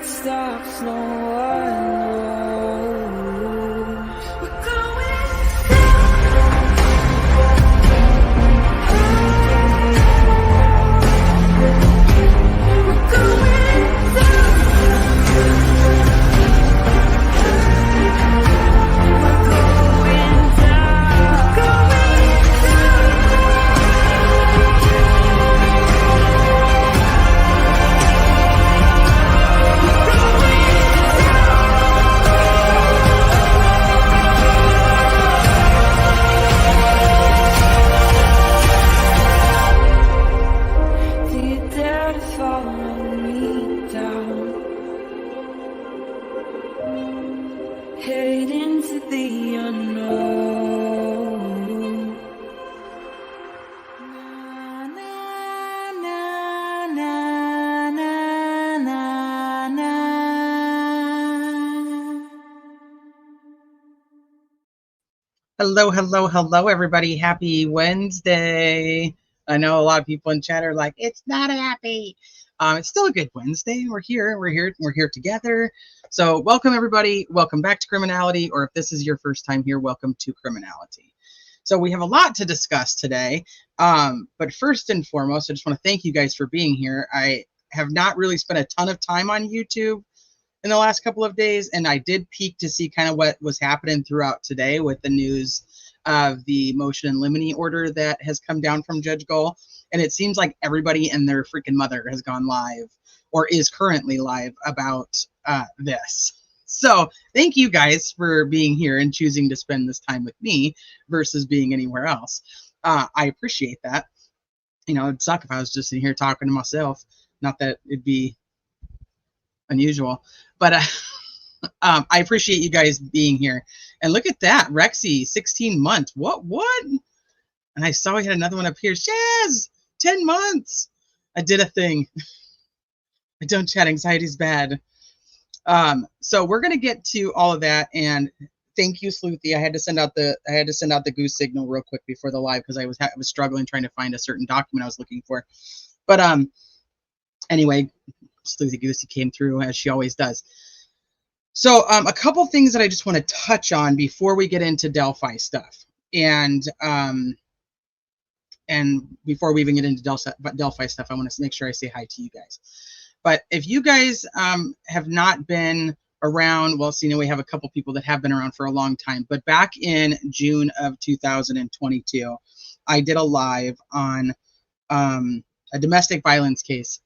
it stops, no one knows. We're going head into the unknown. Na, na, na, na, na, na, na. Hello, hello, hello, everybody. Happy Wednesday. I know a lot of people in chat are like, it's not happy. It's still a good Wednesday. We're here together. So welcome, everybody. Welcome back to Criminality, or if this is your first time here, welcome to Criminality. So we have a lot to discuss today. But first and foremost, I just want to thank you guys for being here. I have not really spent a ton of time on YouTube in the last couple of days, and I did peek to see kind of what was happening throughout today with the news of the motion in limine order that has come down from Judge Gull. And it seems like everybody and their freaking mother has gone live or is currently live about this. So thank you guys for being here and choosing to spend this time with me versus being anywhere else. I appreciate that. You know, it'd suck if I was just sitting here talking to myself. Not that it'd be unusual, but I appreciate you guys being here. And look at that, Rexy, 16 months. What? And I saw we had another one up here. Shaz, 10 months. I did a thing. I don't chat. Anxiety's bad. So we're gonna get to all of that. And thank you, Sleuthy. I had to send out the goose signal real quick before the live because I was struggling trying to find a certain document I was looking for. But anyway, Sleuthy Goosey came through as she always does. So a couple things that I just want to touch on before we get into Delphi stuff, and before we even get into Delphi stuff, I want to make sure I say hi to you guys. But if you guys have not been around, well, so, you know, we have a couple people that have been around for a long time. But back in June of 2022, I did a live on a domestic violence case.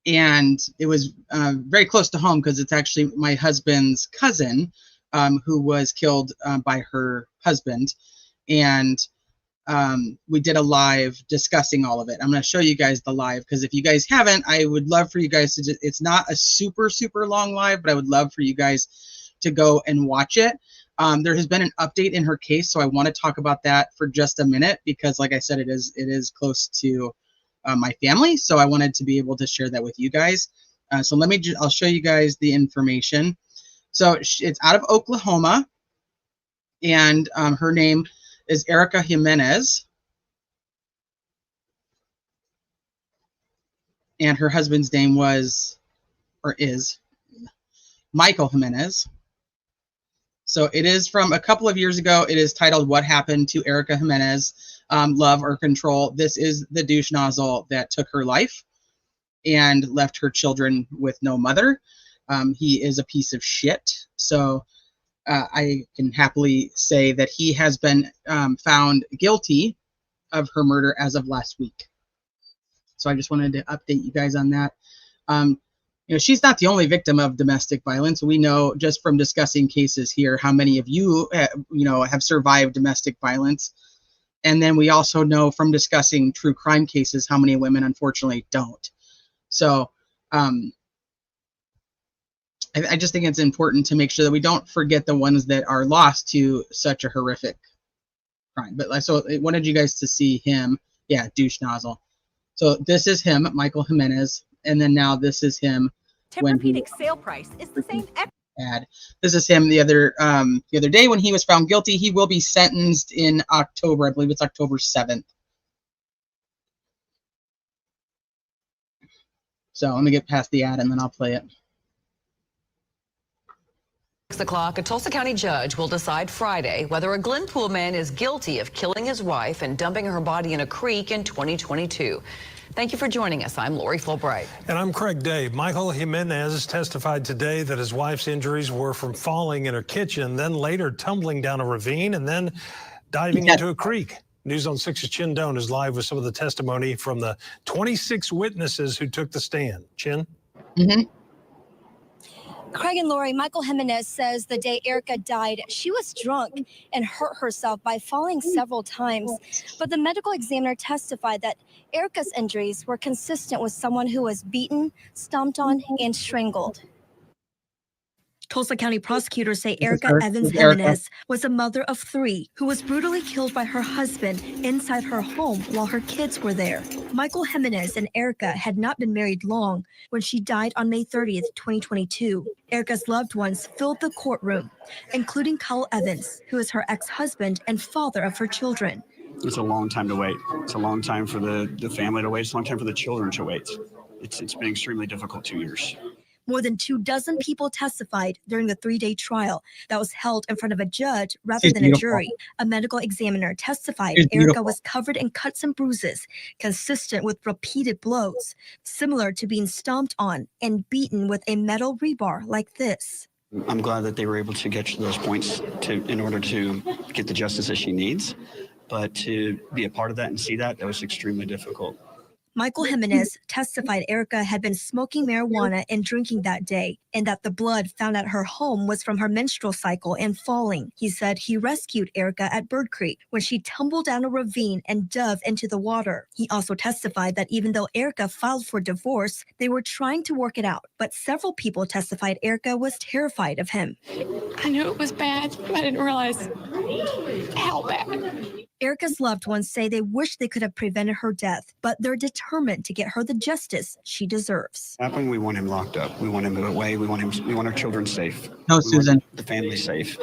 And it was very close to home because it's actually my husband's cousin who was killed by her husband. And we did a live discussing all of it. I'm going to show you guys the live because if you guys haven't, I would love for you guys to just, it's not a super, super long live, but I would love for you guys to go and watch it. There has been an update in her case, so I want to talk about that for just a minute because, like I said, it is close to my family, so I wanted to be able to share that with you guys. So I'll show you guys the information. So it's out of Oklahoma, and her name is Erica Jimenez, and her husband's name is Michael Jimenez. So it is from a couple of years ago. It is titled "What Happened to Erica Jimenez? Love or Control." This is the douche nozzle that took her life and left her children with no mother. He is a piece of shit. So I can happily say that he has been found guilty of her murder as of last week. So I just wanted to update you guys on that. You know, she's not the only victim of domestic violence. We know just from discussing cases here how many of you, you know, have survived domestic violence. And then we also know from discussing true crime cases how many women unfortunately don't. So I just think it's important to make sure that we don't forget the ones that are lost to such a horrific crime. But so I wanted you guys to see him. Yeah, douche nozzle. So this is him, Michael Jimenez. And then now this is him. Tempur-Pedic sale price is the same. Ad. This is him the other day when he was found guilty. He will be sentenced in October. I believe it's October 7th. So let me get past the ad and then I'll play it. 6 o'clock, a Tulsa County judge will decide Friday whether a Glenpool man is guilty of killing his wife and dumping her body in a creek in 2022. Thank you for joining us. I'm Lori Fulbright. And I'm Craig Day. Michael Jimenez testified today that his wife's injuries were from falling in her kitchen, then later tumbling down a ravine and then diving into a creek. News on 6's Chin Doan is live with some of the testimony from the 26 witnesses who took the stand. Chin? Craig and Lori, Michael Jimenez says the day Erica died, she was drunk and hurt herself by falling several times. But the medical examiner testified that Erica's injuries were consistent with someone who was beaten, stomped on, and strangled. Tulsa County prosecutors say Erica Evans Jimenez was a mother of 3 who was brutally killed by her husband inside her home while her kids were there. Michael Jimenez and Erica had not been married long when she died on May 30th, 2022. Erica's loved ones filled the courtroom, including Kyle Evans, who is her ex-husband and father of her children. It's a long time to wait. It's a long time for the family to wait. It's a long time for the children to wait. It's been extremely difficult 2 years. More than 24 people testified during the 3-day trial that was held in front of a judge rather than a jury. A medical examiner testified Erica was covered in cuts and bruises, consistent with repeated blows, similar to being stomped on and beaten with a metal rebar like this. I'm glad that they were able to get to those points in order to get the justice that she needs. But to be a part of that and see that was extremely difficult. Michael Jimenez testified Erica had been smoking marijuana and drinking that day, and that the blood found at her home was from her menstrual cycle and falling. He said he rescued Erica at Bird Creek when she tumbled down a ravine and dove into the water. He also testified that even though Erica filed for divorce, they were trying to work it out. But several people testified Erica was terrified of him. I knew it was bad, but I didn't realize how bad. Erica's loved ones say they wish they could have prevented her death, but they're determined to get her the justice she deserves. We want him locked up. We want him away. We want our children safe. No, Susan. The family safe.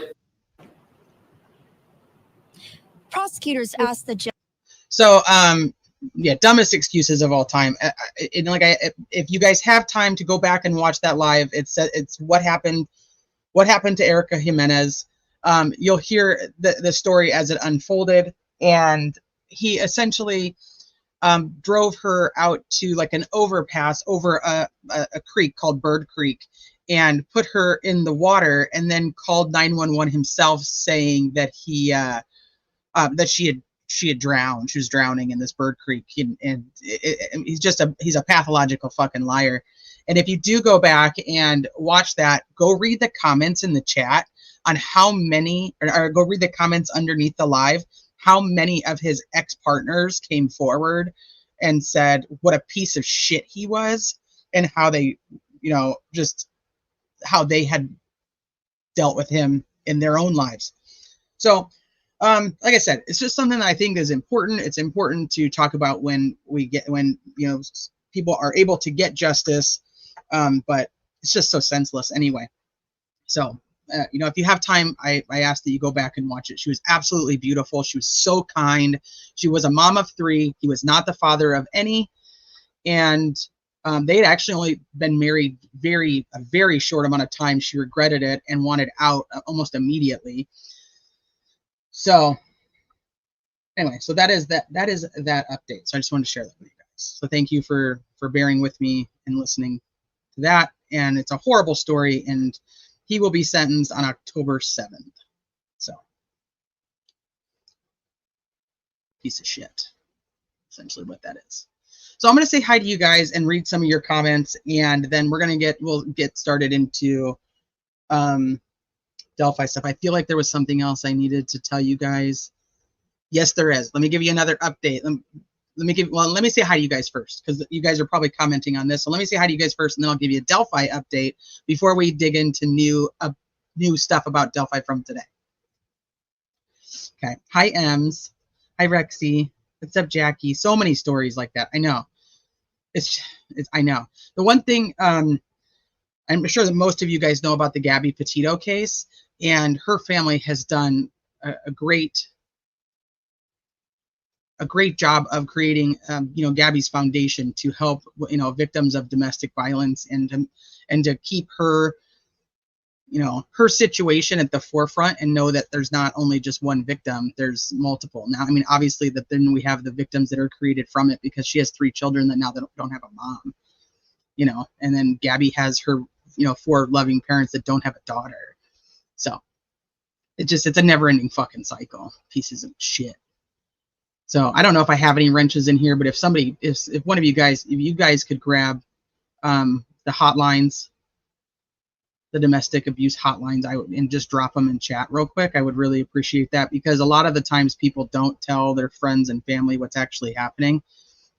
Prosecutors asked the judge. So, yeah, dumbest excuses of all time. If you guys have time to go back and watch that live, it's what happened to Erica Jimenez. You'll hear the story as it unfolded, and he essentially drove her out to like an overpass over a creek called Bird Creek and put her in the water, and then called 911 himself, saying that that she had drowned. She was drowning in this Bird Creek, and he's a pathological fucking liar. And if you do go back and watch that, go read the comments in the chat on how many, or go read the comments underneath the live, how many of his ex-partners came forward and said what a piece of shit he was, and how they, just how they had dealt with him in their own lives. So, like I said, it's just something that I think is important. It's important to talk about when people are able to get justice, but it's just so senseless anyway. So, if you have time, I ask that you go back and watch it. She was absolutely beautiful. She was so kind. She was a mom of 3. He was not the father of any. And they had actually only been married a very short amount of time. She regretted it and wanted out almost immediately. So anyway, so that is that update. So I just wanted to share that with you guys. So thank you for bearing with me and listening to that. And it's a horrible story, and he will be sentenced on October 7th. So, piece of shit, essentially what that is. So I'm going to say hi to you guys and read some of your comments, and then we'll get started into Delphi stuff. I feel like there was something else I needed to tell you guys. Yes, there is. Let me give you another update. Let me say hi to you guys first, because you guys are probably commenting on this. So let me say hi to you guys first, and then I'll give you a Delphi update before we dig into new stuff about Delphi from today. Okay. Hi, Ems. Hi, Rexy. What's up, Jackie? So many stories like that. I know. I know. The one thing I'm sure that most of you guys know about the Gabby Petito case, and her family has done a great job of creating, Gabby's foundation to help, victims of domestic violence, and to keep her you know, her situation at the forefront and know that there's not only just one victim, there's multiple. Now, I mean, obviously that then we have the victims that are created from it because she has 3 children that now they don't have a mom, you know, and then Gabby has her, you know, 4 loving parents that don't have a daughter. So it's a never ending fucking cycle. Pieces of shit. So I don't know if I have any wrenches in here, but if somebody, if one of you guys, if you guys could grab the hotlines, the domestic abuse hotlines, and just drop them in chat real quick, I would really appreciate that, because a lot of the times people don't tell their friends and family what's actually happening.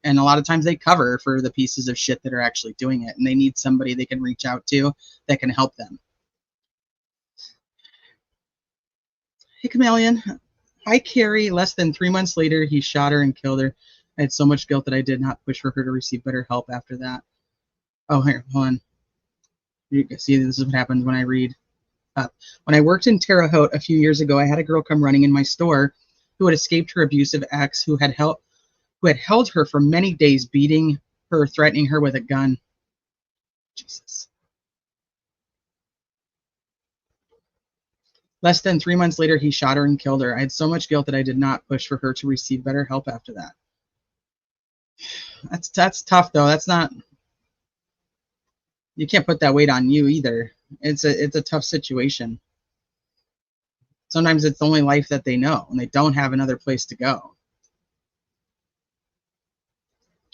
And a lot of times they cover for the pieces of shit that are actually doing it, and they need somebody they can reach out to that can help them. Hey, Chameleon. Hi, Carrie. Less than 3 months later, he shot her and killed her. I had so much guilt that I did not push for her to receive better help after that. Oh, here, hold on. You can see, this is what happens when I read up. When I worked in Terre Haute a few years ago, I had a girl come running in my store who had escaped her abusive ex, who had held her for many days, beating her, threatening her with a gun. Jesus. Less than 3 months later, he shot her and killed her. I had so much guilt that I did not push for her to receive better help after that. That's tough, though. That's not... You can't put that weight on you either. It's a tough situation. Sometimes it's the only life that they know, and they don't have another place to go.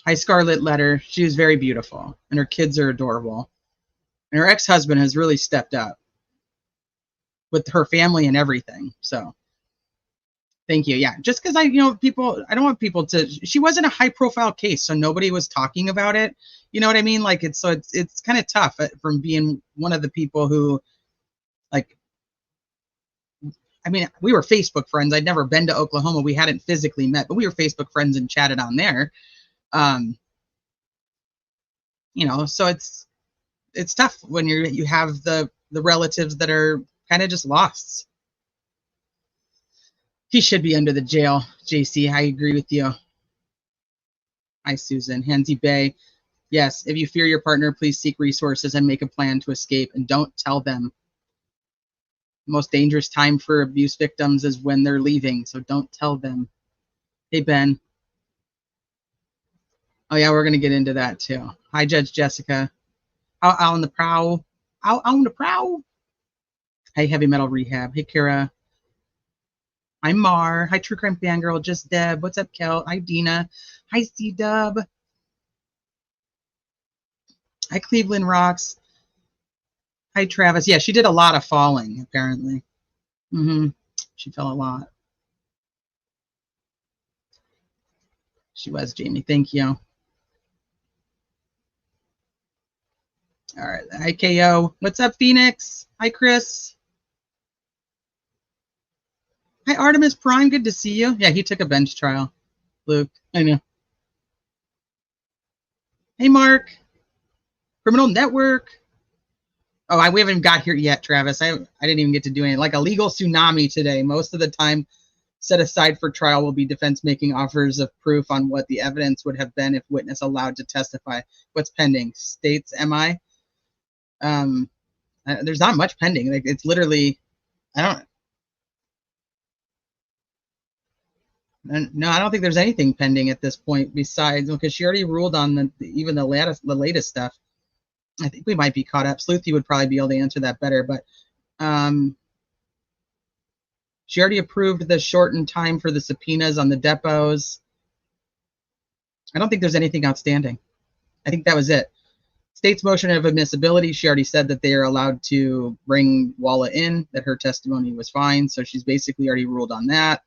Hi, Scarlet Letter. She was very beautiful, and her kids are adorable. And her ex-husband has really stepped up with her family and everything. So thank you. Yeah, just because I don't want people to, she wasn't a high profile case, so nobody was talking about it. You know what I mean? Like, it's kind of tough from being one of the people who, like, I mean, we were Facebook friends. I'd never been to Oklahoma. We hadn't physically met, but we were Facebook friends and chatted on there. You know, so it's tough when you have the relatives that are kind of just lost. He should be under the jail, JC. I agree with you. Hi, Susan. Hansy Bay. Yes, if you fear your partner, please seek resources and make a plan to escape, and don't tell them. The most dangerous time for abuse victims is when they're leaving, so don't tell them. Hey, Ben. Oh, yeah, we're going to get into that, too. Hi, Judge Jessica. Out on the prowl. Out on the prowl. Hi, Heavy Metal Rehab. Hey, Kara. Hi, Mar. Hi, True Crime Fangirl. Just Deb. What's up, Kel? Hi, Dina. Hi, C-Dub. Hi, Cleveland Rocks. Hi, Travis. Yeah, she did a lot of falling, apparently. She fell a lot. She was, Jamie. Thank you. All right. Hi, KO. What's up, Phoenix? Hi, Chris. Hi, Artemis Prime. Good to see you. Yeah, he took a bench trial. Luke, I know. Hey, Mark. Criminal Network. Oh, we haven't even got here yet, Travis. I didn't even get to do anything. Like a legal tsunami today. Most of the time set aside for trial will be defense making offers of proof on what the evidence would have been if witness allowed to testify. What's pending? States MI? There's not much pending. Like, it's literally, no, I don't think there's anything pending at this point besides, because she already ruled on even the latest stuff. I think we might be caught up. Sleuthy would probably be able to answer that better, but she already approved the shortened time for the subpoenas on the depots. I don't think there's anything outstanding. I think that was it. State's motion of admissibility, she already said that they are allowed to bring Walla in, that her testimony was fine, so she's basically already ruled on that.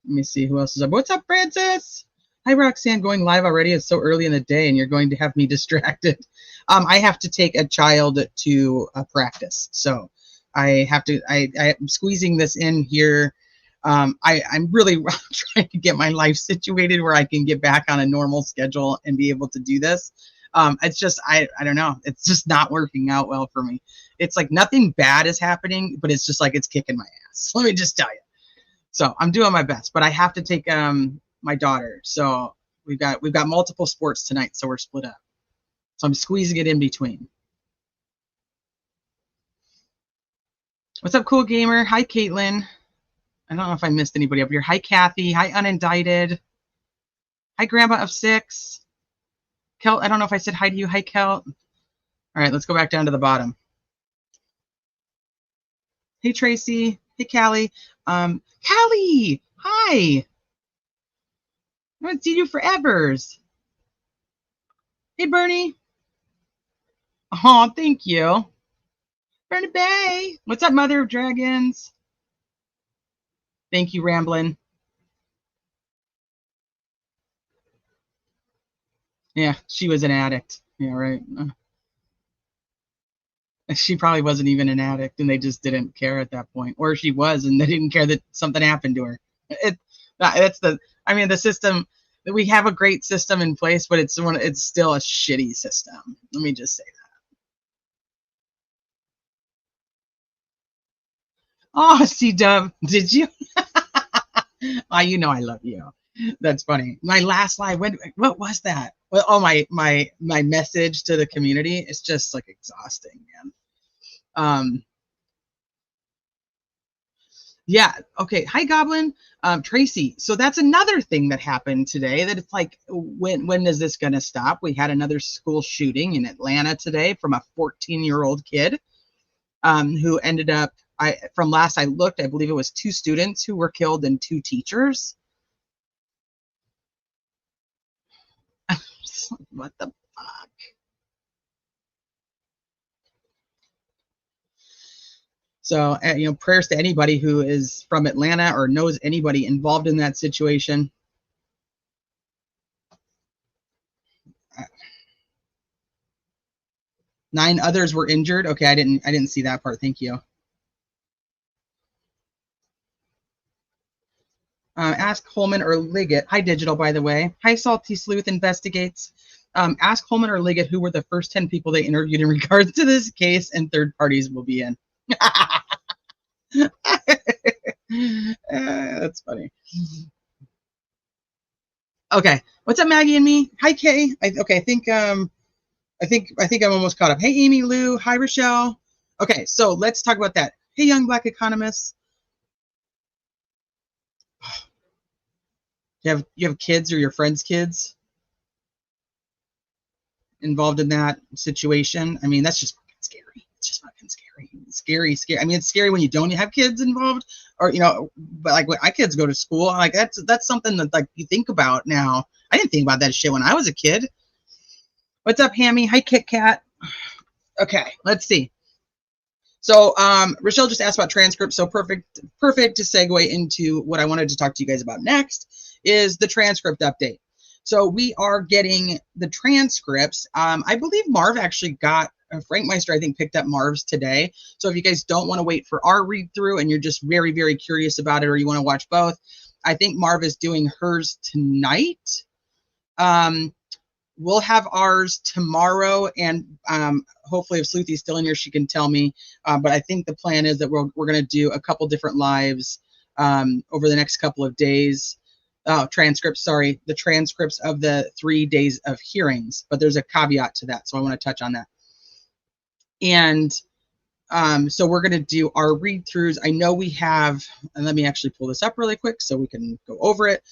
Let me see who else is up. What's up, Francis? Hi, Roxanne. Going live already? It's so early in the day, and you're going to have me distracted. I have to take a child to practice, so I have to. I'm squeezing this in here. I'm really trying to get my life situated where I can get back on a normal schedule and be able to do this. It's just I don't know. It's just not working out well for me. It's like nothing bad is happening, but it's just like it's kicking my ass. Let me just tell you. So I'm doing my best, but I have to take my daughter. So we've got multiple sports tonight, so we're split up. So I'm squeezing it in between. What's up, Cool Gamer? Hi, Caitlin. I don't know if I missed anybody up here. Hi, Kathy. Hi, Unindicted. Hi, Grandma of 6. Kelt, I don't know if I said hi to you. Hi, Kelt. All right, let's go back down to the bottom. Hey, Tracy. Hey, Callie. Callie, hi. I haven't seen you forever. Hey, Bernie. Oh, thank you. Bernie Bay. What's up, Mother of Dragons? Thank you, Ramblin'. Yeah, she was an addict. Yeah, right. She probably wasn't even an addict, and they just didn't care at that point. Or she was, and they didn't care that something happened to her. I mean, the system, we have a great system in place, but it's still a shitty system. Let me just say that. Oh, C-Dub, did you? Oh, you know I love you. That's funny. My last live, what was that? Well, oh, my message to the community is just like exhausting, man. Yeah, okay. Hi, Goblin. Tracy. So that's another thing that happened today, that it's like, when is this gonna stop? We had another school shooting in Atlanta today from a 14-year-old kid, who ended up, from last I looked, I believe it was 2 students who were killed and 2 teachers. What the fuck? So, prayers to anybody who is from Atlanta or knows anybody involved in that situation. Nine others were injured. Okay, I didn't see that part. Thank you. Ask Holman or Liggett. Hi, Digital, by the way. Hi, Salty Sleuth Investigates. Ask Holman or Liggett who were the first 10 people they interviewed in regards to this case, and third parties will be in. That's funny. Okay, what's up, Maggie and me? Hi, Kay. Okay, I think I'm almost caught up. Hey, Amy Lou. Hi, Rochelle. Okay, so let's talk about that. Hey, young Black economists. You have kids or your friends' kids involved in that situation? I mean, that's just fucking scary. It's just fucking scary. Scary. I mean, it's scary when you don't have kids involved, or but like when my kids go to school, like that's something that like you think about now. I didn't think about that shit when I was a kid. What's up, Hammy? Hi, Kit Kat. Okay, let's see. So Rochelle just asked about transcripts, so perfect to segue into what I wanted to talk to you guys about next is the transcript update. So we are getting the transcripts. I believe Marv actually got, Frank Meister, I think, picked up Marv's today. So if you guys don't want to wait for our read through and you're just very, very curious about it, or you want to watch both, I think Marv is doing hers tonight. We'll have ours tomorrow, and hopefully if Sleuthy's still in here, she can tell me. But I think the plan is that we're going to do a couple different lives over the next couple of days. Transcripts, sorry, the transcripts of the 3 days of hearings. But there's a caveat to that, so I want to touch on that. And so we're going to do our read-throughs. I know we have, and let me actually pull this up really quick so we can go over it.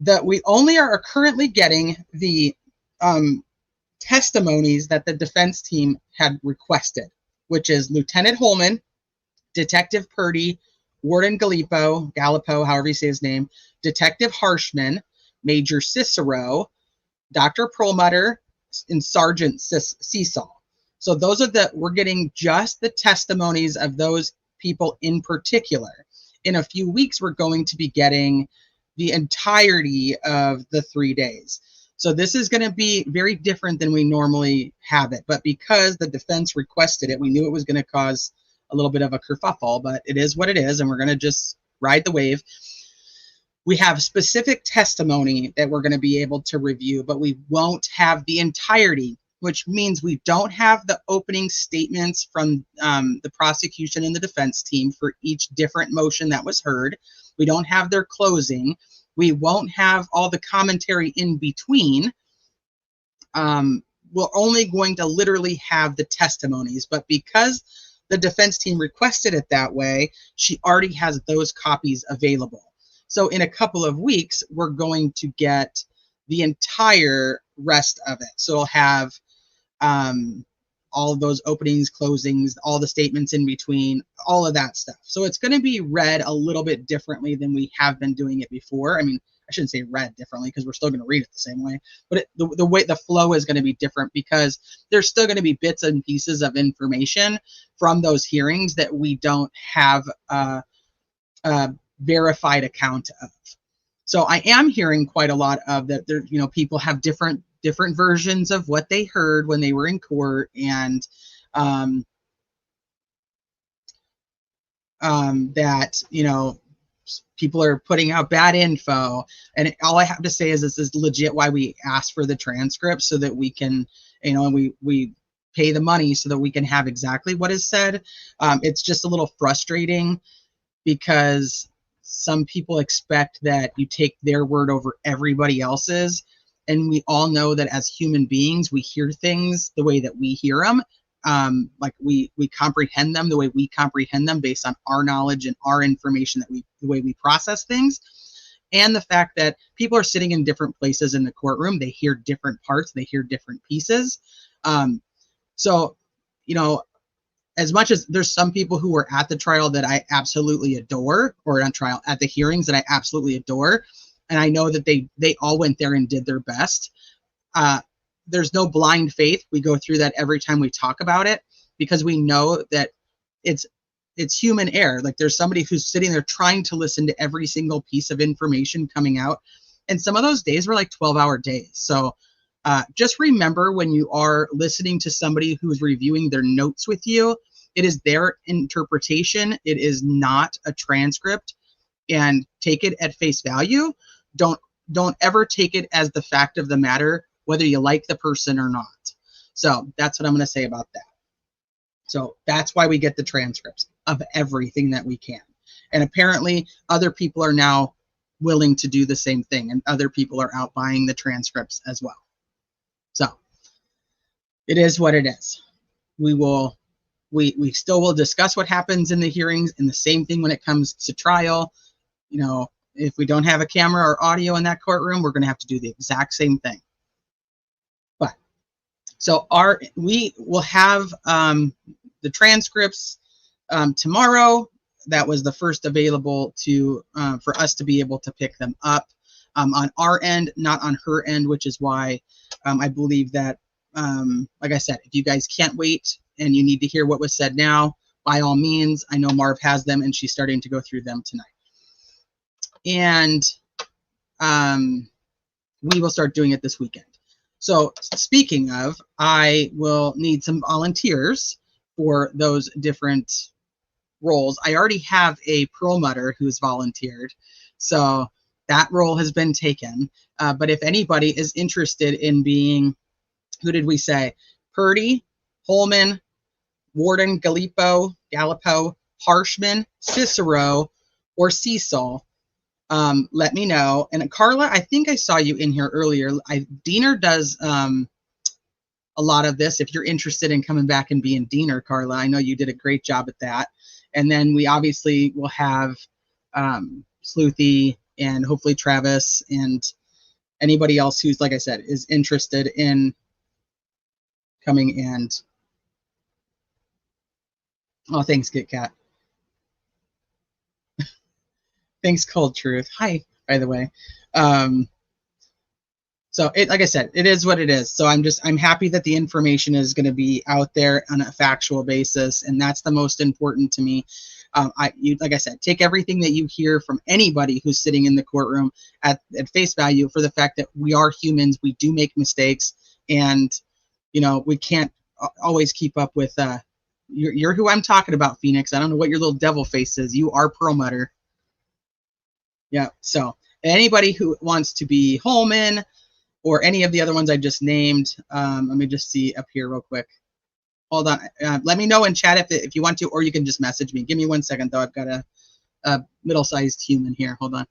That we only are currently getting the testimonies that the defense team had requested, which is Lieutenant Holman, Detective Purdy, Warden Gallipo, however you say his name, Detective Harshman, Major Cicero, Dr. Perlmutter, and Sergeant Cecil. So those are we're getting just the testimonies of those people in particular. In a few weeks, we're going to be getting the entirety of the 3 days. So this is going to be very different than we normally have it. But because the defense requested it, we knew it was going to cause a little bit of a kerfuffle, but it is what it is, and we're going to just ride the wave. We have specific testimony that we're going to be able to review, but we won't have the entirety, which means we don't have the opening statements from the prosecution and the defense team for each different motion that was heard. We don't have their closing. We won't have all the commentary in between. We're only going to literally have the testimonies, but because the defense team requested it that way, she already has those copies available. So in a couple of weeks, we're going to get the entire rest of it. So we'll have all of those openings, closings, all the statements in between, all of that stuff. So it's going to be read a little bit differently than we have been doing it before. I mean, I shouldn't say read differently because we're still going to read it the same way, but the way the flow is going to be different because there's still going to be bits and pieces of information from those hearings that we don't have a verified account of. So I am hearing quite a lot of that. There, you know, people have different versions of what they heard when they were in court, and that, you know, people are putting out bad info, and all I have to say is this is legit why we ask for the transcripts, so that we can, you know, we pay the money so that we can have exactly what is said. It's just a little frustrating because some people expect that you take their word over everybody else's, and we all know that as human beings we hear things the way that we hear them. Like we comprehend them the way we comprehend them based on our knowledge and our information, that the way we process things, and the fact that people are sitting in different places in the courtroom. They hear different parts, they hear different pieces. So, you know, as much as there's some people who were at the trial that I absolutely adore, or on trial at the hearings that I absolutely adore, and I know that they all went there and did their best. There's no blind faith. We go through that every time we talk about it, because we know that it's human error. Like, there's somebody who's sitting there trying to listen to every single piece of information coming out. And some of those days were like 12-hour days. So just remember, when you are listening to somebody who's reviewing their notes with you, it is their interpretation. It is not a transcript, and take it at face value. Don't ever take it as the fact of the matter, whether you like the person or not. So that's what I'm going to say about that. So that's why we get the transcripts of everything that we can. And apparently other people are now willing to do the same thing, and other people are out buying the transcripts as well. So it is what it is. We still will discuss what happens in the hearings, and the same thing when it comes to trial. You know, if we don't have a camera or audio in that courtroom, we're going to have to do the exact same thing. But so we will have the transcripts tomorrow. That was the first available to for us to be able to pick them up on our end, not on her end, which is why I believe that, like I said, if you guys can't wait and you need to hear what was said now, by all means. I know Marv has them, and she's starting to go through them tonight. And we will start doing it this weekend. So speaking of, I will need some volunteers for those different roles. I already have a promoter who's volunteered, so that role has been taken. But if anybody is interested in being, who did we say? Purdy, Holman, Warden, Gallipo, Harshman, Cicero, or Cecil, let me know. And Carla, I think I saw you in here earlier. Diener does a lot of this. If you're interested in coming back and being Diener, Carla, I know you did a great job at that. And then we obviously will have Sleuthy and hopefully Travis and anybody else who's, like I said, is interested in coming and, oh, thanks, Kit Kat. Thanks, Cold Truth. Hi, by the way. So like I said, it is what it is. So I'm happy that the information is going to be out there on a factual basis, and that's the most important to me. Like I said, take everything that you hear from anybody who's sitting in the courtroom at face value, for the fact that we are humans, we do make mistakes, and you know, we can't always keep up with. You're who I'm talking about, Phoenix. I don't know what your little devil face is. You are Perlmutter. Yeah. So anybody who wants to be Holman or any of the other ones I just named, let me just see up here real quick. Hold on. Let me know in chat if you want to, or you can just message me. Give me 1 second, though. I've got a middle-sized human here. Hold on.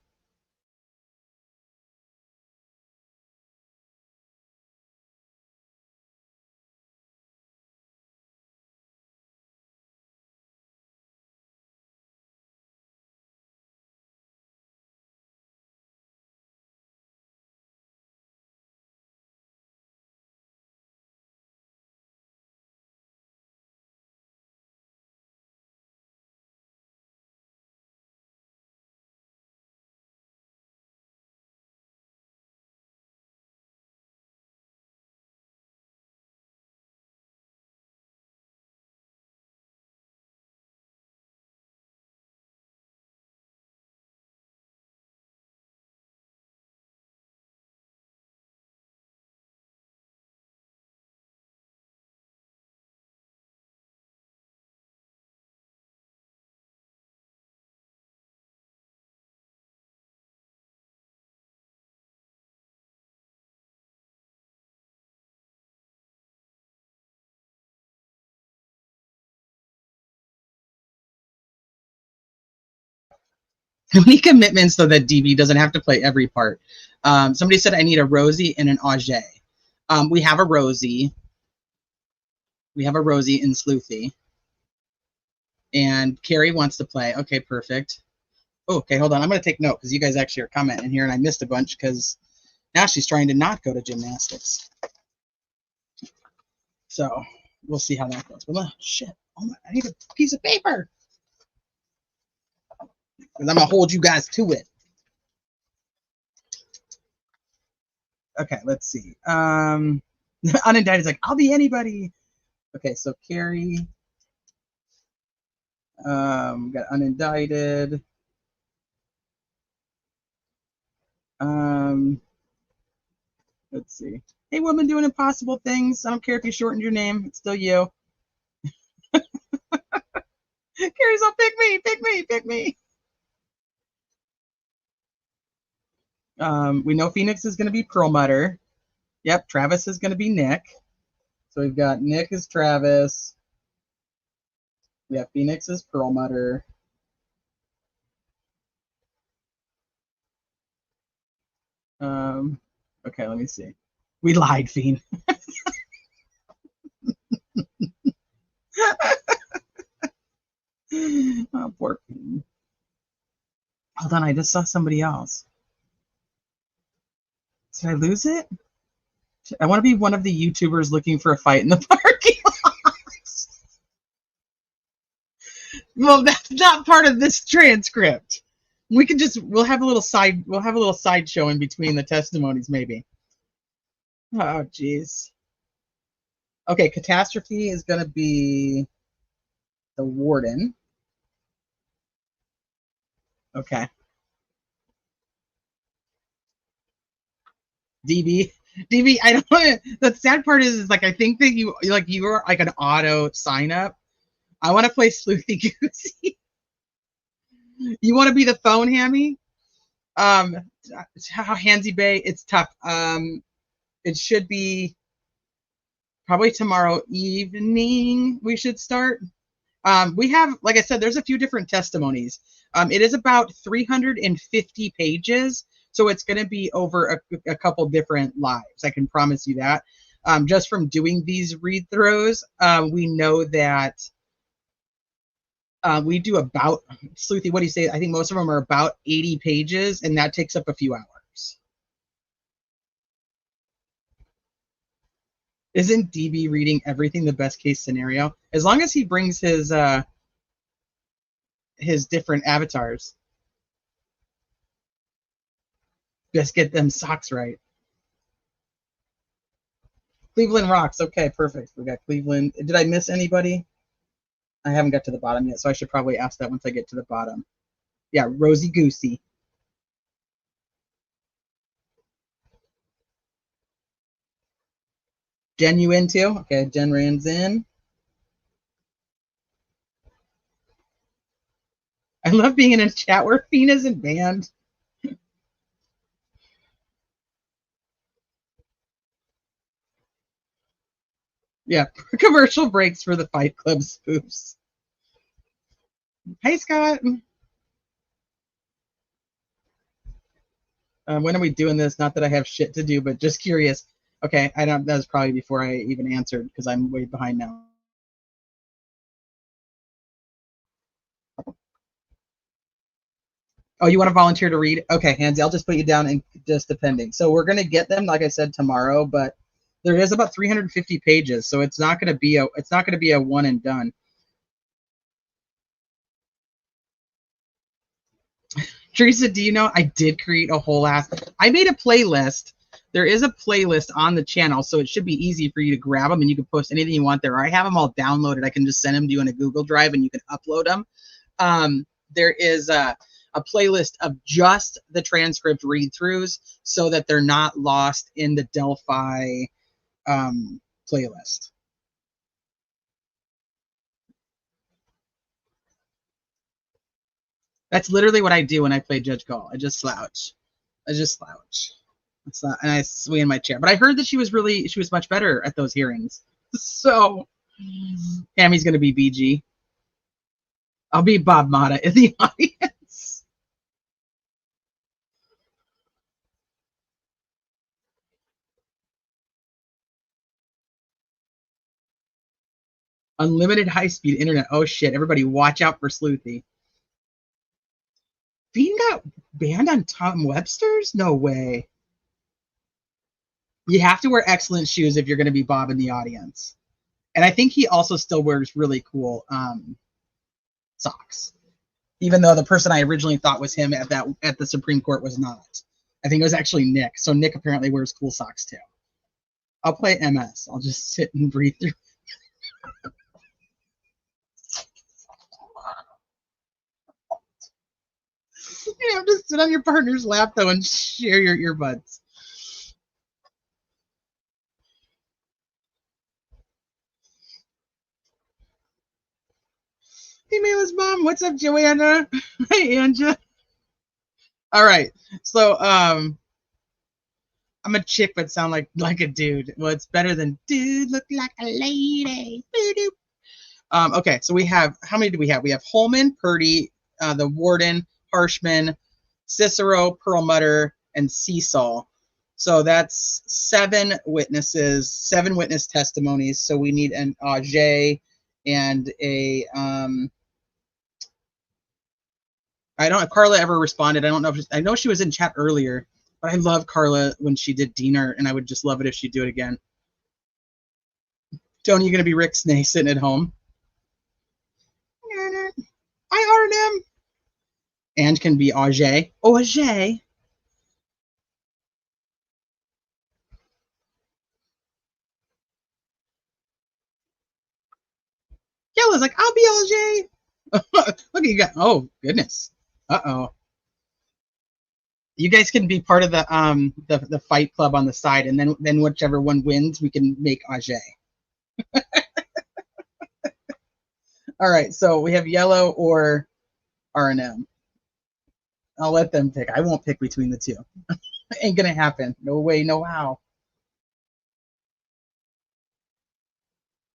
We need commitments so that DB doesn't have to play every part. Somebody said I need a Rosie and an Auger. We have a Rosie. We have a Rosie in Sleuthy. And Carrie wants to play. Okay, perfect. Oh, okay, hold on. I'm going to take note because you guys actually are commenting here, and I missed a bunch because now she's trying to not go to gymnastics. So we'll see how that goes. But shit, oh my, I need a piece of paper because I'm going to hold you guys to it. Okay, let's see. Unindicted is like, I'll be anybody. Okay, so Carrie. Got unindicted. Let's see. Hey, woman doing impossible things. I don't care if you shortened your name. It's still you. Carrie's all, pick me, pick me, pick me. We know Phoenix is going to be Perlmutter. Yep, Travis is going to be Nick. So we've got Nick as Travis. We have Phoenix as Perlmutter. Okay, let me see. We lied, Fiend. Oh, poor Fiend. Hold on, I just saw somebody else. Did I lose it? I want to be one of the YouTubers looking for a fight in the parking lot. Well, that's not part of this transcript. We can just we'll have a little sideshow in between the testimonies, maybe. Oh, jeez. Okay, Catastrophe is going to be the warden. Okay. DB, I don't want to. The sad part is like I think that you are like an auto sign up. I want to play Sleuthy Goosey. You want to be the phone hammy? Handsy Bay, it's tough. It should be probably tomorrow evening. We should start. We have, like I said, there's a few different testimonies. It is about 350 pages, so it's going to be over a couple different lives. I can promise you that. Just from doing these read-throughs, we know that we do about, Sleuthy, what do you say? I think most of them are about 80 pages, and that takes up a few hours. Isn't DB reading everything the best case scenario? As long as he brings his different avatars. Just get them socks right. Cleveland rocks. Okay, perfect. We got Cleveland. Did I miss anybody? I haven't got to the bottom yet, so I should probably ask that once I get to the bottom. Yeah, Rosie Goosey. Jen, you in too? Okay, Jen Rand's in. I love being in a chat where Fiend isn't banned. Yeah, commercial breaks for the Fight Club spoofs. Hey, Scott. When are we doing this? Not that I have shit to do, but just curious. Okay, I don't. That was probably before I even answered because I'm way behind now. Oh, you want to volunteer to read? Okay, Hansy, I'll just put you down and just depending. So we're gonna get them, like I said, tomorrow, but there is about 350 pages, so it's not gonna be a one and done. Teresa, do you know I did create a whole ass? I made a playlist. There is a playlist on the channel, so it should be easy for you to grab them and you can post anything you want there. I have them all downloaded. I can just send them to you in a Google Drive and you can upload them. There is a playlist of just the transcript read-throughs so that they're not lost in the Delphi playlist. That's literally what I do when I play Judge Call. I just slouch. It's not, and I swing in my chair. But I heard that she was much better at those hearings. So Tammy's gonna be BG. I'll be Bob Mata in the audience. Unlimited high-speed internet. Oh shit! Everybody, watch out for Sleuthy. Bean got banned on Tom Webster's? No way. You have to wear excellent shoes if you're going to be Bob in the audience. And I think he also still wears really cool socks. Even though the person I originally thought was him at the Supreme Court was not. I think it was actually Nick. So Nick apparently wears cool socks too. I'll play MS. I'll just sit and breathe through. You have to sit on your partner's lap though and share your earbuds. Hey, Mayla's mom. What's up, Joanna? Hey, Anja. All right. So, I'm a chick but sound like a dude. Well, it's better than dude look like a lady. Okay, so we have, how many do we have? We have Holman, Purdy, the warden, Harshman, Cicero, Perlmutter, and Cecil. So that's 7 witnesses, 7 witness testimonies. So we need an Ajay and a I don't know if Carla ever responded. I don't know if I know she was in chat earlier, but I love Carla when she did Diener, and I would just love it if she'd do it again. Tony, you gonna be Rick Snay sitting at home? I R&M. And can be Ajay. Oh, Ajay. Yalla's like, I'll be Ajay. Look, you got. Oh goodness. Uh-oh. You guys can be part of the fight club on the side, and then whichever one wins, we can make Ajay. All right, so we have yellow or R&M. I'll let them pick. I won't pick between the two. Ain't gonna happen. No way, no how.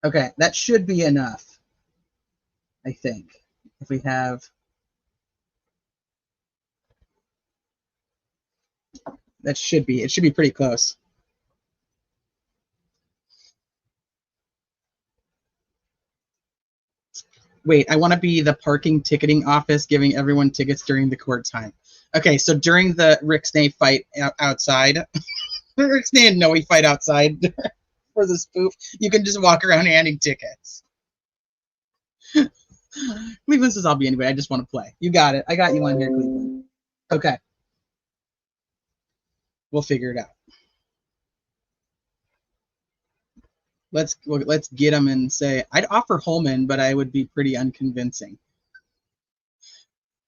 Okay, that should be enough. I think. If we have it should be pretty close. Wait, I want to be the parking ticketing office giving everyone tickets during the court time. Okay, so during the Rick Snay fight outside, Rick Snay and Noe fight outside for the spoof, you can just walk around handing tickets. Cleveland says I'll be anyway. I just want to play. You got it. I got you on here, Cleveland. Okay. We'll figure it out. Let's get him and say, I'd offer Holman, but I would be pretty unconvincing.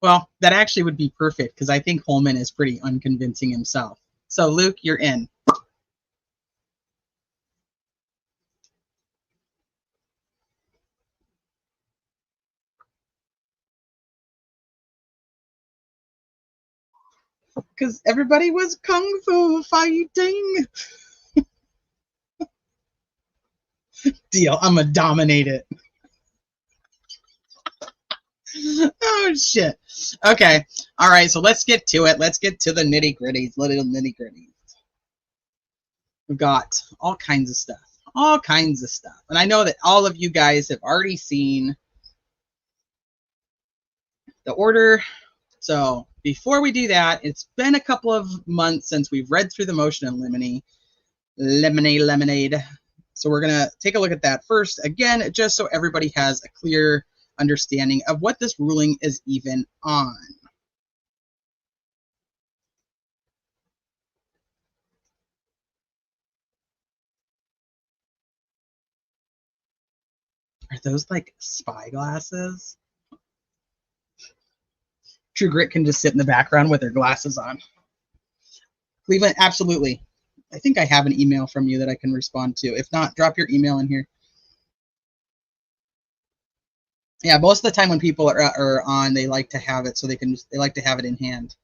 Well, that actually would be perfect because I think Holman is pretty unconvincing himself. So, Luke, you're in. Because everybody was kung fu fighting. Deal. I'm going to dominate it. Oh, shit. Okay. All right. So let's get to it. Let's get to the nitty gritties. Little nitty gritties. We've got all kinds of stuff. All kinds of stuff. And I know that all of you guys have already seen the order. So before we do that, it's been a couple of months since we've read through the motion in limine. Lemonade. So we're going to take a look at that first, again, just so everybody has a clear understanding of what this ruling is even on. Are those like spy glasses? True Grit can just sit in the background with their glasses on. Cleveland, absolutely. I think I have an email from you that I can respond to. If not, drop your email in here. Yeah, most of the time when people are on, they like to have it so they like to have it in hand.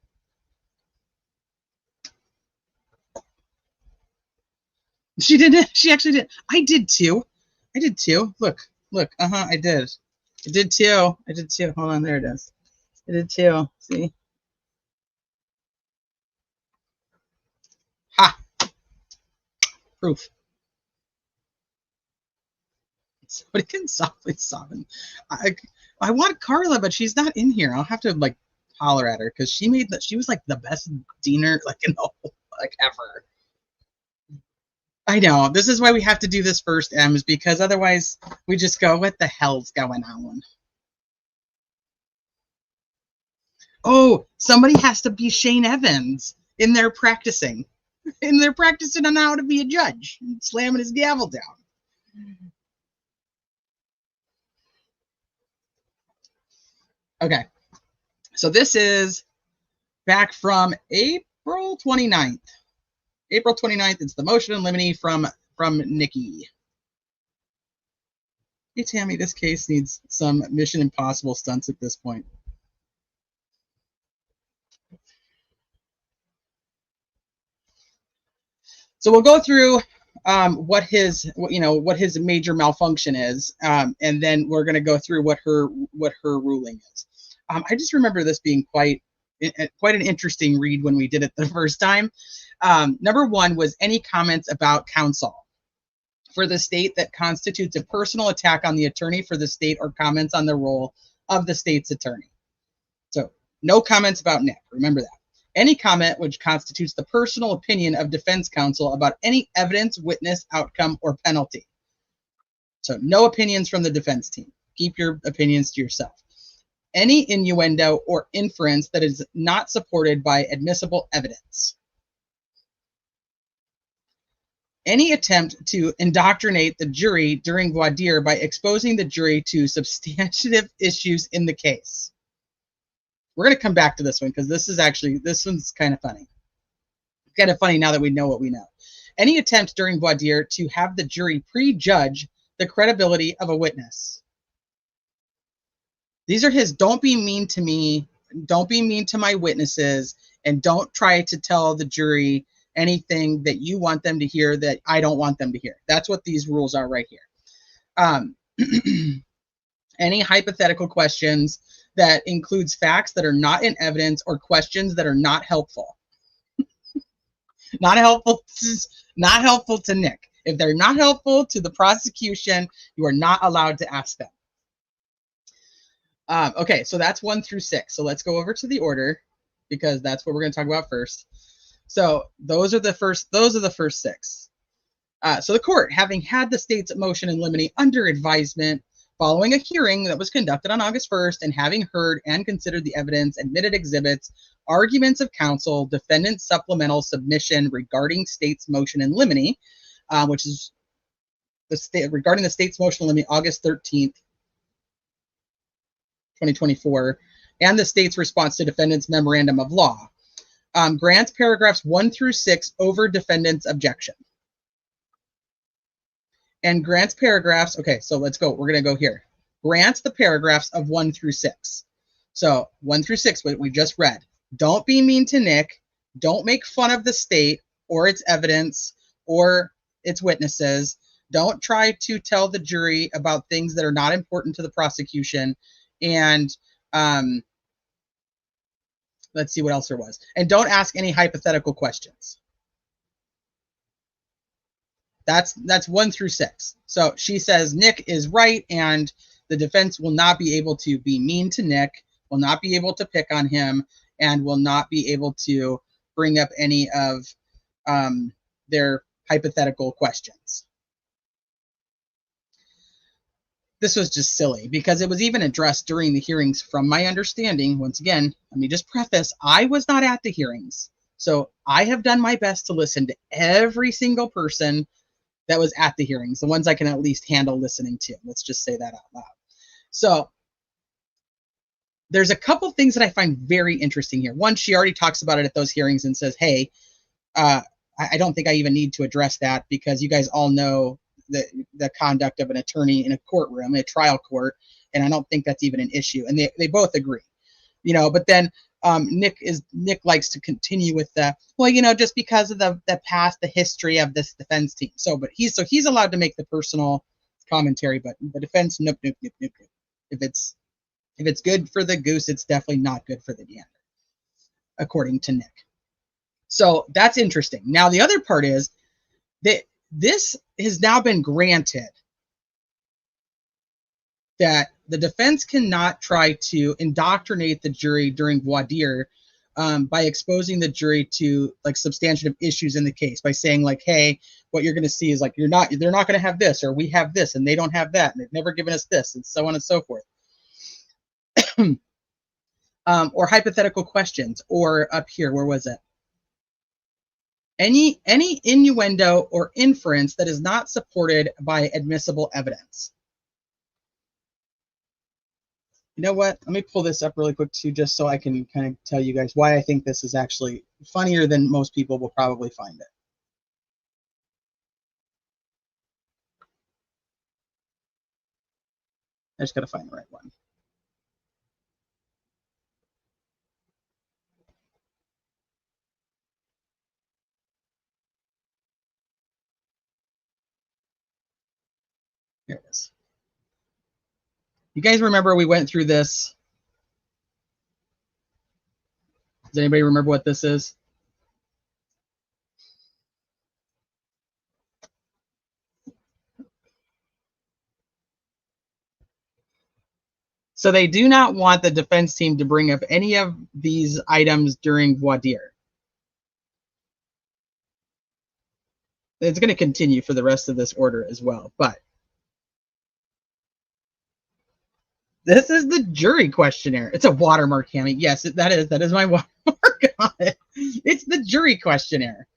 She didn't. She actually did. I did too. I did too. Look. I did. I did too. I did too. Hold on, there it is. I did too. See? Ha! Proof. Somebody can softly sobbing. I want Carla, but she's not in here. I'll have to like holler at her because she was like the best diener like in the whole, like ever. I know. This is why we have to do this first, Ems, because otherwise we just go, what the hell's going on? Oh, somebody has to be Shane Evans in there practicing. And they're practicing on how to be a judge, slamming his gavel down. Okay. So this is back from April 29th. April 29th, it's the motion in limine from Nikki. Hey, Tammy, this case needs some Mission Impossible stunts at this point. So we'll go through what his major malfunction is, and then we're going to go through what her ruling is. I just remember this being quite an interesting read when we did it the first time. Number one was any comments about counsel for the state that constitutes a personal attack on the attorney for the state or comments on the role of the state's attorney. So no comments about Nick. Remember that. Any comment which constitutes the personal opinion of defense counsel about any evidence, witness, outcome, or penalty. So no opinions from the defense team. Keep your opinions to yourself. Any innuendo or inference that is not supported by admissible evidence. Any attempt to indoctrinate the jury during voir dire by exposing the jury to substantive issues in the case. We're going to come back to this one because this one's kind of funny. Kind of funny now that we know what we know. Any attempt during voir dire to have the jury prejudge the credibility of a witness. These are his, don't be mean to me, don't be mean to my witnesses, and don't try to tell the jury anything that you want them to hear that I don't want them to hear. That's what these rules are right here. Any hypothetical questions that includes facts that are not in evidence or questions that are not helpful. Not helpful to Nick. If they're not helpful to the prosecution, you are not allowed to ask them. Okay, so that's 1 through 6. So let's go over to the order because that's what we're going to talk about first. So those are the first 6. So the court, having had the state's motion in limine under advisement, following a hearing that was conducted on August 1st and having heard and considered the evidence, admitted exhibits, arguments of counsel, defendant's supplemental submission regarding state's motion in limine, which is regarding the state's motion in limine August 13th, 2024, and the state's response to defendant's memorandum of law. Grants paragraphs 1 through 6 over defendant's objection. And grants paragraphs, okay, so let's go. We're going to go here. Grants the paragraphs of 1 through 6. So 1 through 6, what we just read. Don't be mean to Nick. Don't make fun of the state or its evidence or its witnesses. Don't try to tell the jury about things that are not important to the prosecution. And let's see what else there was. And don't ask any hypothetical questions. That's 1 through 6. So she says Nick is right, and the defense will not be able to be mean to Nick, will not be able to pick on him, and will not be able to bring up any of their hypothetical questions. This was just silly because it was even addressed during the hearings from my understanding. Once again, let me just preface, I was not at the hearings. So I have done my best to listen to every single person that was at the hearings, the ones I can at least handle listening to. Let's just say that out loud. So there's a couple things that I find very interesting here. One, she already talks about it at those hearings and says, hey, I don't think I even need to address that because you guys all know the conduct of an attorney in a courtroom, a trial court, and I don't think that's even an issue. And they both agree, but then Nick likes to continue with just because of the past, the history of this defense team. So he's allowed to make the personal commentary, but the defense, nope. If it's good for the goose, it's definitely not good for the gander, according to Nick. So that's interesting. Now the other part is that this has now been granted that the defense cannot try to indoctrinate the jury during voir dire by exposing the jury to like substantive issues in the case by saying like, hey, what you're going to see is like they're not going to have this, or we have this and they don't have that, and they've never given us this, and so on and so forth. Or hypothetical questions, or up here, where was it? Any innuendo or inference that is not supported by admissible evidence. You know what? Let me pull this up really quick too, just so I can kind of tell you guys why I think this is actually funnier than most people will probably find it. I just got to find the right one. Here it is. You guys remember we went through this? Does anybody remember what this is? So they do not want the defense team to bring up any of these items during voir dire. It's going to continue for the rest of this order as well, but this is the jury questionnaire. It's a watermark, Cammy. Yes, that is my watermark on it. It's the jury questionnaire,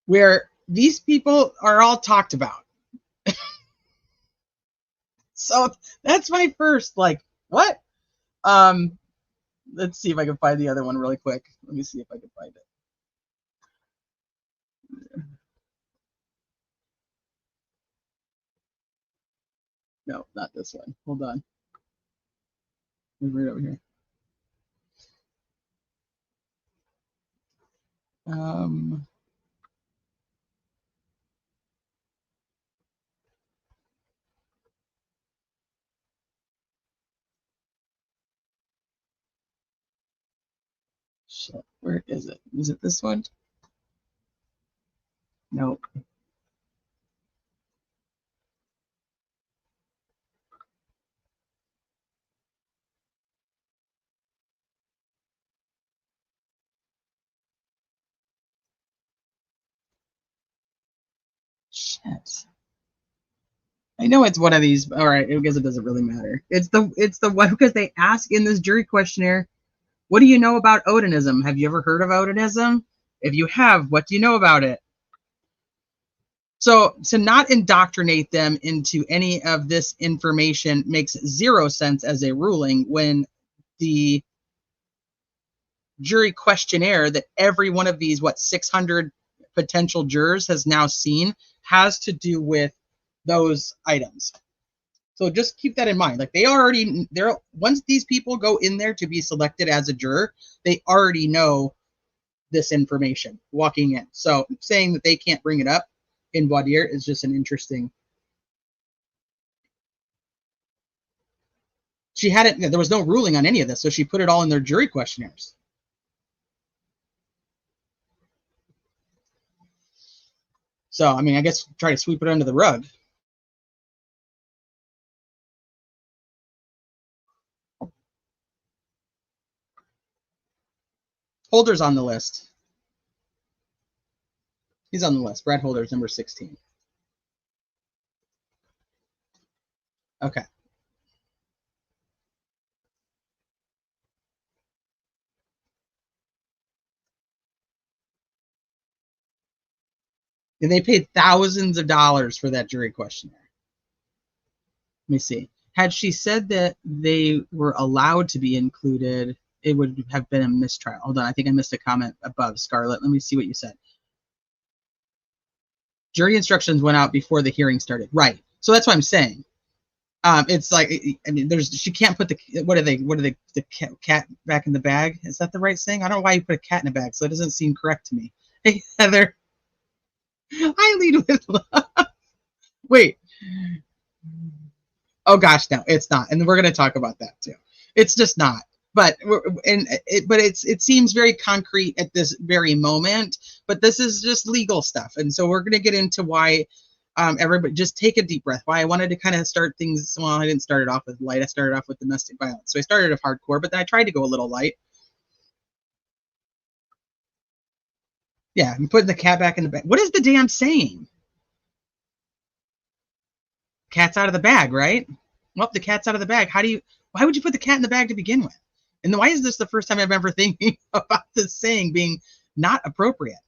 where these people are all talked about. So that's my first, like, what? Let's see if I can find the other one really quick. Let me see if I can find it. No, not this one. Hold on. Right over here. Shit, where is it? Is it this one? Nope. Shit. I know it's one of these. All right, I guess it doesn't really matter. It's the one because they ask in this jury questionnaire, what do you know about Odinism? Have you ever heard of Odinism? If you have, what do you know about it? So to not indoctrinate them into any of this information makes zero sense as a ruling when the jury questionnaire that every one of these, 600 potential jurors has now seen, has to do with those items. So just keep that in mind. Like once these people go in there to be selected as a juror, they already know this information walking in. So saying that they can't bring it up in voir dire is just an interesting. She had it. There was no ruling on any of this, so she put it all in their jury questionnaires. So I mean, I guess try to sweep it under the rug. Holder's on the list. He's on the list. Brad Holder's number 16. Okay. And they paid thousands of dollars for that jury questionnaire. Let me see. Had she said that they were allowed to be included, it would have been a mistrial. Hold on, I think I missed a comment above, Scarlett. Let me see what you said. Jury instructions went out before the hearing started. Right. So that's what I'm saying. It's like, I mean, she can't put the cat back in the bag. Is that the right saying? I don't know why you put a cat in a bag, so it doesn't seem correct to me. Hey, Heather. I lead with love. Wait. Oh gosh, no, it's not. And we're going to talk about that too. It's just not. But it seems very concrete at this very moment. But this is just legal stuff, and so we're going to get into why everybody just take a deep breath. Why I wanted to kind of start things. Well, I didn't start it off with light. I started off with domestic violence. So I started off hardcore, but then I tried to go a little light. Yeah, I'm putting the cat back in the bag. What is the damn saying? Cat's out of the bag, right? Well, the cat's out of the bag. Why would you put the cat in the bag to begin with? And then why is this the first time I'm ever thinking about this saying being not appropriate?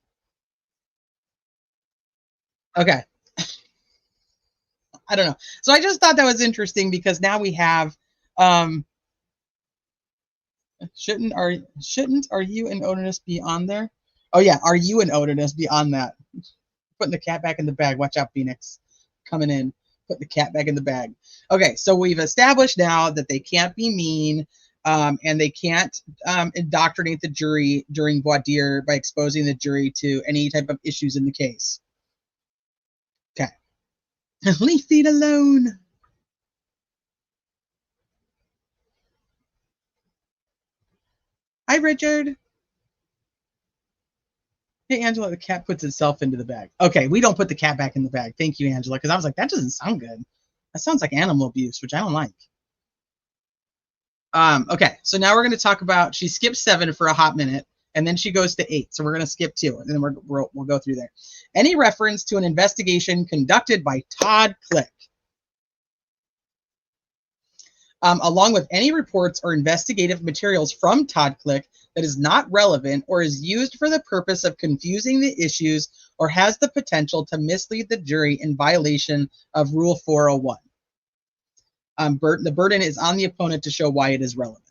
Okay. I don't know. So I just thought that was interesting because now we have shouldn't are you and Odinus be on there? Oh yeah, are you and Odinus be on that? Putting the cat back in the bag. Watch out, Phoenix. Coming in. Put the cat back in the bag. Okay, so we've established now that they can't be mean and they can't indoctrinate the jury during voir dire by exposing the jury to any type of issues in the case. Okay. Leave it alone. Hi, Richard. Hey, Angela, the cat puts itself into the bag. Okay, we don't put the cat back in the bag. Thank you, Angela, because I was like, that doesn't sound good. That sounds like animal abuse, which I don't like. Okay, so now we're going to talk about, she skips 7 for a hot minute, and then she goes to 8. So we're going to skip 2, and then we'll go through there. Any reference to an investigation conducted by Todd Click, along with any reports or investigative materials from Todd Click that is not relevant or is used for the purpose of confusing the issues or has the potential to mislead the jury in violation of Rule 401. The burden is on the opponent to show why it is relevant.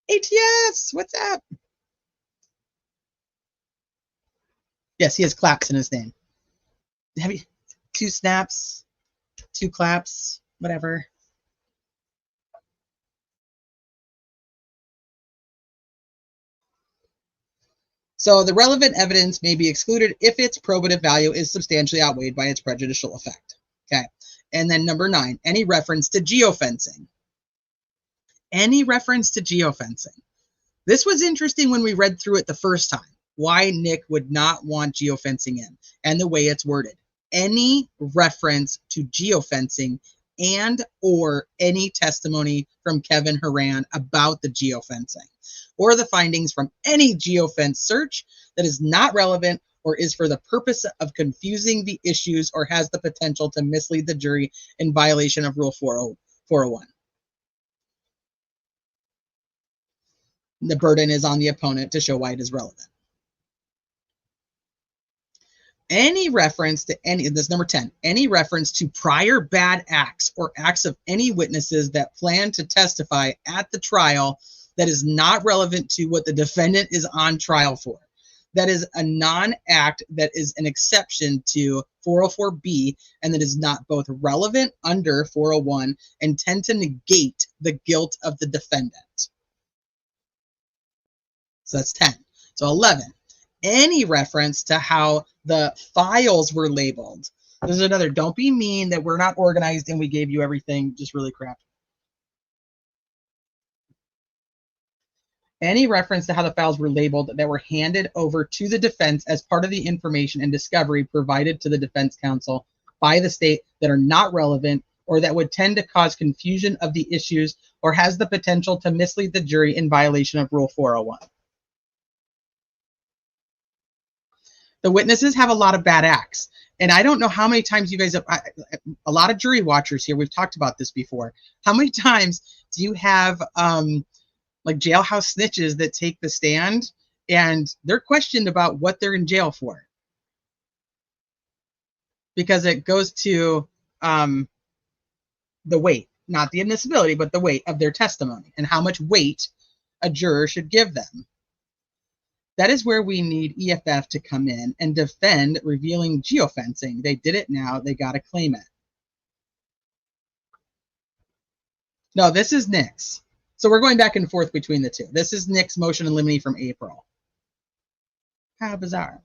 ATS, what's up? Yes, he has claps in his name. 2 snaps, 2 claps, whatever. So the relevant evidence may be excluded if its probative value is substantially outweighed by its prejudicial effect. Okay. And then number 9, any reference to geofencing. Any reference to geofencing. This was interesting when we read through it the first time, why Nick would not want geofencing in and the way it's worded. Any reference to geofencing and or any testimony from Kevin Horan about the geofencing or the findings from any geofence search that is not relevant or is for the purpose of confusing the issues or has the potential to mislead the jury in violation of Rule 401. The burden is on the opponent to show why it is relevant. Any reference to this number 10, any reference to prior bad acts or acts of any witnesses that plan to testify at the trial that is not relevant to what the defendant is on trial for. That is a non-act that is an exception to 404B and that is not both relevant under 401 and tend to negate the guilt of the defendant. So that's 10. So 11, any reference to how the files were labeled. This is another, don't be mean that we're not organized and we gave you everything, just really crap. Any reference to how the files were labeled that were handed over to the defense as part of the information and discovery provided to the defense counsel by the state that are not relevant or that would tend to cause confusion of the issues or has the potential to mislead the jury in violation of Rule 401. The witnesses have a lot of bad acts. And I don't know how many times you guys have, a lot of jury watchers here, we've talked about this before. How many times do you have like jailhouse snitches that take the stand and they're questioned about what they're in jail for? Because it goes to the weight, not the admissibility, but the weight of their testimony and how much weight a juror should give them. That is where we need EFF to come in and defend revealing geofencing. They did it now. They got to claim it. No, this is Nick's. So we're going back and forth between the two. This is Nick's motion in limine from April. How bizarre.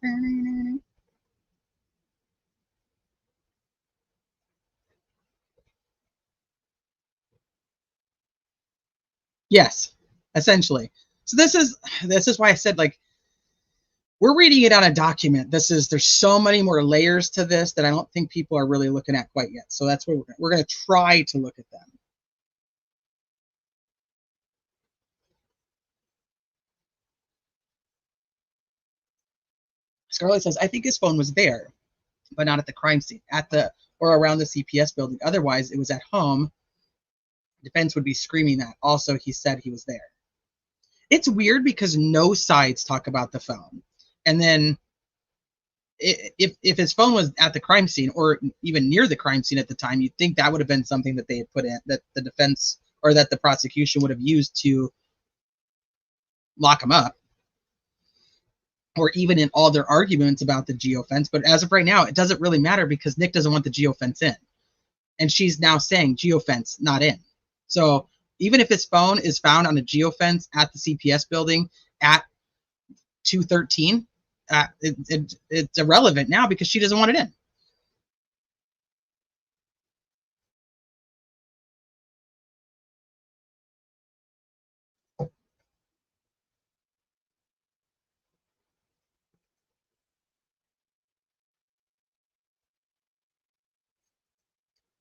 Yes, essentially. So this is why I said, like, we're reading it on a document. There's so many more layers to this that I don't think people are really looking at quite yet. So that's what we're going to try to look at them. Scarlett says, I think his phone was there, but not at the crime scene, or around the CPS building. Otherwise, it was at home. Defense would be screaming that. Also, he said he was there. It's weird because no sides talk about the phone. And then if his phone was at the crime scene or even near the crime scene at the time, you'd think that would have been something that they had put in, that the defense or that the prosecution would have used to lock him up, or even in all their arguments about the geofence. But as of right now, it doesn't really matter because Nick doesn't want the geofence in. And she's now saying geofence not in. So even if his phone is found on a geofence at the CPS building at 213, it's irrelevant now because she doesn't want it in.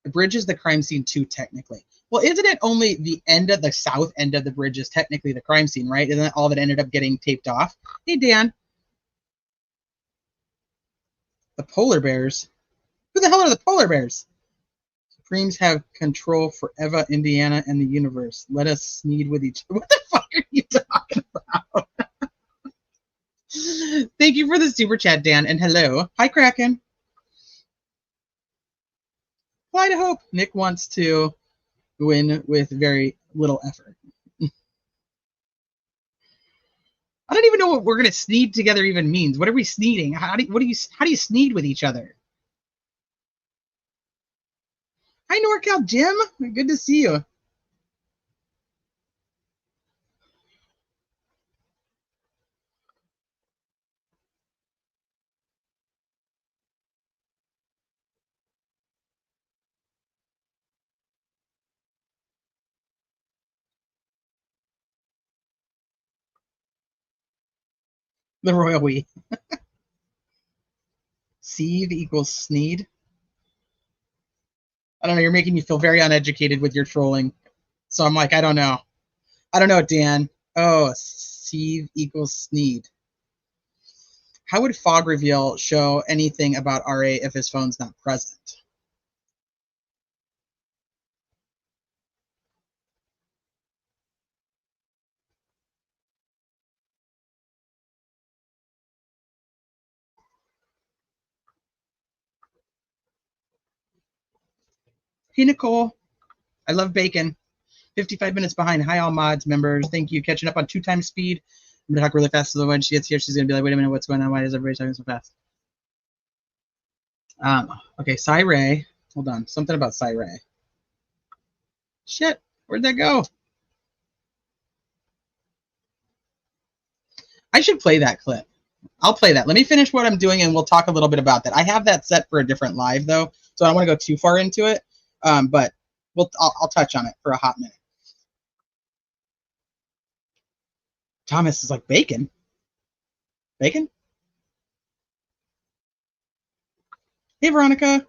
The bridge is the crime scene too, technically. Well, isn't it only the south end of the bridge is technically the crime scene, right? Isn't that all that ended up getting taped off? Hey, Dan. The polar bears? Who the hell are the polar bears? Supremes have control for Eva, Indiana, and the universe. Let us sneed with each other. What the fuck are you talking about? Thank you for the super chat, Dan, and hello. Hi, Kraken. Fly to hope. Nick wants to win with very little effort. I don't even know what we're gonna sneed together even means. What are we sneeding? How do you sneed with each other? Hi, NorCal Jim. Good to see you. The royal we. Seed equals sneed. I don't know. You're making me feel very uneducated with your trolling. So I'm like, I don't know. I don't know, Dan. Oh, seed equals sneed. How would fog reveal show anything about RA if his phone's not present? Hey, Nicole. I love bacon. 55 minutes behind. Hi, all mods members. Thank you. Catching up on 2 times speed. I'm going to talk really fast so when she gets here, she's going to be like, wait a minute, what's going on? Why is everybody talking so fast? Okay, Cy-Ray. Hold on. Something about Cy-Ray. Shit. Where'd that go? I should play that clip. I'll play that. Let me finish what I'm doing and we'll talk a little bit about that. I have that set for a different live, though, so I don't want to go too far into it. But I'll touch on it for a hot minute. Thomas is like, bacon? Bacon? Hey, Veronica.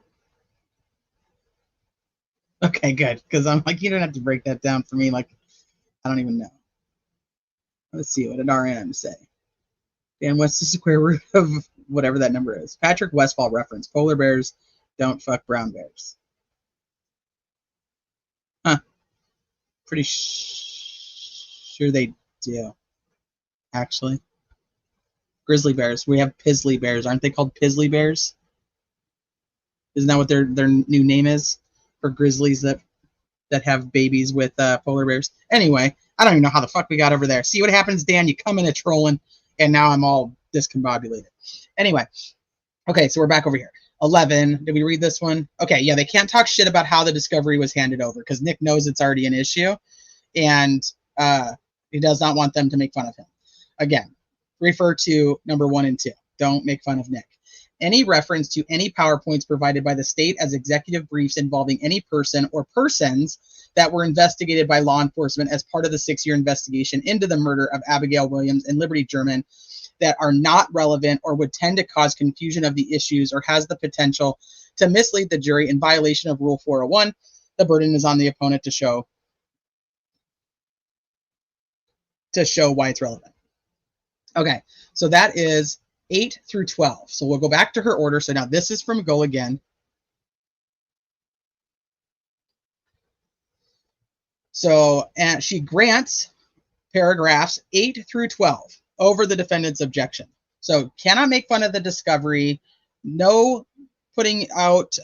Okay, good. Because I'm like, you don't have to break that down for me. Like, I don't even know. Let's see. What did RNM say? Dan, what's the square root of whatever that number is? Patrick Westfall reference. Polar bears don't fuck brown bears. Huh. Pretty sure they do, actually. Grizzly bears. We have Pizzly bears. Aren't they called Pizzly bears? Isn't that what their new name is for grizzlies that have babies with polar bears? Anyway, I don't even know how the fuck we got over there. See what happens, Dan? You come in at trolling, and now I'm all discombobulated. Anyway, okay, so we're back over here. 11. Did we read this one? Okay, yeah, they can't talk shit about how the discovery was handed over because Nick knows it's already an issue, and he does not want them to make fun of him. Again, refer to number 1 and 2. Don't make fun of Nick. Any reference to any PowerPoints provided by the state as executive briefs involving any person or persons that were investigated by law enforcement as part of the 6-year investigation into the murder of Abigail Williams and Liberty German that are not relevant or would tend to cause confusion of the issues or has the potential to mislead the jury in violation of Rule 401, the burden is on the opponent to show why it's relevant. Okay, so that is 8 through 12. So we'll go back to her order. So now this is from Goal again. So and she grants paragraphs 8 through 12 over the defendant's objection. So cannot make fun of the discovery, no putting out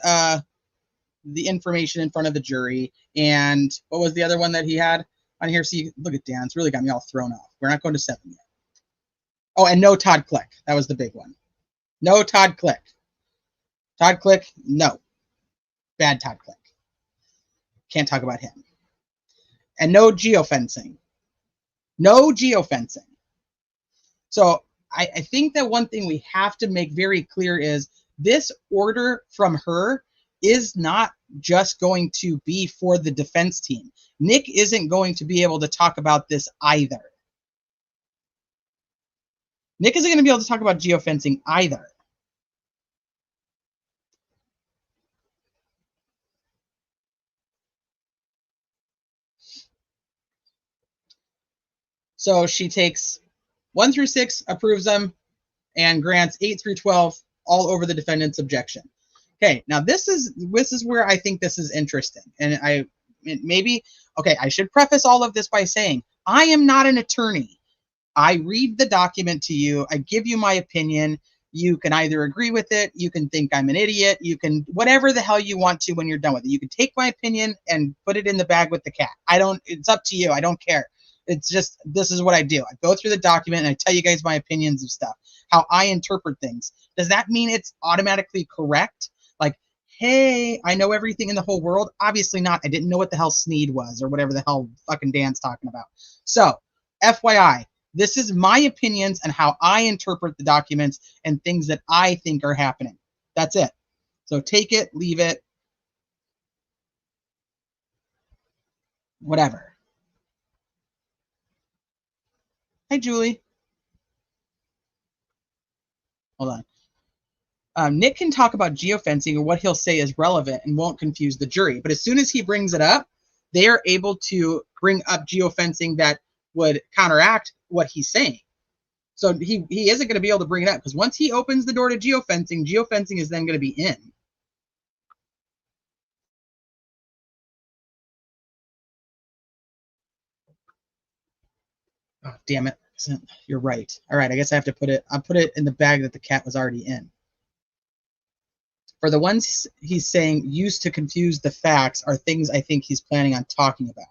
the information in front of the jury, and what was the other one that he had on here? See, look at Dan, it's really got me all thrown off. We're not going to 7 yet. Oh, and no Todd Click. That was the big one. No Todd Click. Todd Click, no. Bad Todd Click. Can't talk about him. And no geofencing. No geofencing. So I think that one thing we have to make very clear is this order from her is not just going to be for the defense team. Nick isn't going to be able to talk about this either. Nick isn't going to be able to talk about geofencing either. So she takes 1 through 6, approves them, and grants 8 through 12 all over the defendant's objection. Okay, now this is where I think this is interesting. And I should preface all of this by saying I am not an attorney. I read the document to you. I give you my opinion. You can either agree with it. You can think I'm an idiot. You can whatever the hell you want to when you're done with it. You can take my opinion and put it in the bag with the cat. It's up to you. I don't care. It's just, this is what I do. I go through the document and I tell you guys my opinions of stuff, how I interpret things. Does that mean it's automatically correct? Like, hey, I know everything in the whole world? Obviously not. I didn't know what the hell Sneed was or whatever the hell fucking Dan's talking about. So, FYI, this is my opinions and how I interpret the documents and things that I think are happening. That's it. So take it, leave it, whatever. Hi, Julie. Hold on. Nick can talk about geofencing or what he'll say is relevant and won't confuse the jury. But as soon as he brings it up, they are able to bring up geofencing that would counteract what he's saying. So he isn't going to be able to bring it up because once he opens the door to geofencing, geofencing is then going to be in. Oh, damn it. You're right. All right, I guess I have to put it, I'll put it in the bag that the cat was already in. For the ones he's saying used to confuse the facts are things I think he's planning on talking about.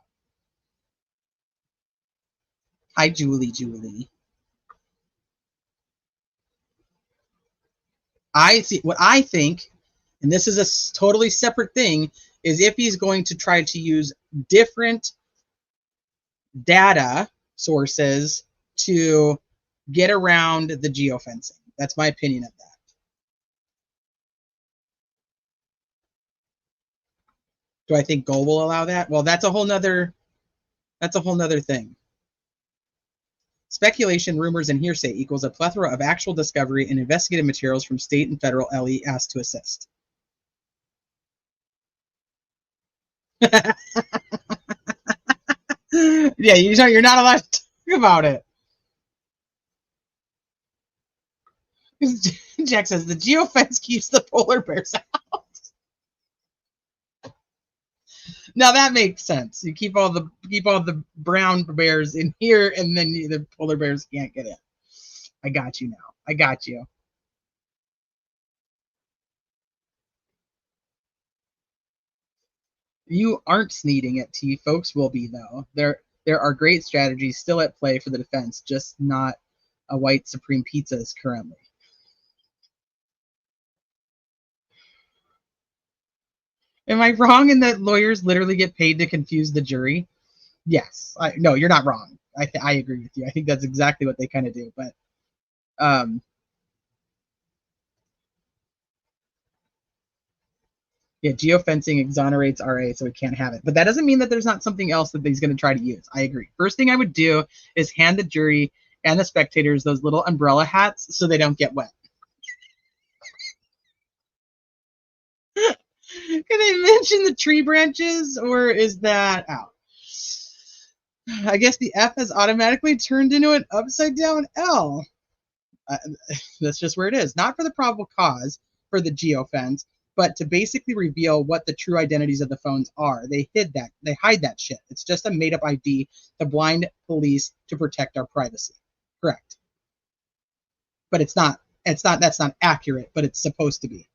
Hi, Julie. I see what I think, and this is a totally separate thing, is if he's going to try to use different data sources to get around the geofencing. That's my opinion of that. Do I think Goal will allow that? Well, that's a whole nother thing. Speculation, rumors, and hearsay equals a plethora of actual discovery and investigative materials from state and federal LE asked to assist. Yeah, you're not allowed to talk about it. Jack says the geofence keeps the polar bears out. Now that makes sense. You keep all the brown bears in here, and then the polar bears can't get in. I got you now. I got you. You aren't sneeding it, T. Folks will be, though. There are great strategies still at play for the defense, just not a white supreme pizzas currently. Am I wrong in that lawyers literally get paid to confuse the jury? Yes. No, you're not wrong. I agree with you. I think that's exactly what they kind of do. But yeah, geofencing exonerates RA, so we can't have it. But that doesn't mean that there's not something else that he's going to try to use. I agree. First thing I would do is hand the jury and the spectators those little umbrella hats so they don't get wet. Can they mention the tree branches, or is that out? I guess the F has automatically turned into an upside down L. That's just where it is. Not for the probable cause for the geofence, but to basically reveal what the true identities of the phones are. They hide that shit. It's just a made up ID to blind police to protect our privacy. Correct. But that's not accurate, but it's supposed to be.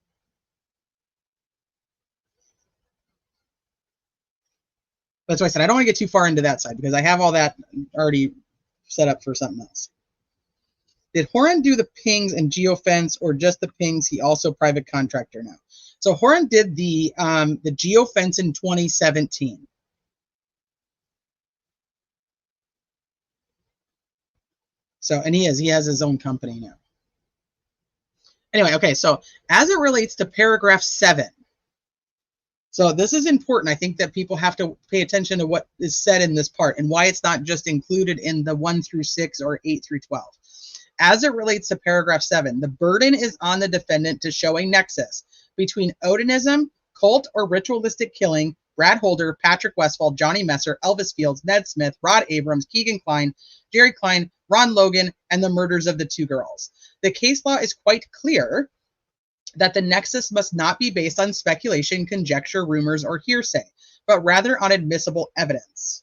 That's why I said I don't want to get too far into that side because I have all that already set up for something else. Did Horan do the pings and geofence or just the pings? He also private contractor now. So Horan did the geofence in 2017. So, and he has his own company now. Anyway, okay, so as it relates to paragraph 7. So this is important. I think that people have to pay attention to what is said in this part and why it's not just included in the 1 through 6 or 8 through 12. As it relates to paragraph 7, the burden is on the defendant to show a nexus between Odinism, cult or ritualistic killing, Brad Holder, Patrick Westfall, Johnny Messer, Elvis Fields, Ned Smith, Rod Abrams, Keegan Klein, Jerry Klein, Ron Logan, and the murders of the 2 girls. The case law is quite clear that the nexus must not be based on speculation, conjecture, rumors, or hearsay, but rather on admissible evidence.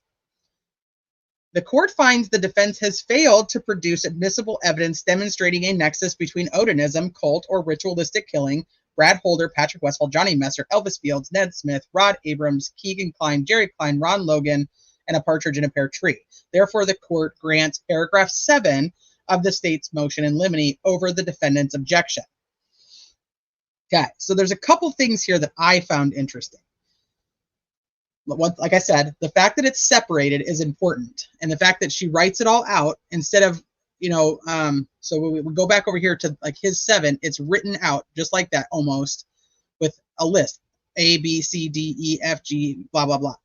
The court finds the defense has failed to produce admissible evidence demonstrating a nexus between Odinism, cult, or ritualistic killing, Brad Holder, Patrick Westfall, Johnny Messer, Elvis Fields, Ned Smith, Rod Abrams, Keegan Klein, Jerry Klein, Ron Logan, and a partridge in a pear tree. Therefore, the court grants paragraph 7 of the state's motion in limine over the defendant's objection. Okay, so there's a couple things here that I found interesting. Like I said, the fact that it's separated is important, and the fact that she writes it all out instead of, so we go back over here to like his 7, it's written out just like that almost with a list, A, B, C, D, E, F, G, blah, blah, blah.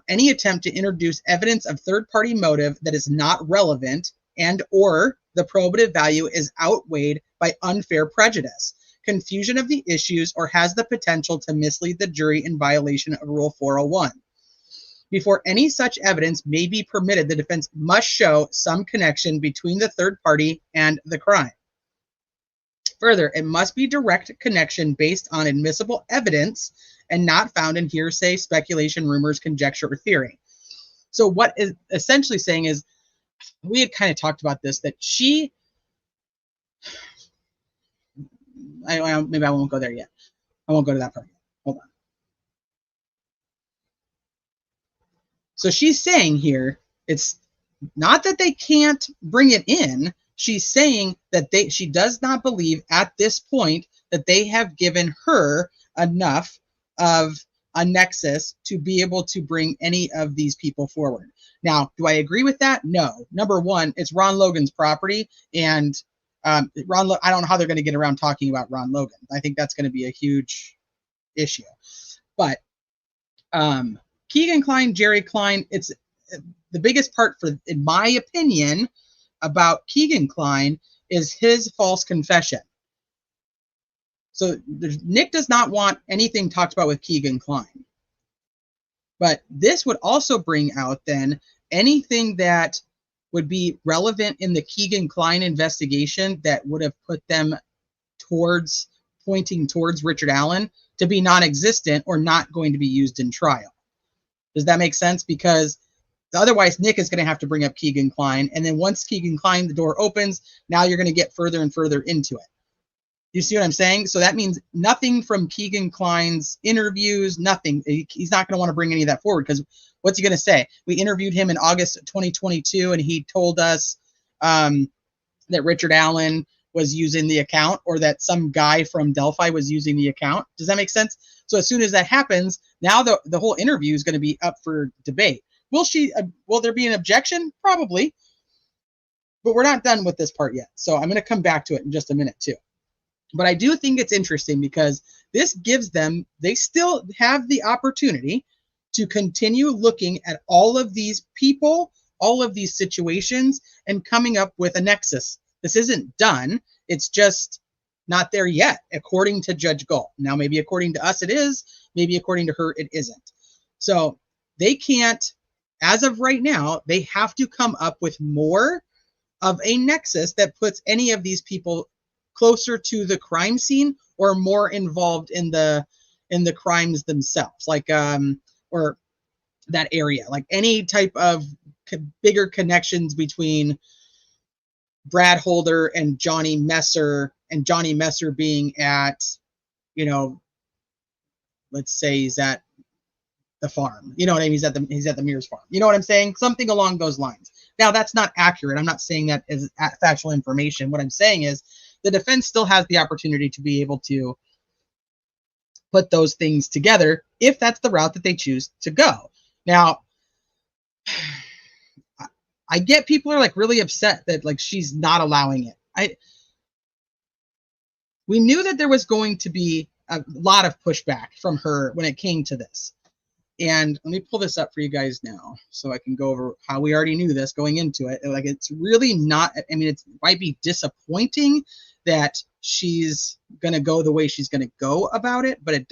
Any attempt to introduce evidence of third-party motive that is not relevant and or the probative value is outweighed by unfair prejudice, confusion of the issues, or has the potential to mislead the jury in violation of Rule 401. Before any such evidence may be permitted, the defense must show some connection between the third party and the crime. Further, it must be direct connection based on admissible evidence and not found in hearsay, speculation, rumors, conjecture, or theory. So what is essentially saying is, we had kind of talked about this, that she, maybe I won't go there yet. I won't go to that part yet. Hold on. So she's saying here, it's not that they can't bring it in. She's saying that she does not believe at this point that they have given her enough of a nexus to be able to bring any of these people forward. Now, do I agree with that? No. Number one, it's Ron Logan's property, and I don't know how they're going to get around talking about Ron Logan. I think that's going to be a huge issue. But Keegan Klein, Jerry Klein, it's the biggest part in my opinion, about Keegan Klein is his false confession. So Nick does not want anything talked about with Keegan Klein. But this would also bring out then anything that would be relevant in the Keegan Klein investigation that would have put them pointing towards Richard Allen to be non-existent or not going to be used in trial. Does that make sense? Because otherwise, Nick is going to have to bring up Keegan Klein. And then once Keegan Klein, the door opens, now you're going to get further and further into it. You see what I'm saying? So that means nothing from Keegan Klein's interviews, nothing. He's not going to want to bring any of that forward because what's he going to say? We interviewed him in August 2022, and he told us that Richard Allen was using the account, or that some guy from Delphi was using the account. Does that make sense? So as soon as that happens, now the whole interview is going to be up for debate. Will there be an objection? Probably. But we're not done with this part yet. So I'm going to come back to it in just a minute too. But I do think it's interesting because this gives them, they still have the opportunity to continue looking at all of these people, all of these situations and coming up with a nexus. This isn't done. It's just not there yet, according to Judge Galt. Now, maybe according to us it is, maybe according to her it isn't. So they can't, as of right now, they have to come up with more of a nexus that puts any of these people closer to the crime scene or more involved in the crimes themselves, like or that area, like any type of bigger connections between Brad Holder and Johnny Messer being at, you know, let's say he's at the farm. You know what I mean? He's at the Mears farm. You know what I'm saying? Something along those lines. Now, that's not accurate. I'm not saying that as factual information. What I'm saying is the defense still has the opportunity to be able to put those things together if that's the route that they choose to go. Now, I get people are like really upset that like she's not allowing it. We knew that there was going to be a lot of pushback from her when it came to this. And let me pull this up for you guys now so I can go over how we already knew this going into it. Like, it's really not, I mean, it might be disappointing that she's going to go the way she's going to go about it, but it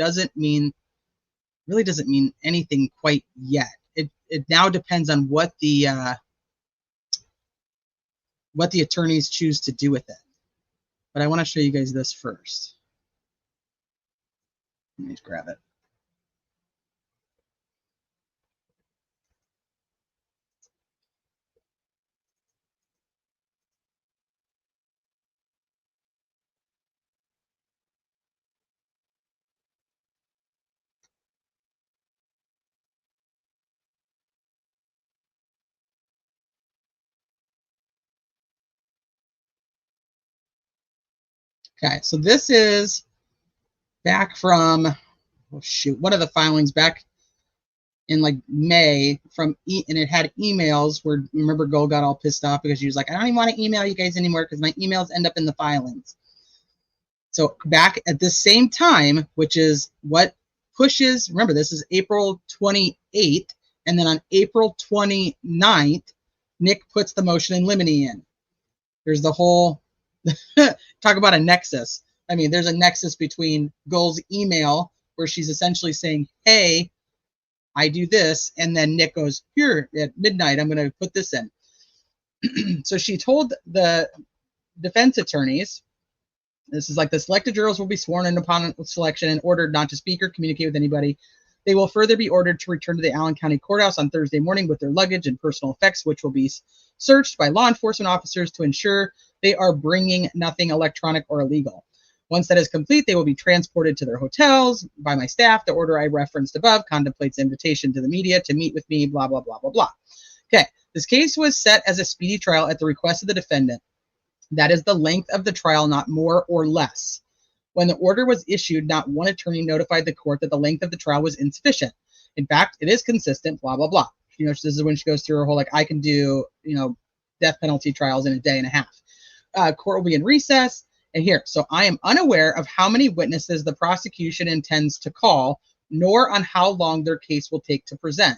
really doesn't mean anything quite yet. It now depends on what the attorneys choose to do with it. But I want to show you guys this first. Let me just grab it. Okay, so this is back from, oh shoot, one of the filings back in like May and it had emails where, remember, Go got all pissed off because she was like, I don't even want to email you guys anymore because my emails end up in the filings. So back at the same time, which is what pushes, remember, this is April 28th, and then on April 29th, Nick puts the motion in limine in. There's the whole, talk about a nexus. I mean, there's a nexus between Gull's email where she's essentially saying, hey, I do this, and then Nick goes, here, at midnight, I'm going to put this in. So she told the defense attorneys, this is like the selected jurors will be sworn in upon selection and ordered not to speak or communicate with anybody. They will further be ordered to return to the Allen County Courthouse on Thursday morning with their luggage and personal effects, which will be searched by law enforcement officers to ensure they are bringing nothing electronic or illegal. Once that is complete, they will be transported to their hotels by my staff. The order I referenced above contemplates invitation to the media to meet with me, blah, blah, blah, blah, blah. Okay, this case was set as a speedy trial at the request of the defendant. That is the length of the trial, not more or less. When the order was issued, not one attorney notified the court that the length of the trial was insufficient. In fact, it is consistent, blah, blah, blah. You know, this is when she goes through her whole, like, I can do, you know, death penalty trials in a day and a half. Court will be in recess. And here, so I am unaware of how many witnesses the prosecution intends to call, nor on how long their case will take to present.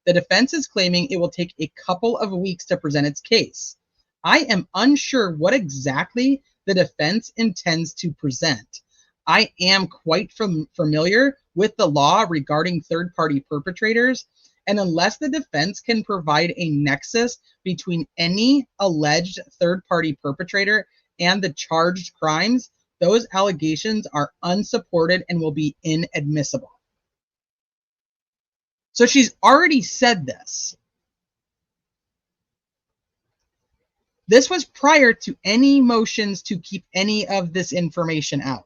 The defense is claiming it will take a couple of weeks to present its case. I am unsure what exactly the defense intends to present. I am quite familiar with the law regarding third-party perpetrators, and unless the defense can provide a nexus between any alleged third-party perpetrator and the charged crimes, those allegations are unsupported and will be inadmissible. So she's already said this. This was prior to any motions to keep any of this information out.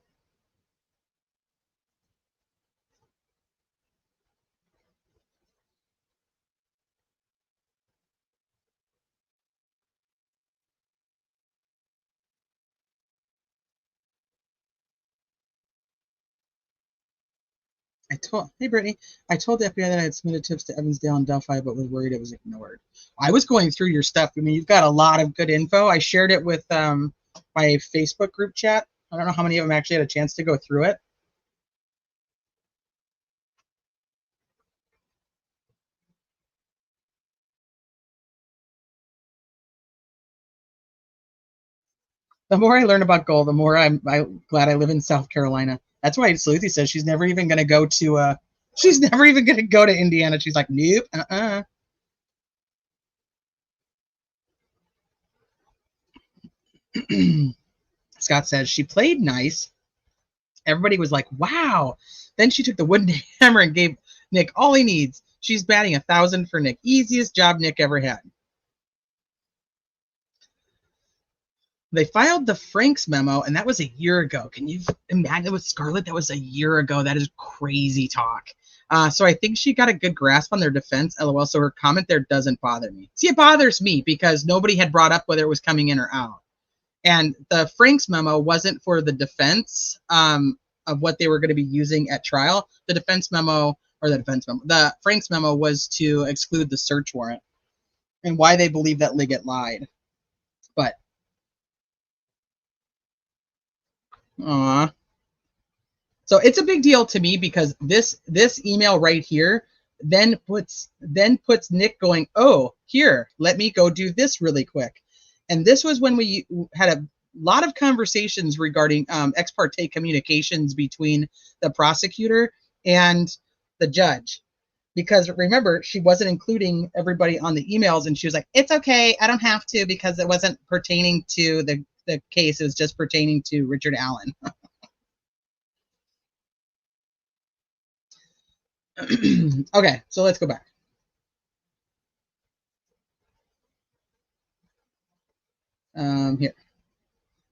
Hey Brittany, I told the FBI that I had submitted tips to Evansdale and Delphi, but was worried it was ignored. I was going through your stuff. I mean, you've got a lot of good info. I shared it with my Facebook group chat. I don't know how many of them actually had a chance to go through it. The more I learn about gold, the more I'm glad I live in South Carolina. That's why Sleuthy says she's never even going to go to she's never even going to go to Indiana. She's like, nope, Scott says she played nice. Everybody was like, wow. Then she took the wooden hammer and gave Nick all he needs. She's batting 1,000 for Nick. Easiest job Nick ever had. They filed the Franks memo, and that was a year ago. Can you imagine with Scarlett? That was a year ago. That is crazy talk. So I think she got a good grasp on their defense, LOL. So her comment there doesn't bother me. See, it bothers me because nobody had brought up whether it was coming in or out. And the Franks memo wasn't for the defense of what they were going to be using at trial. The Franks memo was to exclude the search warrant and why they believe that Liggett lied. But, so it's a big deal to me because this email right here then puts Nick going, oh, here, let me go do this really quick. And this was when we had a lot of conversations regarding ex parte communications between the prosecutor and the judge. Because remember, she wasn't including everybody on the emails, and she was like, it's okay, I don't have to, because it wasn't pertaining to the case, it was just pertaining to Richard Allen. Okay, so let's go back. Here.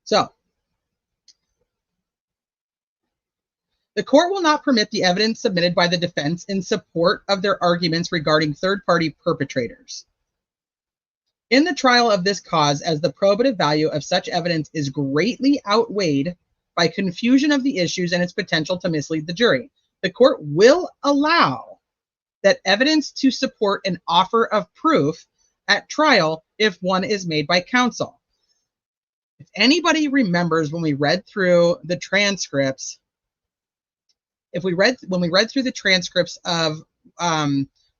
So, the court will not permit the evidence submitted by the defense in support of their arguments regarding third-party perpetrators. In the trial of this cause, as the probative value of such evidence is greatly outweighed by confusion of the issues and its potential to mislead the jury, the court will allow that evidence to support an offer of proof at trial if one is made by counsel. If anybody remembers when we read through the transcripts, when we read through the transcripts of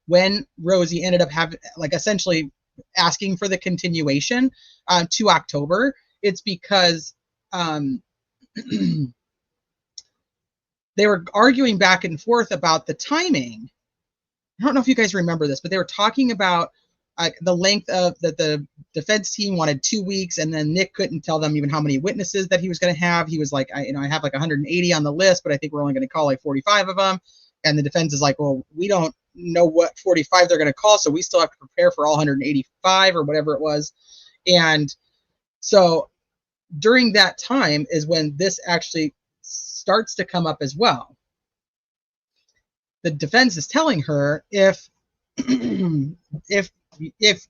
when Rosie ended up having, like, essentially asking for the continuation to October, it's because they were arguing back and forth about the timing. I don't know if you guys remember this, but they were talking about the length of that the defense team wanted 2 weeks, and then Nick couldn't tell them even how many witnesses that he was going to have. He was like, I have like 180 on the list, but I think we're only going to call like 45 of them. And the defense is like, well, we don't know what 45 they're going to call, so we still have to prepare for all 185 or whatever it was. And so during that time is when this actually starts to come up as well. The defense is telling her if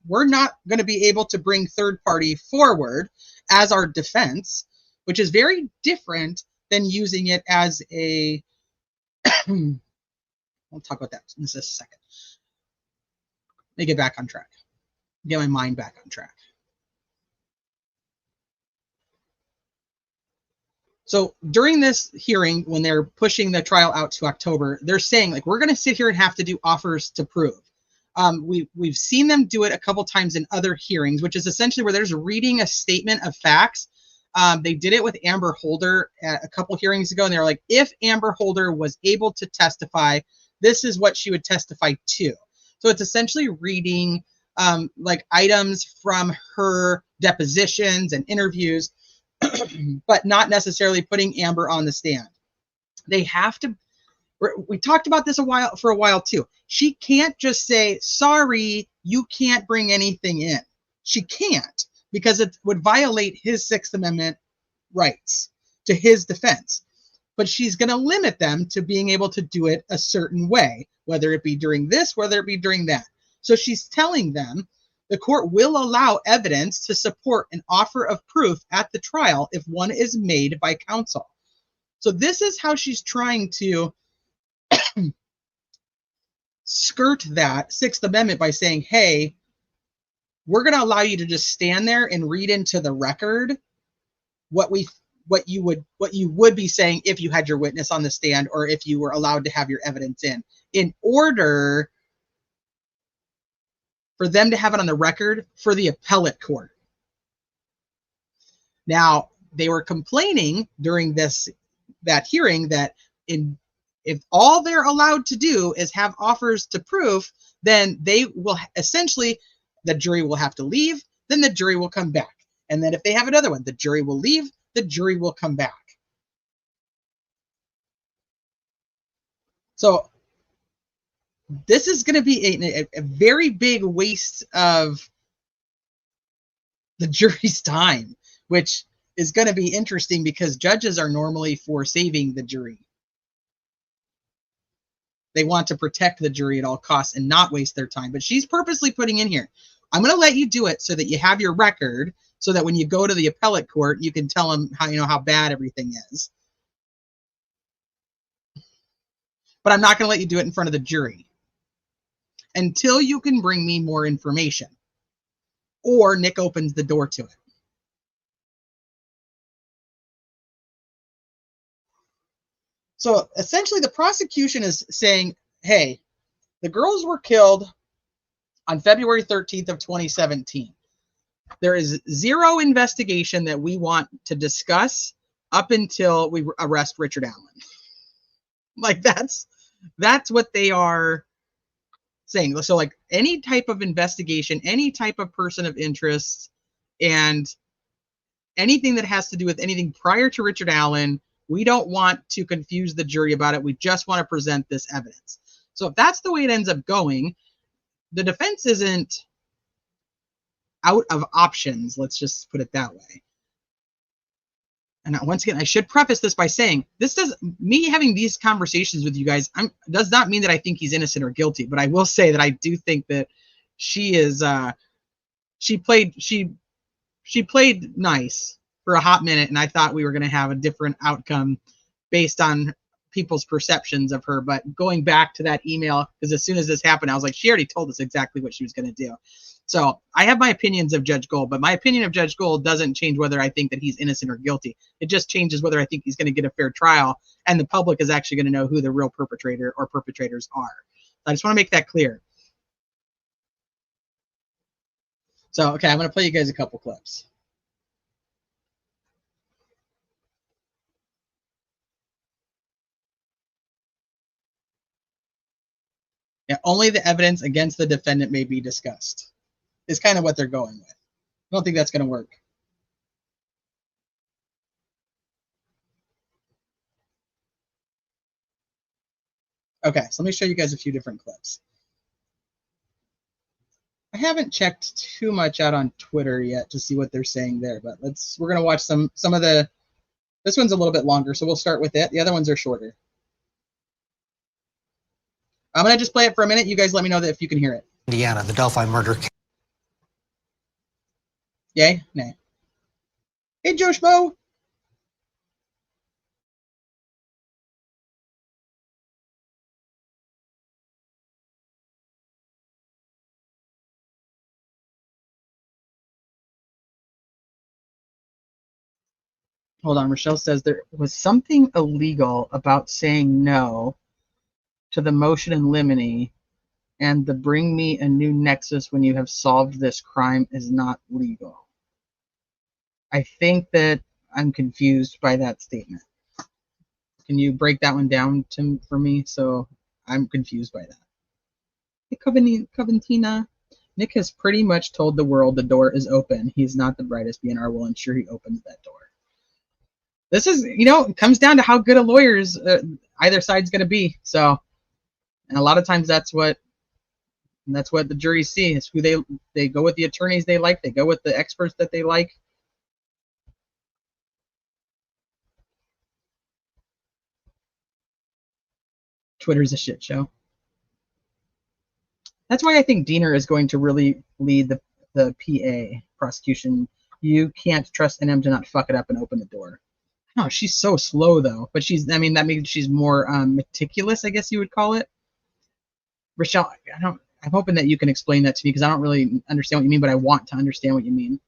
we're not going to be able to bring third party forward as our defense, which is very different than using it as a I'll talk about that in just a second. Let me get back on track. Get my mind back on track. So during this hearing, when they're pushing the trial out to October, they're saying, like, we're going to sit here and have to do offers to prove. We've seen them do it a couple times in other hearings, which is essentially where there's reading a statement of facts. They did it with Amber Holder a couple hearings ago, and they were like, if Amber Holder was able to testify, this is what she would testify to. So it's essentially reading like items from her depositions and interviews, but not necessarily putting Amber on the stand. They have to. We talked about this for a while too. She can't just say, sorry, you can't bring anything in. She can't, because it would violate his Sixth Amendment rights to his defense. But she's going to limit them to being able to do it a certain way, whether it be during this, whether it be during that. So she's telling them the court will allow evidence to support an offer of proof at the trial if one is made by counsel. So this is how she's trying to skirt that Sixth Amendment by saying, hey, we're going to allow you to just stand there and read into the record what you would be saying if you had your witness on the stand, or if you were allowed to have your evidence in order for them to have it on the record for the appellate court. Now, they were complaining during that hearing that if all they're allowed to do is have offers to proof, then they will essentially, the jury will have to leave, then the jury will come back. And then if they have another one, the jury will leave, the jury will come back. So this is going to be a very big waste of the jury's time, which is going to be interesting because judges are normally for saving the jury. They want to protect the jury at all costs and not waste their time. But she's purposely putting in here, I'm going to let you do it so that you have your record, so that when you go to the appellate court, you can tell them how bad everything is. But I'm not going to let you do it in front of the jury until you can bring me more information, or Nick opens the door to it. So essentially the prosecution is saying, hey, the girls were killed on February 13th of 2017. There is zero investigation that we want to discuss up until we arrest Richard Allen. Like that's what they are saying. So like any type of investigation, any type of person of interest, and anything that has to do with anything prior to Richard Allen, we don't want to confuse the jury about it. We just want to present this evidence. So if that's the way it ends up going, the defense isn't out of options. Let's just put it that way. And once again, I should preface this by saying me having these conversations with you guys does not mean that I think he's innocent or guilty, but I will say that I do think that she played nice for a hot minute, and I thought we were going to have a different outcome based on people's perceptions of her. But going back to that email, because as soon as this happened, I was like, she already told us exactly what she was going to do. So I have my opinions of Judge Gold, but my opinion of Judge Gold doesn't change whether I think that he's innocent or guilty. It just changes whether I think he's going to get a fair trial and the public is actually going to know who the real perpetrator or perpetrators are. I just want to make that clear. So, okay, I'm going to play you guys a couple clips. Yeah, only the evidence against the defendant may be discussed. Is kind of what they're going with. I don't think that's going to work. Okay, so let me show you guys a few different clips. I haven't checked too much out on Twitter yet to see what they're saying there, but we're going to watch some of the. This one's a little bit longer, so we'll start with it. The other ones are shorter. I'm going to just play it for a minute. You guys let me know that if you can hear it. Indiana, the Delphi murder case. Yay? Nay. Hey, Joe Schmo. Hold on. Rochelle says there was something illegal about saying no to the motion in limine, and the bring me a new nexus when you have solved this crime is not legal. I think that I'm confused by that statement. Can you break that one down for me? So I'm confused by that. Hey, Coventina. Nick has pretty much told the world the door is open. He's not the brightest BNR will ensure he opens that door. This is, it comes down to how good a lawyer either side's going to be. So, and a lot of times that's what the jury see. It's who they go with, the attorneys they like. They go with the experts that they like. Twitter's a shit show. That's why I think Diener is going to really lead the PA prosecution. You can't trust NM to not fuck it up and open the door. No, she's so slow though. But that means she's more meticulous, I guess you would call it. Rochelle, I'm hoping that you can explain that to me because I don't really understand what you mean, but I want to understand what you mean.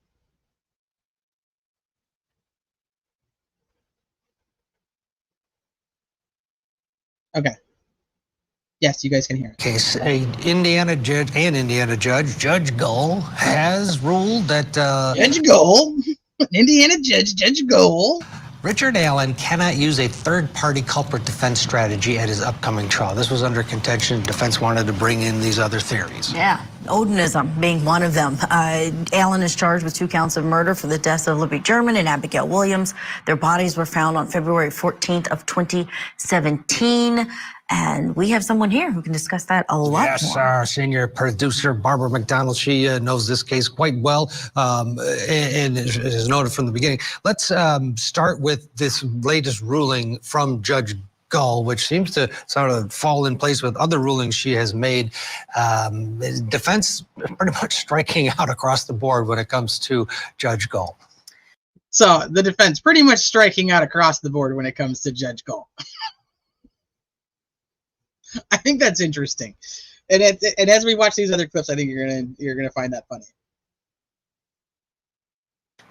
Okay. Yes, you guys can hear it. Case, an Indiana judge, Judge Gull, has ruled that Judge Gull Indiana judge, Judge Goal. Richard Allen cannot use a third-party culprit defense strategy at his upcoming trial. This was under contention. Defense wanted to bring in these other theories. Yeah, Odinism being one of them. Allen is charged with 2 counts of murder for the deaths of Libby German and Abigail Williams. Their bodies were found on February 14th of 2017. And we have someone here who can discuss that a lot more. Yes, our senior producer, Barbara McDonald, she knows this case quite well and is noted from the beginning. Let's start with this latest ruling from Judge Gull, which seems to sort of fall in place with other rulings she has made. Defense pretty much striking out across the board when it comes to Judge Gull. So the defense pretty much striking out across the board when it comes to Judge Gull. I think that's interesting, and as we watch these other clips, I think you're gonna find that funny.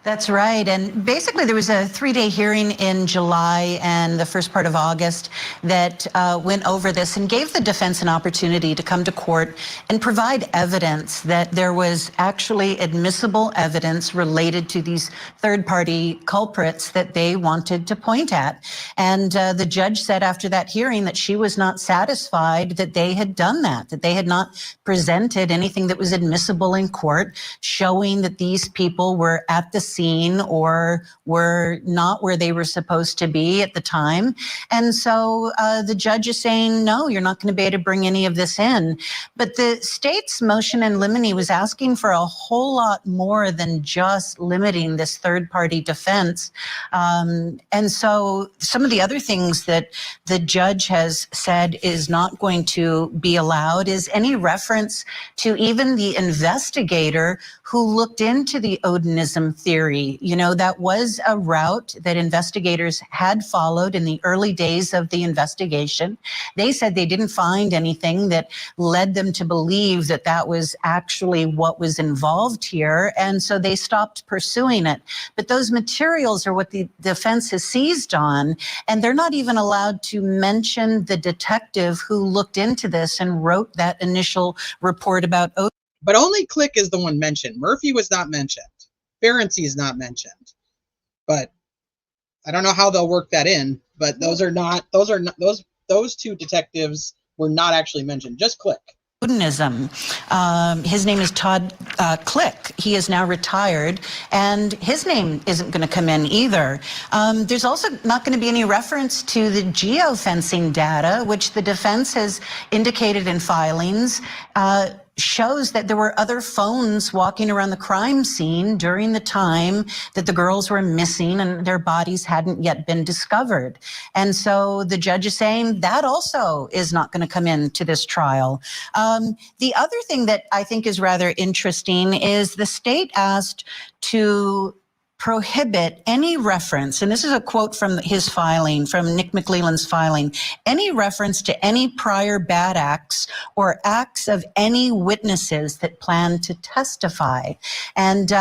That's right. And basically, there was a 3-day hearing in July and the first part of August that went over this and gave the defense an opportunity to come to court and provide evidence that there was actually admissible evidence related to these third-party culprits that they wanted to point at. And the judge said after that hearing that she was not satisfied that they had done that they had not presented anything that was admissible in court, showing that these people were at the scene or were not where they were supposed to be at the time. And so the judge is saying, no, you're not going to be able to bring any of this in. But the state's motion in limine was asking for a whole lot more than just limiting this third-party defense. And so some of the other things that the judge has said is not going to be allowed is any reference to even the investigator who looked into the Odinism theory. You know, that was a route that investigators had followed in the early days of the investigation. They said they didn't find anything that led them to believe that that was actually what was involved here, and so they stopped pursuing it. But those materials are what the defense has seized on, and they're not even allowed to mention the detective who looked into this and wrote that initial report about Odinism. But only Click is the one mentioned. Murphy was not mentioned. Ferenczi is not mentioned. But I don't know how they'll work that in. But those 2 detectives were not actually mentioned. Just Click. Odinism. His name is Todd Click. He is now retired, and his name isn't going to come in either. There's also not going to be any reference to the geofencing data, which the defense has indicated in filings. Shows that there were other phones walking around the crime scene during the time that the girls were missing and their bodies hadn't yet been discovered. And so the judge is saying that also is not going to come into this trial. The other thing that I think is rather interesting is the state asked to prohibit any reference, and this is a quote from his filing, from Nick McClelland's filing, any reference to any prior bad acts or acts of any witnesses that plan to testify. And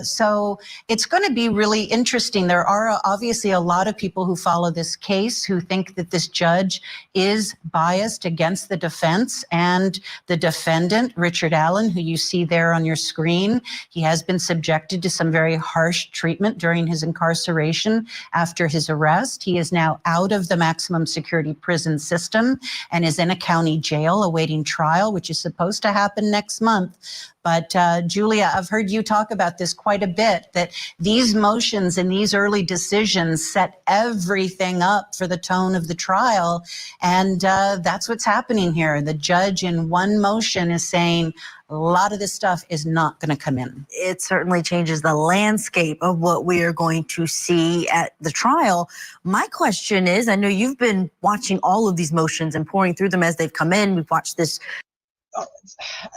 so it's going to be really interesting. There are obviously a lot of people who follow this case who think that this judge is biased against the defense and the defendant, Richard Allen, who you see there on your screen. He has been subjected to some very harsh treatment during his incarceration after his arrest. He is now out of the maximum security prison system and is in a county jail awaiting trial, which is supposed to happen next month. But Julia, I've heard you talk about this quite a bit, that these motions and these early decisions set everything up for the tone of the trial. And that's what's happening here. The judge in one motion is saying, a lot of this stuff is not going to come in. It certainly changes the landscape of what we are going to see at the trial. My question is, I know you've been watching all of these motions and pouring through them as they've come in. We've watched this.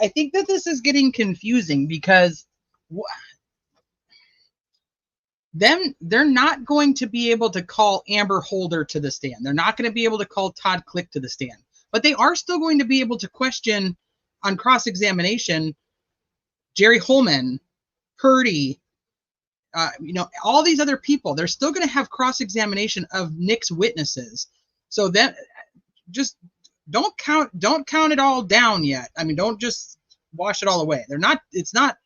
I think that this is getting confusing because they're not going to be able to call Amber Holder to the stand. They're not going to be able to call Todd Click to the stand. But they are still going to be able to question on cross-examination Jerry Holman, Purdy, all these other people. They're still going to have cross-examination of Nick's witnesses. So that just don't count it all down yet. I mean, don't just wash it all away. It's not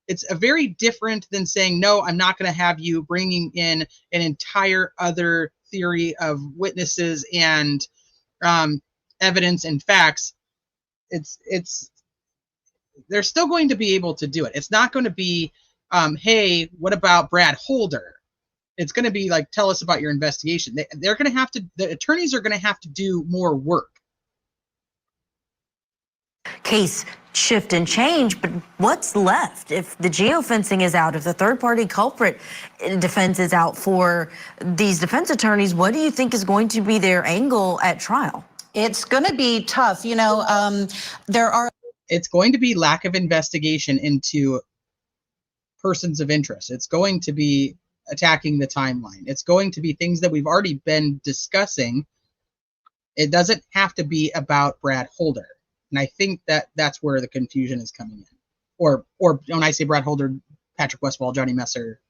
It's a very different than saying, no, I'm not going to have you bringing in an entire other theory of witnesses and evidence and facts. They're still going to be able to do it. It's not going to be, hey, what about Brad Holder? It's going to be like, tell us about your investigation. They're going to have to, the attorneys are going to have to do more work. Case shift and change, but what's left if the geofencing is out, if the third-party culprit defense is out for these defense attorneys? What do you think is going to be their angle at trial? It's going to be tough. You know, It's going to be lack of investigation into persons of interest. It's going to be attacking the timeline. It's going to be things that we've already been discussing. It doesn't have to be about Brad Holder. And I think that that's where the confusion is coming in. Or when I say Brad Holder, Patrick Westfall, Johnny Messer.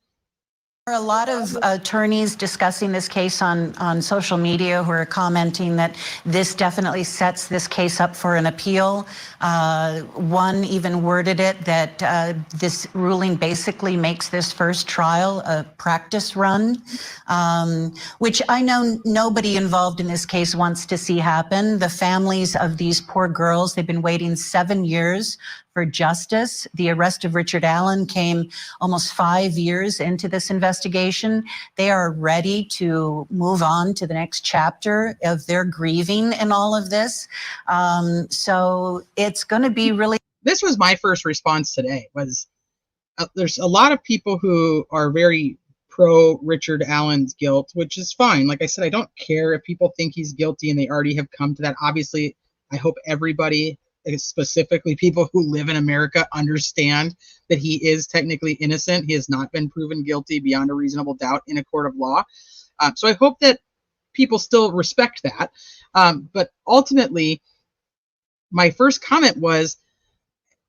There are a lot of attorneys discussing this case on social media who are commenting that this definitely sets this case up for an appeal. One even worded it that this ruling basically makes this first trial a practice run, which I know nobody involved in this case wants to see happen. The families of these poor girls, they've been waiting 7 years for justice. The arrest of Richard Allen came almost 5 years into this investigation. They are ready to move on to the next chapter of their grieving and all of this. So it's going to be really. This was my first response today. Was there's a lot of people who are very pro Richard Allen's guilt, which is fine. Like I said, I don't care if people think he's guilty and they already have come to that. Obviously, I hope everybody, specifically people who live in America, understand that he is technically innocent. He has not been proven guilty beyond a reasonable doubt in a court of law. So I hope that people still respect that. But ultimately, my first comment was,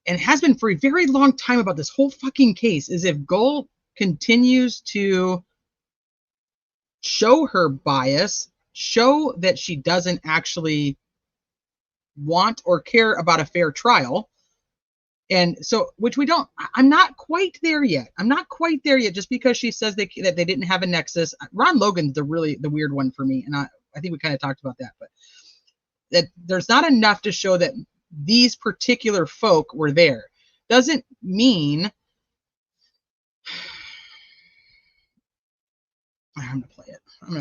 and has been for a very long time about this whole fucking case, is if Gull continues to show her bias, show that she doesn't actually want or care about a fair trial, and so, which we don't, I'm not quite there yet. I'm not quite there yet, just because she says that they didn't have a nexus. Ron Logan's the weird one for me, and I think we kind of talked about that, but that there's not enough to show that these particular folk were there. Doesn't mean I'm gonna play it. I'm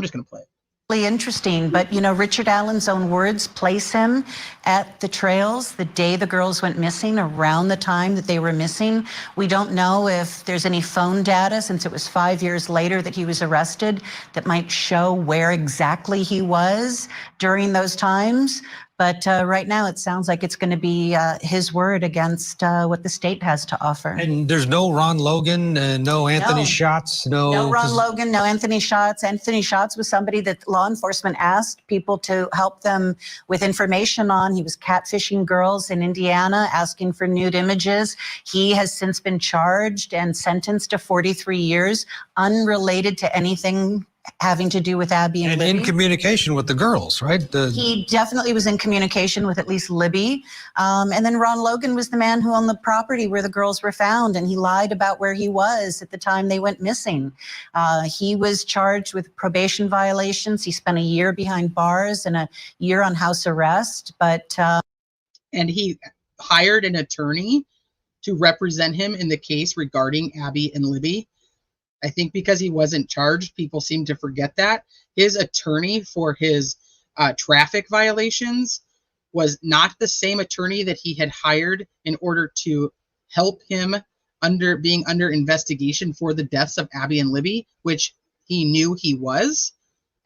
just gonna play it. Really interesting, but you know, Richard Allen's own words place him at the trails the day the girls went missing, around the time that they were missing. We don't know if there's any phone data, since it was 5 years later that he was arrested, that might show where exactly he was during those times. But right now, it sounds like it's going to be his word against what the state has to offer. And there's no Ron Logan, no Anthony Schatz, no Ron Logan, no Anthony Schatz. Anthony Schatz was somebody that law enforcement asked people to help them with information on. He was catfishing girls in Indiana, asking for nude images. He has since been charged and sentenced to 43 years, unrelated to anything having to do with Abby and Libby. In communication with the girls, right? He definitely was in communication with at least Libby. And then Ron Logan was the man who owned the property where the girls were found, and he lied about where he was at the time they went missing. He was charged with probation violations. He spent a year behind bars and a year on house arrest, but... And he hired an attorney to represent him in the case regarding Abby and Libby. I think because he wasn't charged, people seem to forget that. His attorney for his traffic violations was not the same attorney that he had hired in order to help him being under investigation for the deaths of Abby and Libby, which he knew he was.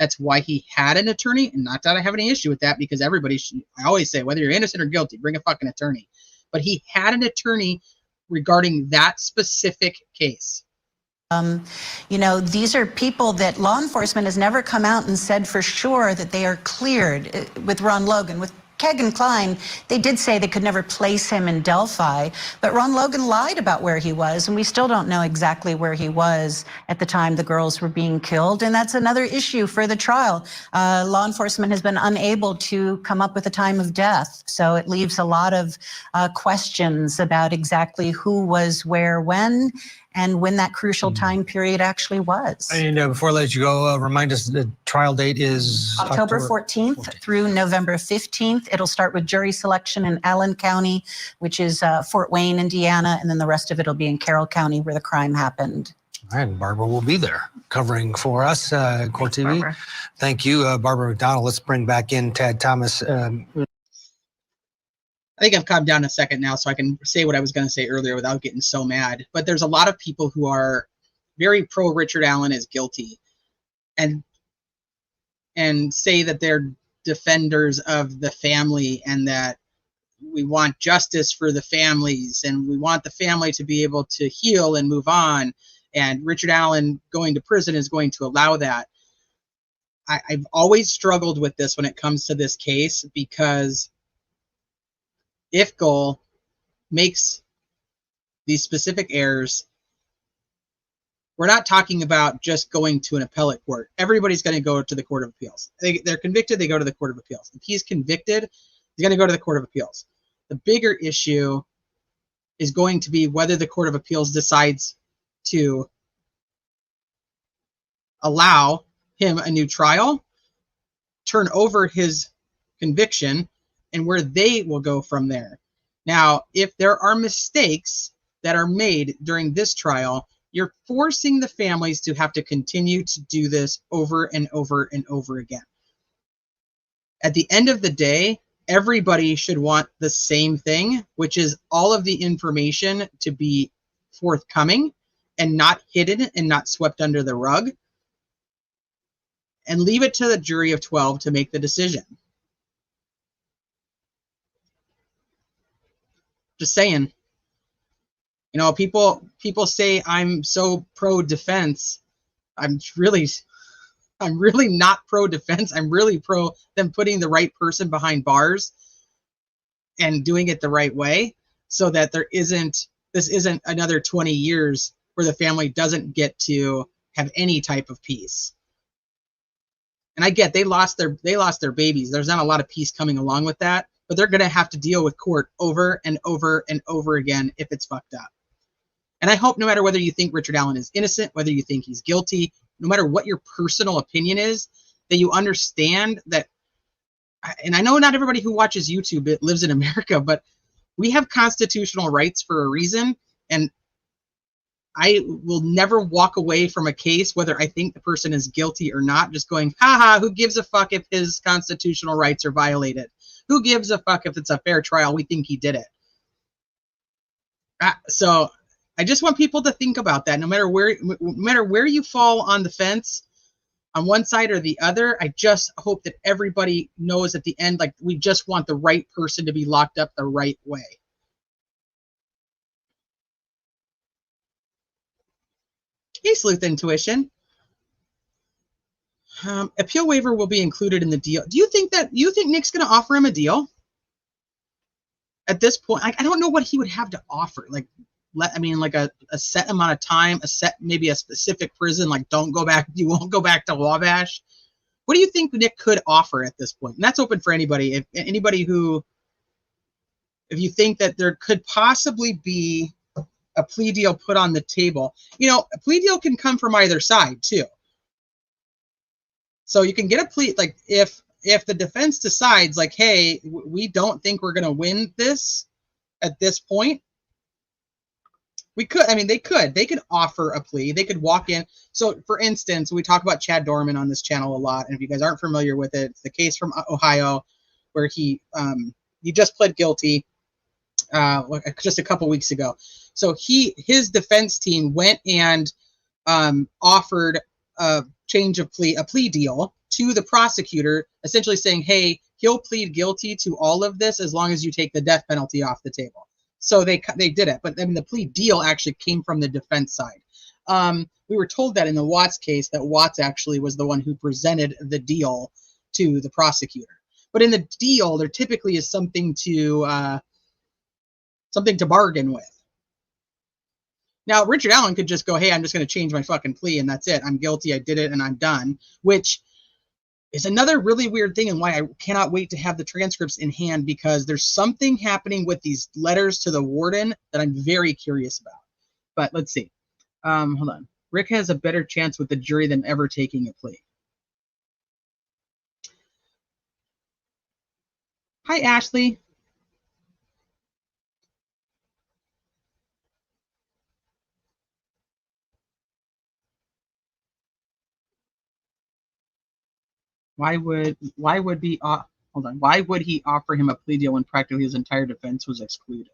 That's why he had an attorney, and not that I have any issue with that, because everybody should, I always say, whether you're innocent or guilty, bring a fucking attorney. But he had an attorney regarding that specific case. You know, these are people that law enforcement has never come out and said for sure that they are cleared with Ron Logan, with Kegan Kline, they did say they could never place him in Delphi, but Ron Logan lied about where he was, and we still don't know exactly where he was at the time the girls were being killed, and that's another issue for the trial. Law enforcement has been unable to come up with a time of death, so it leaves a lot of questions about exactly who was where when, and when that crucial time period actually was. And before I let you go, remind us the trial date is October 14th through November 15th. It'll start with jury selection in Allen County, which is Fort Wayne, Indiana, and then the rest of it will be in Carroll County where the crime happened. All right, Barbara will be there covering for us, Court TV. Barbara. Thank you, Barbara McDonald. Let's bring back in Tad Thomas. I think I've calmed down a second now, so I can say what I was going to say earlier without getting so mad. But there's a lot of people who are very pro Richard Allen is guilty, and say that they're defenders of the family, and that we want justice for the families, and we want the family to be able to heal and move on. And Richard Allen going to prison is going to allow that. I've always struggled with this when it comes to this case, because if Goal makes these specific errors, we're not talking about just going to an appellate court. Everybody's going to go to the Court of Appeals. They're convicted, they go to the Court of Appeals. If he's convicted, he's going to go to the Court of Appeals. The bigger issue is going to be whether the Court of Appeals decides to allow him a new trial, turn over his conviction, and where they will go from there. Now, if there are mistakes that are made during this trial, you're forcing the families to have to continue to do this over and over and over again. At the end of the day, everybody should want the same thing, which is all of the information to be forthcoming and not hidden and not swept under the rug, and leave it to the jury of 12 to make the decision. Just saying. You know, people say I'm so pro defense. I'm really not pro defense. I'm really pro them putting the right person behind bars and doing it the right way, so that this isn't another 20 years where the family doesn't get to have any type of peace. And I get they lost their babies. There's not a lot of peace coming along with that, but they're going to have to deal with court over and over and over again if it's fucked up. And I hope no matter whether you think Richard Allen is innocent, whether you think he's guilty, no matter what your personal opinion is, that you understand that, and I know not everybody who watches YouTube lives in America, but we have constitutional rights for a reason, and I will never walk away from a case, whether I think the person is guilty or not, just going, haha, who gives a fuck if his constitutional rights are violated? Who gives a fuck if it's a fair trial? We think he did it. So I just want people to think about that. No matter where you fall on the fence, on one side or the other, I just hope that everybody knows at the end, like, we just want the right person to be locked up the right way. Hey, Sleuth Intuition. Appeal waiver will be included in the deal. Do you think Nick's going to offer him a deal? At this point, I don't know what he would have to offer. Like a set amount of time, maybe a specific prison. Like, you won't go back to Wabash. What do you think Nick could offer at this point? And that's open for anybody. If you think that there could possibly be a plea deal put on the table, a plea deal can come from either side too. So you can get a plea, like if the defense decides, like, hey, we don't think we're going to win this at this point, they could offer a plea. They could walk in. So for instance, we talk about Chad Dorman on this channel a lot. And if you guys aren't familiar with it, it's the case from Ohio where he just pled guilty just a couple weeks ago. So his defense team went and offered a plea deal to the prosecutor, essentially saying, hey, he'll plead guilty to all of this as long as you take the death penalty off the table. So they did it, but I mean the plea deal actually came from the defense side. We were told that in the Watts case that Watts actually was the one who presented the deal to the prosecutor. But in the deal, there typically is something to bargain with. Now, Richard Allen could just go, hey, I'm just going to change my fucking plea, and that's it. I'm guilty. I did it, and I'm done, which is another really weird thing, and why I cannot wait to have the transcripts in hand, because there's something happening with these letters to the warden that I'm very curious about. But let's see. Hold on. Rick has a better chance with the jury than ever taking a plea. Hi, Ashley. Why would he hold on? Why would he offer him a plea deal when practically his entire defense was excluded?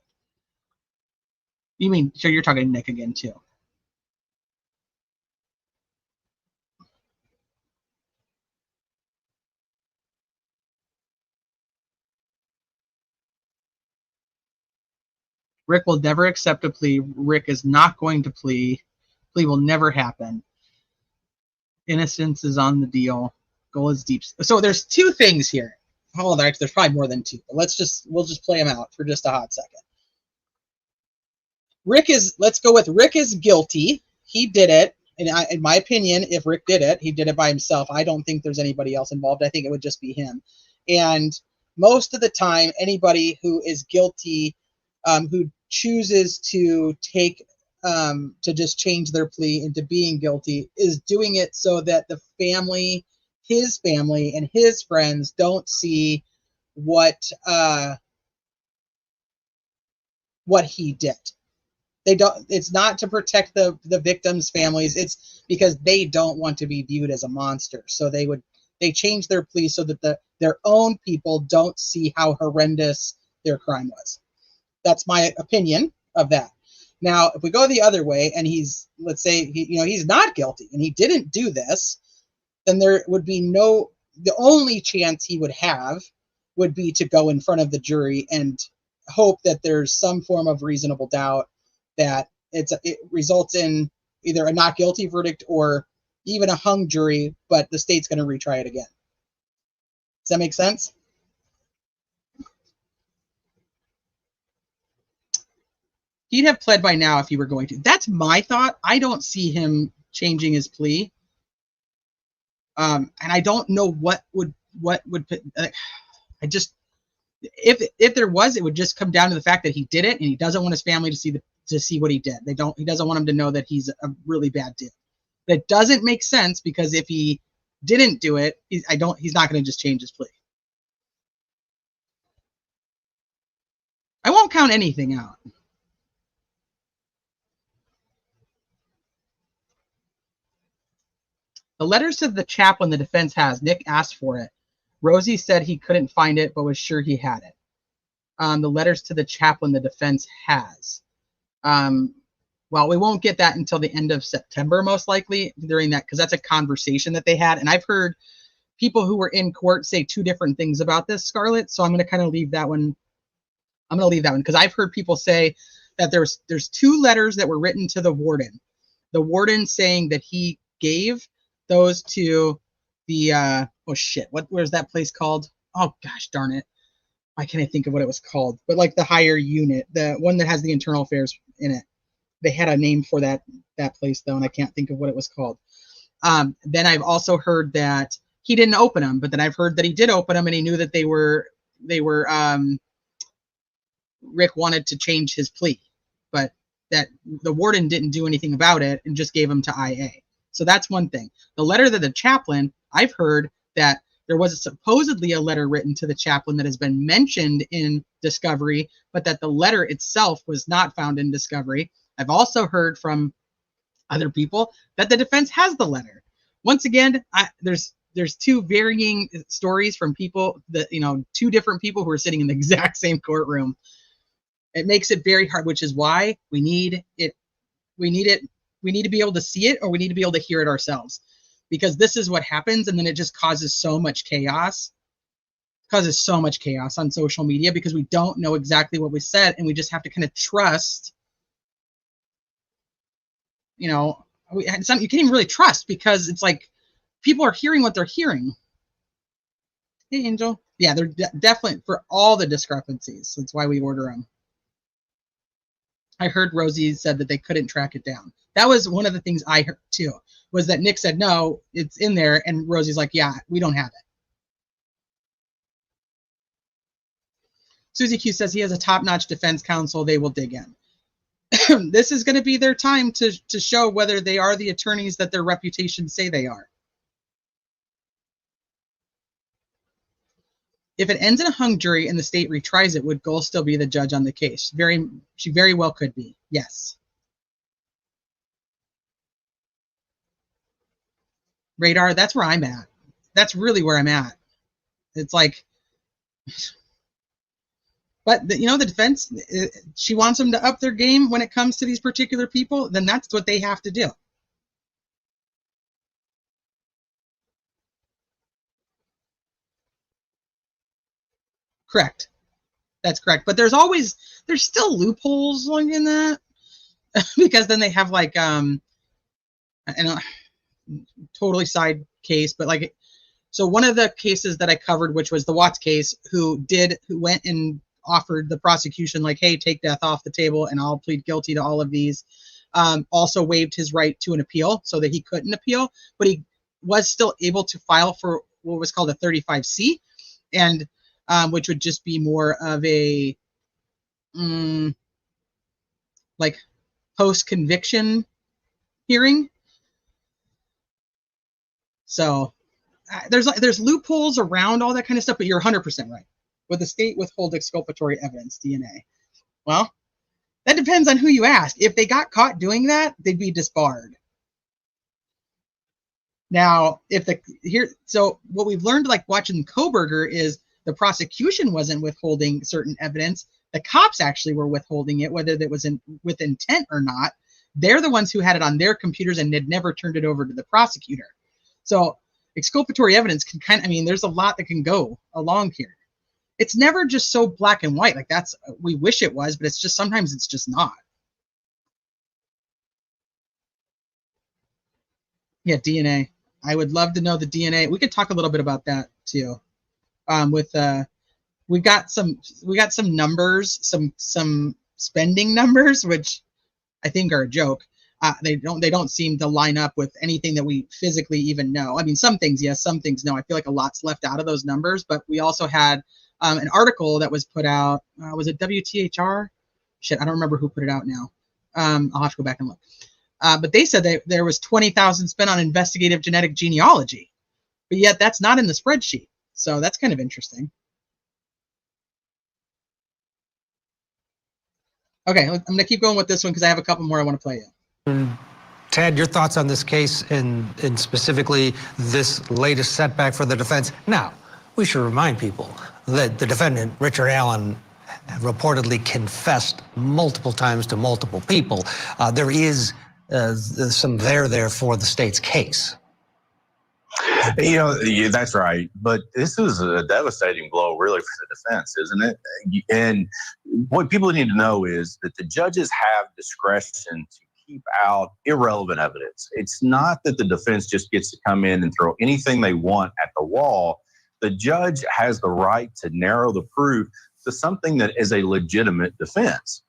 You mean, so you're talking Nick again too? Rick will never accept a plea. Rick is not going to plea. Plea will never happen. Innocence is on the deal. Goal is deep. So there's two things here. Hold on, there's probably more than two. But we'll just play them out for just a hot second. Let's go with Rick is guilty. He did it. And in my opinion, if Rick did it, he did it by himself. I don't think there's anybody else involved. I think it would just be him. And most of the time, anybody who is guilty, who chooses to take to just change their plea into being guilty, is doing it so that the family, his family and his friends don't see what he did. They don't. It's not to protect the victims' families. It's because they don't want to be viewed as a monster. So they change their plea so that their own people don't see how horrendous their crime was. That's my opinion of that. Now, if we go the other way, and let's say he's not guilty and he didn't do this, then there would be the only chance he would have would be to go in front of the jury and hope that there's some form of reasonable doubt that it results in either a not guilty verdict or even a hung jury, but the state's going to retry it again. Does that make sense? He'd have pled by now if he were going to. That's my thought. I don't see him changing his plea. And I don't know what would I just, if there was, it would just come down to the fact that he did it, and he doesn't want his family to see what he did. He doesn't want them to know that he's a really bad dude. That doesn't make sense, because if he didn't do it, he's not going to just change his plea. I won't count anything out. The letters to the chaplain the defense has, Nick asked for it. Rosie said he couldn't find it, but was sure he had it. The letters to the chaplain the defense has. Well, we won't get that until the end of September, most likely, during that, because that's a conversation that they had. And I've heard people who were in court say two different things about this, Scarlett. So I'm going to kind of leave that one. I'm going to leave that one, because I've heard people say that there's two letters that were written to the warden. The warden saying that he gave those to the where's that place called? Oh gosh darn it, why can't I think of what it was called? But like the higher unit, the one that has the internal affairs in it. They had a name for that place though, and I can't think of what it was called. Then I've also heard that he didn't open them, but then I've heard that he did open them, and he knew that they were Rick wanted to change his plea, but that the warden didn't do anything about it and just gave them to IA. So that's one thing. The letter to the chaplain, I've heard that there was supposedly a letter written to the chaplain that has been mentioned in discovery, but that the letter itself was not found in discovery. I've also heard from other people that the defense has the letter. Once again, there's two varying stories from people that, two different people who are sitting in the exact same courtroom. It makes it very hard, which is why we need it. We need to be able to see it, or we need to be able to hear it ourselves, because this is what happens. And then it just causes so much chaos. Causes so much chaos on social media, because we don't know exactly what we said, and we just have to kind of trust. You can't even really trust, because it's like people are hearing what they're hearing. Hey, Angel. Yeah, they're definitely for all the discrepancies. That's why we order them. I heard Rosie said that they couldn't track it down. That was one of the things I heard too, was that Nick said, no, it's in there. And Rosie's like, yeah, we don't have it. Susie Q says he has a top-notch defense counsel. They will dig in. This is going to be their time to show whether they are the attorneys that their reputations say they are. If it ends in a hung jury and the state retries it, would Gull still be the judge on the case? She very well could be. Yes. Radar, that's where I'm at. That's really where I'm at. It's like, but the defense, she wants them to up their game when it comes to these particular people, then that's what they have to do. Correct. That's correct. But there's still loopholes in that because then they have like, totally side case, but like, so one of the cases that I covered, which was the Watts case, who went and offered the prosecution like, hey, take death off the table and I'll plead guilty to all of these, also waived his right to an appeal so that he couldn't appeal, but he was still able to file for what was called a 35C, and which would just be more of a like post-conviction hearing. So there's loopholes around all that kind of stuff, but you're 100% right. Would the state withhold exculpatory evidence, DNA? Well, that depends on who you ask. If they got caught doing that, they'd be disbarred. Now, so what we've learned, like watching Koberger, is the prosecution wasn't withholding certain evidence. The cops actually were withholding it, whether that was with intent or not. They're the ones who had it on their computers and had never turned it over to the prosecutor. So exculpatory evidence can there's a lot that can go along here. It's never just so black and white. Like we wish it was, but sometimes it's just not. Yeah, DNA. I would love to know the DNA. We could talk a little bit about that too. We got some numbers, some spending numbers, which I think are a joke. They don't seem to line up with anything that we physically even know. I mean, some things yes, some things no. I feel like a lot's left out of those numbers, but we also had an article that was put out. Was it WTHR? Shit, I don't remember who put it out now. I'll have to go back and look. But they said there was $20,000 spent on investigative genetic genealogy, but yet that's not in the spreadsheet. So that's kind of interesting. Okay, I'm going to keep going with this one because I have a couple more I want to play you. Ted, your thoughts on this case and specifically this latest setback for the defense? Now, we should remind people that the defendant, Richard Allen, reportedly confessed multiple times to multiple people. There is some there for the state's case. That's right. But this is a devastating blow, really, for the defense, isn't it? And what people need to know is that the judges have discretion to keep out irrelevant evidence. It's not that the defense just gets to come in and throw anything they want at the wall. The judge has the right to narrow the proof to something that is a legitimate defense.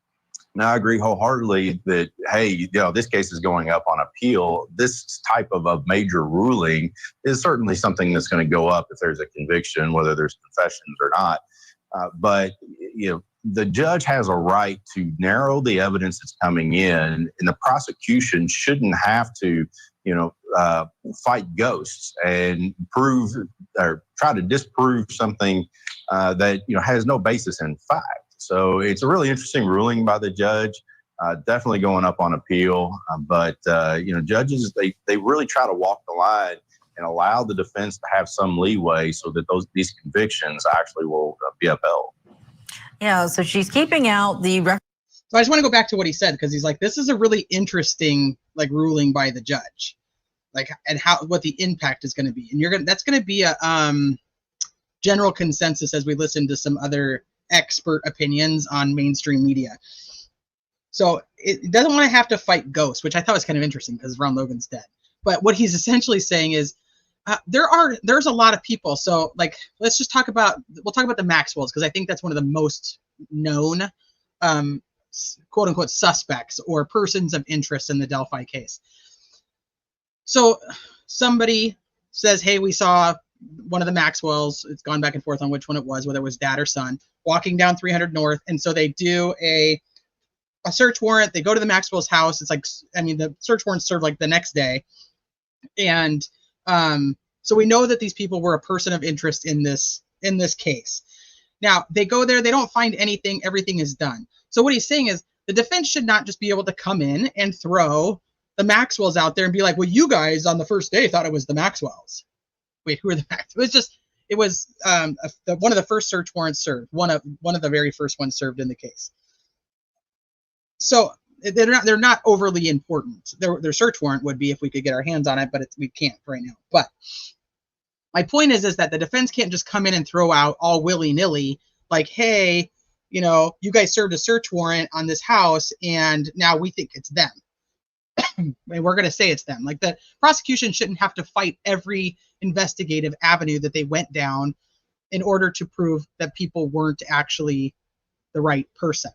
Now, I agree wholeheartedly that, hey, this case is going up on appeal. This type of a major ruling is certainly something that's going to go up if there's a conviction, whether there's confessions or not. But the judge has a right to narrow the evidence that's coming in, and the prosecution shouldn't have to, fight ghosts and prove or try to disprove something that has no basis in fact. So it's a really interesting ruling by the judge, definitely going up on appeal. But judges, they really try to walk the line and allow the defense to have some leeway so that these convictions actually will be upheld. Yeah, so she's keeping out the record. So I just want to go back to what he said, because he's like, this is a really interesting ruling by the judge, and what the impact is going to be. And that's going to be a general consensus as we listen to some other expert opinions on mainstream media. So it doesn't want to have to fight ghosts, which I thought was kind of interesting because Ron Logan's dead. But what he's essentially saying is there's a lot of people. So like, we'll talk about the Maxwells, because I think that's one of the most known quote unquote suspects or persons of interest in the Delphi case. So somebody says, hey, we saw one of the Maxwells. It's gone back and forth on which one it was, whether it was dad or son, walking down 300 North. And so they do a search warrant. They go to the Maxwell's house. It's like, I mean, the search warrant served like the next day. And so we know that these people were a person of interest in this case. Now they go there, they don't find anything, everything is done. So what he's saying is the defense should not just be able to come in and throw the Maxwells out there and be like, well, you guys on the first day thought it was the Maxwells. Wait, who are the Maxwells? It was one of the first search warrants served, one of the very first ones served in the case. So they're not overly important. Their search warrant would be if we could get our hands on it, but we can't right now. But my point is that the defense can't just come in and throw out all willy-nilly, like, hey, you know, you guys served a search warrant on this house, and now we think it's them. And we're going to say it's them. Like, the prosecution shouldn't have to fight every investigative avenue that they went down in order to prove that people weren't actually the right person.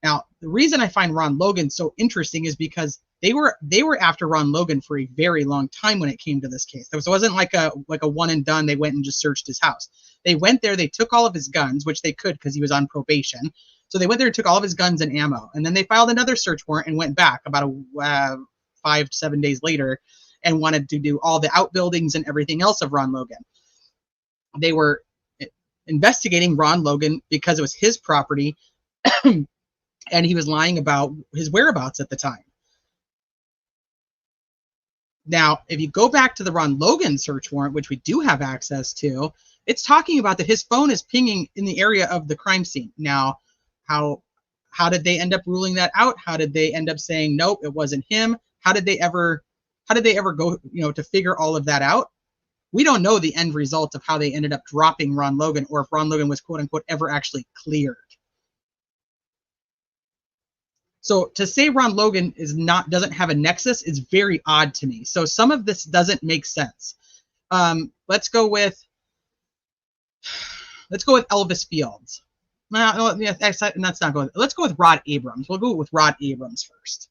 Now, the reason I find Ron Logan so interesting is because they were after Ron Logan for a very long time when it came to this case. It wasn't like a one and done. They went and just searched his house. They went there, they took all of his guns, which they could because he was on probation. So they went there and took all of his guns and ammo. And then they filed another search warrant and went back about 5 to 7 days later and wanted to do all the outbuildings and everything else of Ron Logan. They were investigating Ron Logan because it was his property and he was lying about his whereabouts at the time. Now, if you go back to the Ron Logan search warrant, which we do have access to, it's talking about that his phone is pinging in the area of the crime scene. Now, how did they end up ruling that out? How did they end up saying, nope, it wasn't him? How did they ever go, to figure all of that out? We don't know the end result of how they ended up dropping Ron Logan, or if Ron Logan was, quote unquote, ever actually cleared. So to say Ron Logan doesn't have a nexus is very odd to me. So some of this doesn't make sense. Let's go with Elvis Fields. No, that's not going. Let's go with Rod Abrams. We'll go with Rod Abrams first.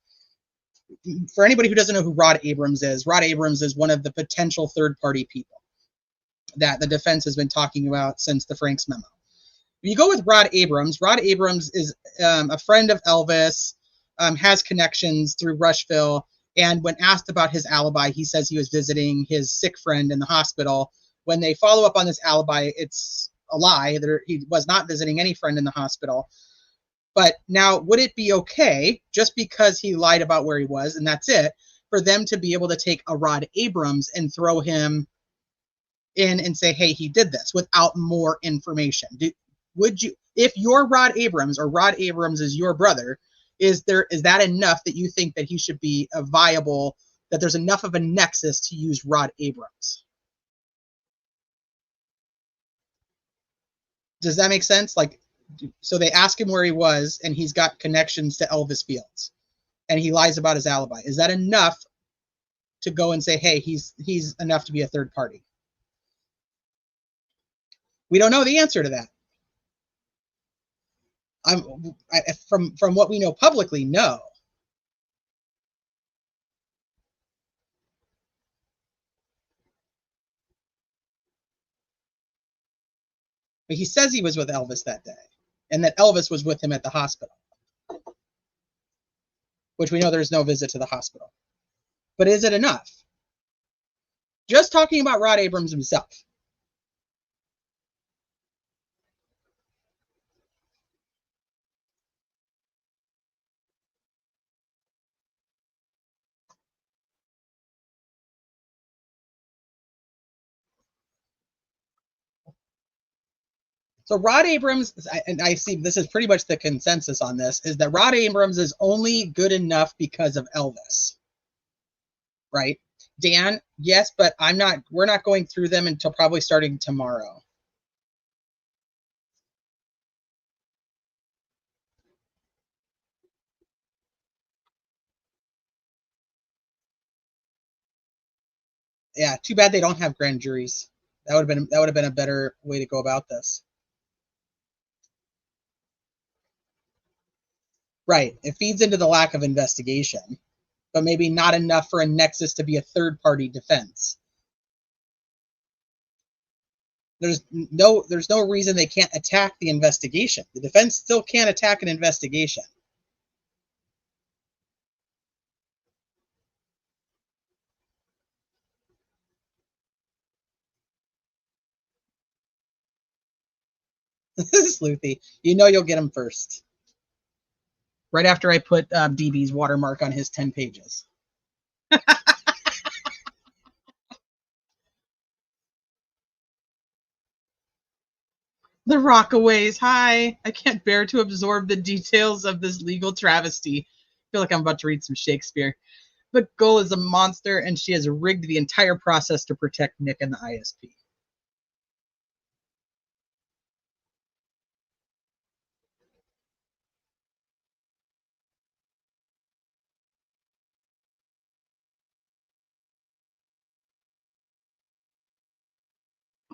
For anybody who doesn't know who Rod Abrams is one of the potential third-party people that the defense has been talking about since the Franks memo. If you go with Rod Abrams is a friend of Elvis, has connections through Rushville, and when asked about his alibi, he says he was visiting his sick friend in the hospital. When they follow up on this alibi, it's a lie. He was not visiting any friend in the hospital. But now, would it be okay, just because he lied about where he was, and that's it, for them to be able to take a Rod Abrams and throw him in and say, hey, he did this, without more information? Would you, if you're Rod Abrams, or Rod Abrams is your brother, is that enough that you think that he should be a viable, that there's enough of a nexus to use Rod Abrams? Does that make sense? Like, so they ask him where he was, and he's got connections to Elvis Fields, and he lies about his alibi. Is that enough to go and say, hey, he's enough to be a third party? We don't know the answer to that. From what we know publicly, no. But he says he was with Elvis that day, and that Elvis was with him at the hospital, which we know there's no visit to the hospital. But is it enough? Just talking about Rod Abrams himself. So Rod Abrams, and I see this is pretty much the consensus on this, is that Rod Abrams is only good enough because of Elvis, right? Dan, yes, but we're not going through them until probably starting tomorrow. Yeah, too bad they don't have grand juries. That would have been a better way to go about this. Right. It feeds into the lack of investigation, but maybe not enough for a nexus to be a third-party defense. There's no reason they can't attack the investigation. The defense still can't attack an investigation. Sleuthy. You know you'll get him first. Right after I put BB's watermark on his 10 pages. The Rockaways. Hi. I can't bear to absorb the details of this legal travesty. I feel like I'm about to read some Shakespeare. The Gull is a monster, and she has rigged the entire process to protect Nick and the ISP.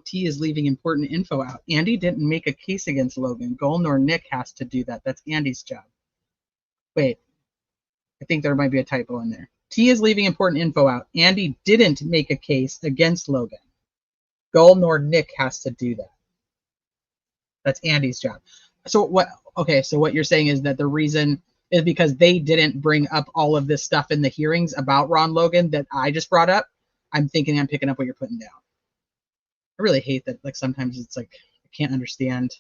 T is leaving important info out. Andy didn't make a case against Logan. Gull nor Nick has to do that. That's Andy's job. Wait. I think there might be a typo in there. T is leaving important info out. Andy didn't make a case against Logan. Gull nor Nick has to do that. That's Andy's job. So what? Okay, so what you're saying is that the reason is because they didn't bring up all of this stuff in the hearings about Ron Logan that I just brought up. I'm thinking I'm picking up what you're putting down. I really hate that. Like sometimes it's like I can't understand.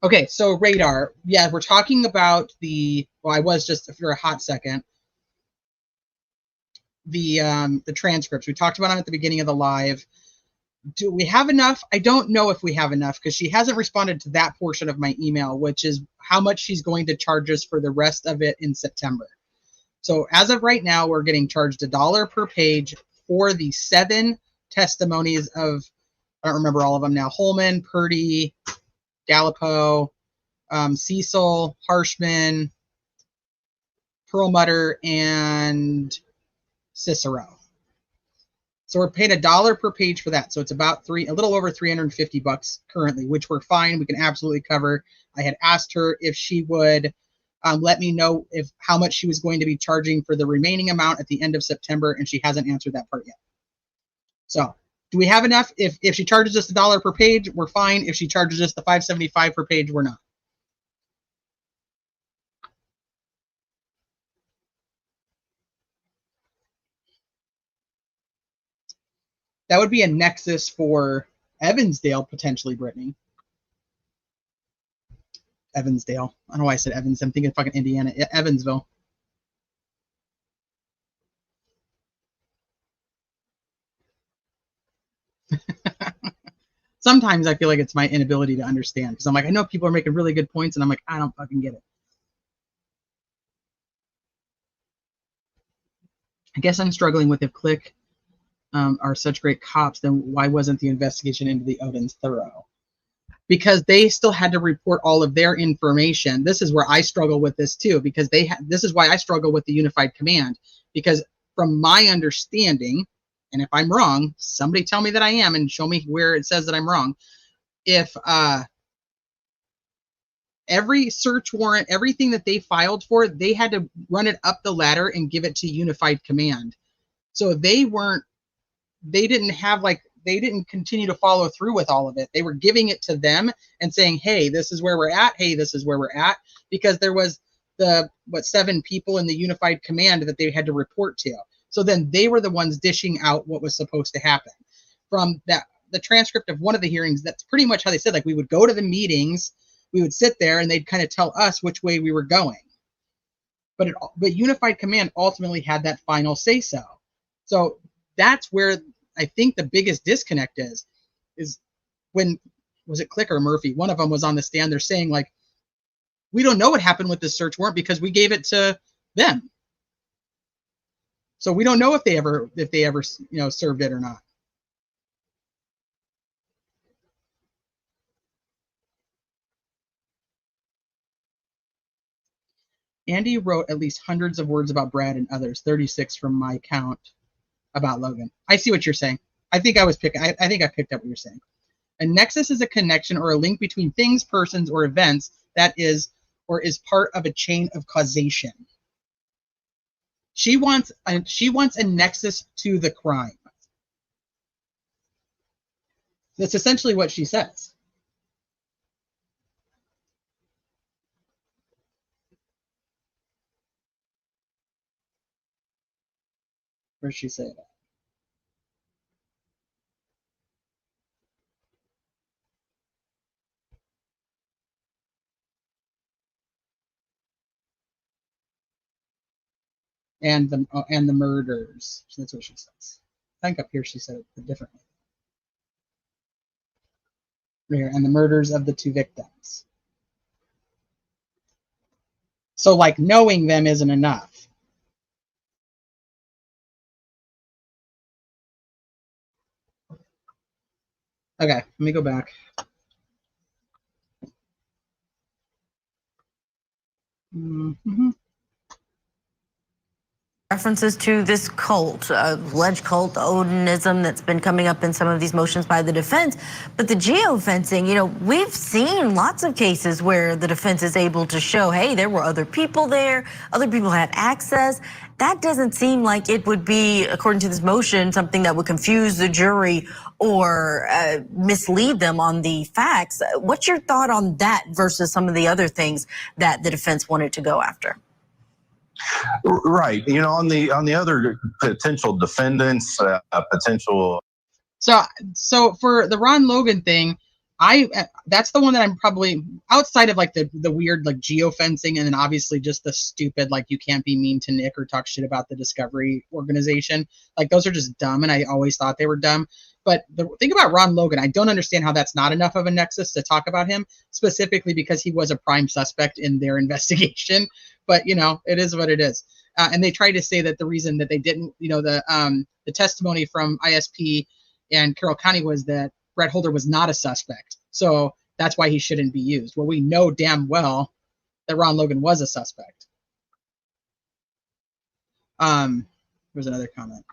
Okay, so radar. Yeah, we're talking about well, I was just for a hot second. The transcripts. We talked about them at the beginning of the live. Do we have enough? I don't know if we have enough because she hasn't responded to that portion of my email, which is how much she's going to charge us for the rest of it in September. So as of right now, we're getting charged $1 per page for the 7 testimonies of, I don't remember all of them now, Holman, Purdy, Gallipo, Cecil, Harshman, Perlmutter, and Cicero. So we're paying $1 per page for that. So it's about a little over $350 currently, which we're fine. We can absolutely cover. I had asked her if she would let me know how much she was going to be charging for the remaining amount at the end of September, and she hasn't answered that part yet. So do we have enough? If she charges us $1 per page, we're fine. If she charges us the $5.75 per page, we're not. That would be a nexus for Evansdale, potentially, Brittany. Evansdale. I don't know why I said Evans. I'm thinking fucking Indiana. Evansville. Sometimes I feel like it's my inability to understand because I'm like, I know people are making really good points, and I'm like, I don't fucking get it. I guess I'm struggling with if Click are such great cops, then why wasn't the investigation into the Odins thorough? Because they still had to report all of their information. This is where I struggle with this too, because this is why I struggle with the unified command, because from my understanding, and if I'm wrong, somebody tell me that I am and show me where it says that I'm wrong. If every search warrant, everything that they filed for, they had to run it up the ladder and give it to unified command. So they didn't continue to follow through with all of it. They were giving it to them and saying, hey, this is where we're at. Hey, this is where we're at. Because there was 7 people in the unified command that they had to report to. So then they were the ones dishing out what was supposed to happen. From the transcript of one of the hearings, that's pretty much how they said, like, we would go to the meetings, we would sit there, and they'd kind of tell us which way we were going. But unified command ultimately had that final say-so. So that's where I think the biggest disconnect is when, was it Click or Murphy? One of them was on the stand. They're saying, like, we don't know what happened with this search warrant because we gave it to them. So we don't know if they ever served it or not. Andy wrote at least hundreds of words about Brad and others, 36 from my count about Logan. I see what you're saying. I think I think I picked up what you're saying. A nexus is a connection or a link between things, persons, or events that is or is part of a chain of causation. She wants a nexus to the crime. That's essentially what she says. Where does she say that? And the murders. That's what she says. I think up here she said it differently. Here, and the murders of the 2 victims. So, like, knowing them isn't enough. Okay, let me go back. Mm-hmm. References to this cult, alleged cult, Odinism, that's been coming up in some of these motions by the defense. But the geofencing, you know, we've seen lots of cases where the defense is able to show, hey, there were other people there, other people had access. That doesn't seem like it would be, according to this motion, something that would confuse the jury or mislead them on the facts. What's your thought on that versus some of the other things that the defense wanted to go after? Right. You know, on the other potential defendants, potential. So for the Ron Logan thing, that's the one that I'm probably outside of like the weird like geofencing, and then obviously just the stupid like you can't be mean to Nick or talk shit about the Discovery organization. Like those are just dumb, and I always thought they were dumb. But the thing about Ron Logan, I don't understand how that's not enough of a nexus to talk about him, specifically because he was a prime suspect in their investigation. But you know, it is what it is. And they tried to say that the reason that they didn't, you know, the testimony from ISP and Carroll County was that Brett Holder was not a suspect, so that's why he shouldn't be used. Well, we know damn well that Ron Logan was a suspect. There's another comment.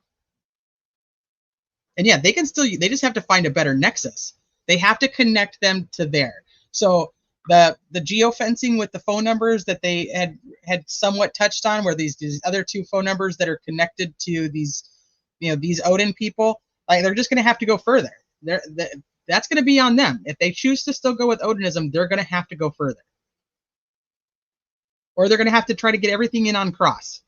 And yeah, they just have to find a better nexus. They have to connect them to there. So the geofencing with the phone numbers that they had somewhat touched on, where these other 2 phone numbers that are connected to these, you know, these Odin people, like they're just going to have to go further. That's going to be on them. If they choose to still go with Odinism, they're going to have to go further, or they're going to have to try to get everything in on cross.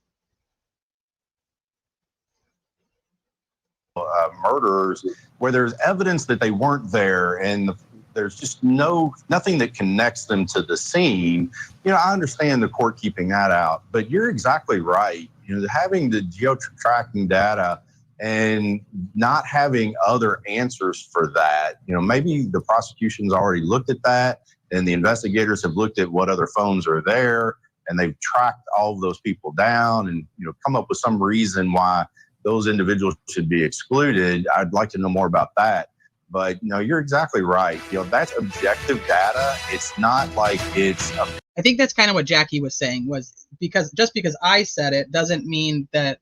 Murderers where there's evidence that they weren't there, and there's just nothing that connects them to the scene. You know, I understand the court keeping that out, but you're exactly right. You know, having the geo-tracking data and not having other answers for that, you know, maybe the prosecution's already looked at that, and the investigators have looked at what other phones are there, and they've tracked all of those people down, and you know, come up with some reason why those individuals should be excluded. I'd like to know more about that. But you know, you're exactly right. You know, that's objective data. It's not like it's I think that's kind of what Jackie was saying, was because just because I said it doesn't mean that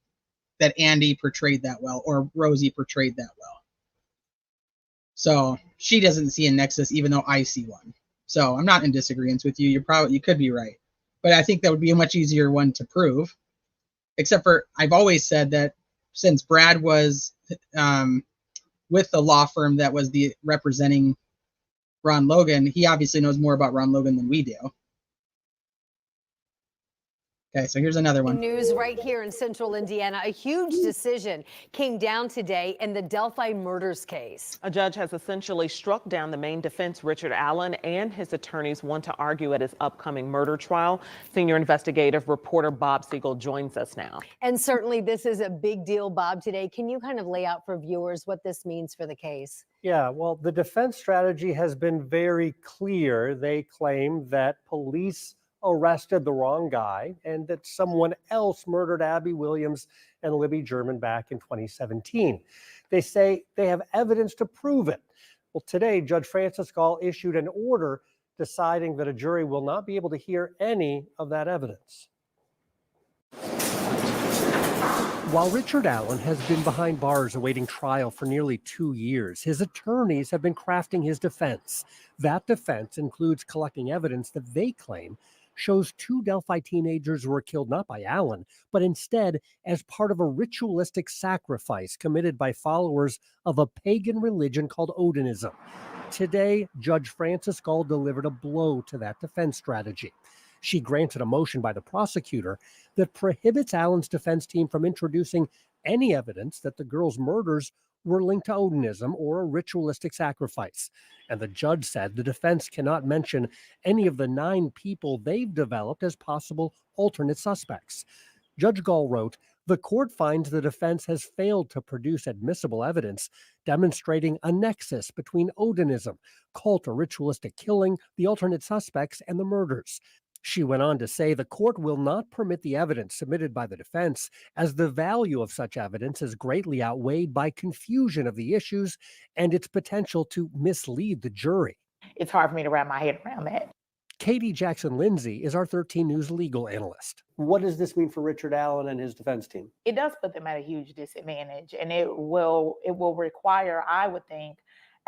Andy portrayed that well or Rosie portrayed that well. So she doesn't see a nexus, even though I see one. So I'm not in disagreement with you. You could be right, but I think that would be a much easier one to prove. Except for I've always said that since Brad was with the law firm that was representing Ron Logan, he obviously knows more about Ron Logan than we do. Okay, so here's another one. News right here in central Indiana. A huge decision came down today in the Delphi Murders case. A judge has essentially struck down the main defense. Richard Allen and his attorneys want to argue at his upcoming murder trial. Senior investigative reporter Bob Siegel joins us now. And certainly this is a big deal, Bob, today. Can you kind of lay out for viewers what this means for the case? Yeah, well, the defense strategy has been very clear. They claim that police arrested the wrong guy and that someone else murdered Abby Williams and Libby German back in 2017. They say they have evidence to prove it. Well, today, Judge Francis Gall issued an order deciding that a jury will not be able to hear any of that evidence. While Richard Allen has been behind bars awaiting trial for nearly 2 years, his attorneys have been crafting his defense. That defense includes collecting evidence that they claim shows 2 Delphi teenagers were killed not by Allen, but instead as part of a ritualistic sacrifice committed by followers of a pagan religion called Odinism. Today, Judge Frances Gall delivered a blow to that defense strategy. She granted a motion by the prosecutor that prohibits Allen's defense team from introducing any evidence that the girls' murders were linked to Odinism or a ritualistic sacrifice. And the judge said the defense cannot mention any of the 9 people they've developed as possible alternate suspects. Judge Gall wrote, "The court finds the defense has failed to produce admissible evidence demonstrating a nexus between Odinism, cult or ritualistic killing, the alternate suspects, and the murders." She went on to say the court will not permit the evidence submitted by the defense, as the value of such evidence is greatly outweighed by confusion of the issues and its potential to mislead the jury. It's hard for me to wrap my head around that. Katie Jackson-Lindsay is our 13 News legal analyst. What does this mean for Richard Allen and his defense team? It does put them at a huge disadvantage, and it will require, I would think,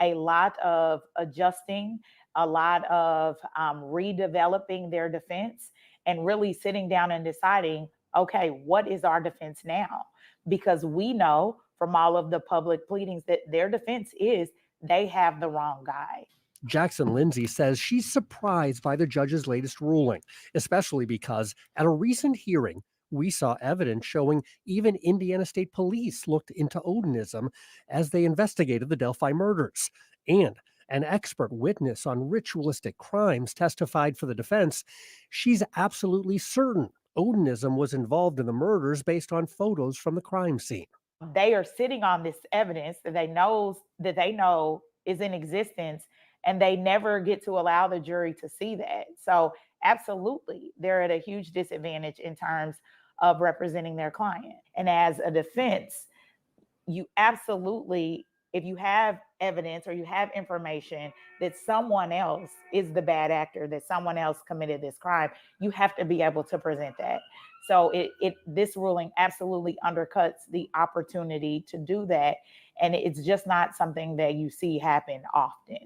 a lot of adjusting, a lot of redeveloping their defense, and really sitting down and deciding, okay, what is our defense now? Because we know from all of the public pleadings that their defense is they have the wrong guy. Jackson-Lindsay says she's surprised by the judge's latest ruling, especially because at a recent hearing, we saw evidence showing even Indiana State Police looked into Odinism as they investigated the Delphi murders. And an expert witness on ritualistic crimes testified for the defense. She's absolutely certain Odinism was involved in the murders based on photos from the crime scene. They are sitting on this evidence that they know is in existence, and they never get to allow the jury to see that. So absolutely, they're at a huge disadvantage in terms of representing their client. And as a defense, you absolutely, if you have evidence or you have information that someone else is the bad actor, that someone else committed this crime, you have to be able to present that. So this ruling absolutely undercuts the opportunity to do that. And it's just not something that you see happen often.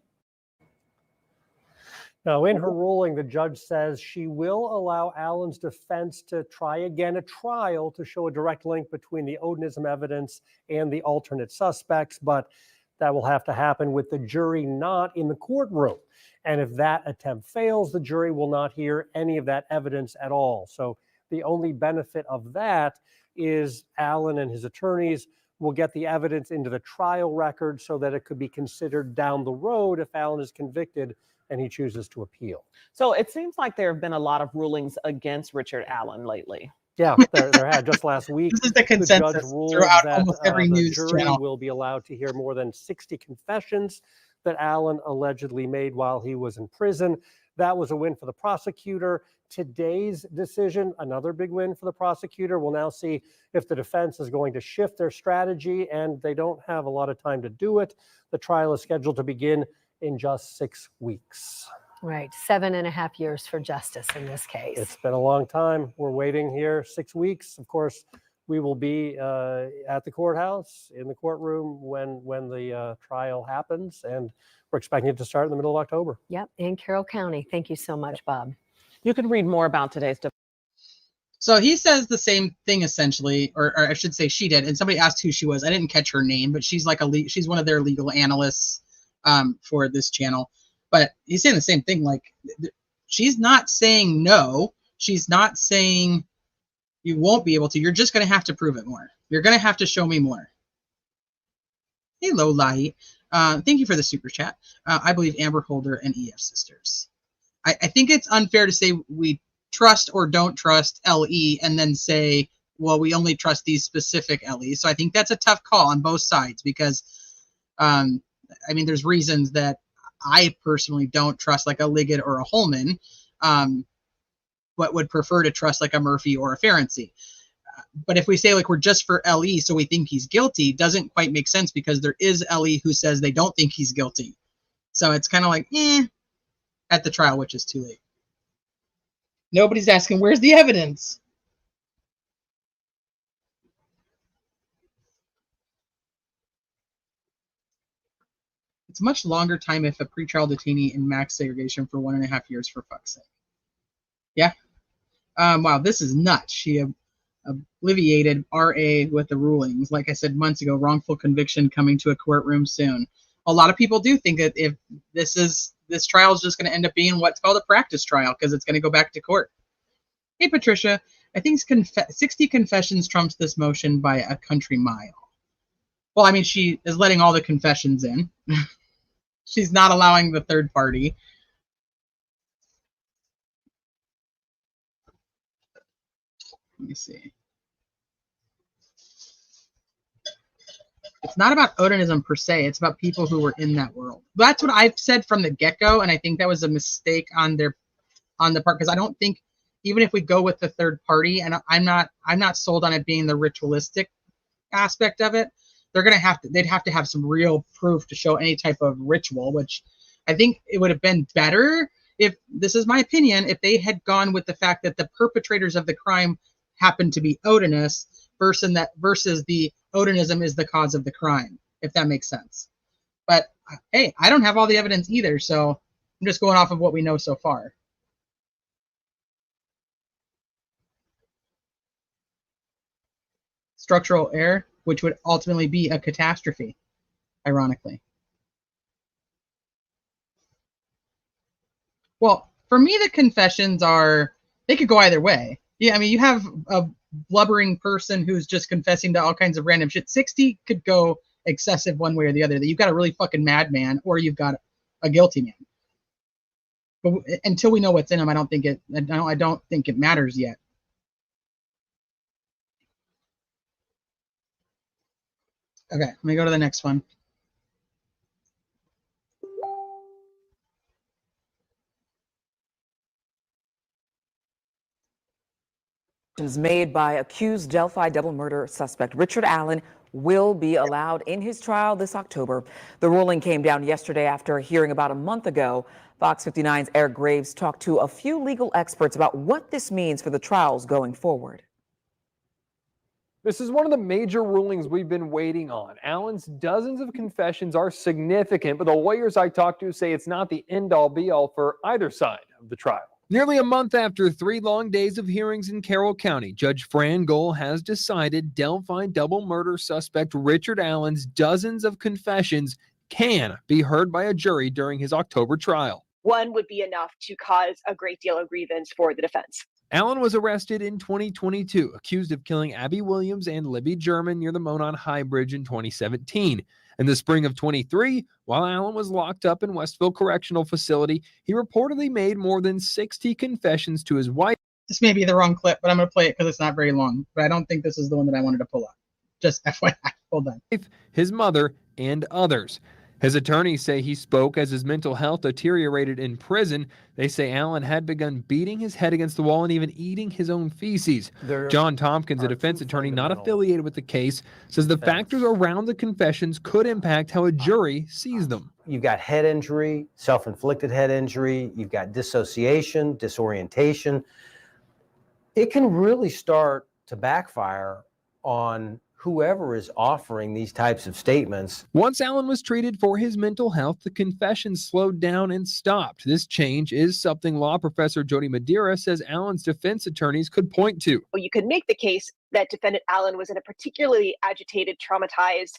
Now, in her ruling, the judge says she will allow Allen's defense to try again at trial to show a direct link between the Odinism evidence and the alternate suspects, but that will have to happen with the jury not in the courtroom. And if that attempt fails, the jury will not hear any of that evidence at all. So the only benefit of that is Allen and his attorneys will get the evidence into the trial record so that it could be considered down the road if Allen is convicted and he chooses to appeal. So it seems like there have been a lot of rulings against Richard Allen lately. Yeah, there had just last week. This is the consensus judge ruled throughout that almost every the news jury channel. will be allowed to hear more than 60 confessions that Allen allegedly made while he was in prison. That was a win for the prosecutor. Today's decision, another big win for the prosecutor. We'll now see if the defense is going to shift their strategy, and they don't have a lot of time to do it. The trial is scheduled to begin in just 6 weeks. Right, 7.5 years for justice in this case. It's been a long time. We're waiting here 6 weeks. Of course, we will be at the courthouse, in the courtroom when the trial happens, and we're expecting it to start in the middle of October. Yep, in Carroll County. Thank you so much, Bob. You can read more about today's So he says the same thing essentially, or I should say she did. And somebody asked who she was. I didn't catch her name, but she's like she's one of their legal analysts for this channel. But he's saying the same thing. Like, she's not saying no. She's not saying you won't be able to. You're just going to have to prove it more. You're going to have to show me more. Hello, Lahi. Thank you for the super chat. I believe Amber Holder and EF Sisters. I think it's unfair to say we trust or don't trust LE and then say, well, we only trust these specific LEs. So I think that's a tough call on both sides because, I mean, there's reasons that I personally don't trust like a Liggett or a Holman, but would prefer to trust like a Murphy or a Ferenczi. But if we say like we're just for LE so we think he's guilty, doesn't quite make sense because there is LE who says they don't think he's guilty. So it's kind of like, at the trial, which is too late. Nobody's asking, where's the evidence? It's a much longer time if a pretrial detainee in max segregation for 1.5 years, for fuck's sake. Yeah. Wow, this is nuts. She alleviated RA with the rulings. Like I said months ago, wrongful conviction coming to a courtroom soon. A lot of people do think that if this trial is just going to end up being what's called a practice trial because it's going to go back to court. Hey, Patricia, I think 60 confessions trumps this motion by a country mile. Well, I mean, she is letting all the confessions in. She's not allowing the third party. Let me see. It's not about Odinism per se. It's about people who were in that world. That's what I've said from the get-go, and I think that was a mistake on the part, because I don't think, even if we go with the third party, and I'm not sold on it being the ritualistic aspect of it, they'd have to have some real proof to show any type of ritual, which I think it would have been better if, this is my opinion, if they had gone with the fact that the perpetrators of the crime happened to be Odinist versus the Odinism is the cause of the crime, if that makes sense. But hey, I don't have all the evidence either, so I'm just going off of what we know so far. Structural error, which would ultimately be a catastrophe, ironically. Well, for me, the confessions they could go either way. Yeah, I mean, you have a blubbering person who's just confessing to all kinds of random shit. 60 could go excessive one way or the other. That you've got a really fucking madman, or you've got a guilty man. But until we know what's in them, I don't think it matters yet. Okay, let me go to the next one. Made by accused Delphi double murder suspect Richard Allen will be allowed in his trial this October. The ruling came down yesterday after a hearing about a month ago. Fox 59's Eric Graves talked to a few legal experts about what this means for the trials going forward. This is one of the major rulings we've been waiting on. Allen's dozens of confessions are significant, but the lawyers I talked to say it's not the end-all be-all for either side of the trial. Nearly a month after 3 long days of hearings in Carroll County, Judge Fran Gohl has decided Delphi double murder suspect Richard Allen's dozens of confessions can be heard by a jury during his October trial. One would be enough to cause a great deal of grievance for the defense. Allen was arrested in 2022, accused of killing Abby Williams and Libby German near the Monon High Bridge in 2017. In the spring of 23, while Allen was locked up in Westville Correctional Facility, he reportedly made more than 60 confessions to his wife. This may be the wrong clip, but I'm going to play it because it's not very long. But I don't think this is the one that I wanted to pull up. Just FYI, hold on. His mother, and others. His attorneys say he spoke as his mental health deteriorated in prison. They say Allen had begun beating his head against the wall and even eating his own feces. John Tompkins, a defense attorney not affiliated with the case, says the factors around the confessions could impact how a jury sees them. You've got head injury, self-inflicted head injury. You've got dissociation, disorientation. It can really start to backfire on whoever is offering these types of statements. Once Allen was treated for his mental health, the confessions slowed down and stopped. This change is something law professor Jody Madeira says Allen's defense attorneys could point to. Well, you could make the case that defendant Allen was in a particularly agitated, traumatized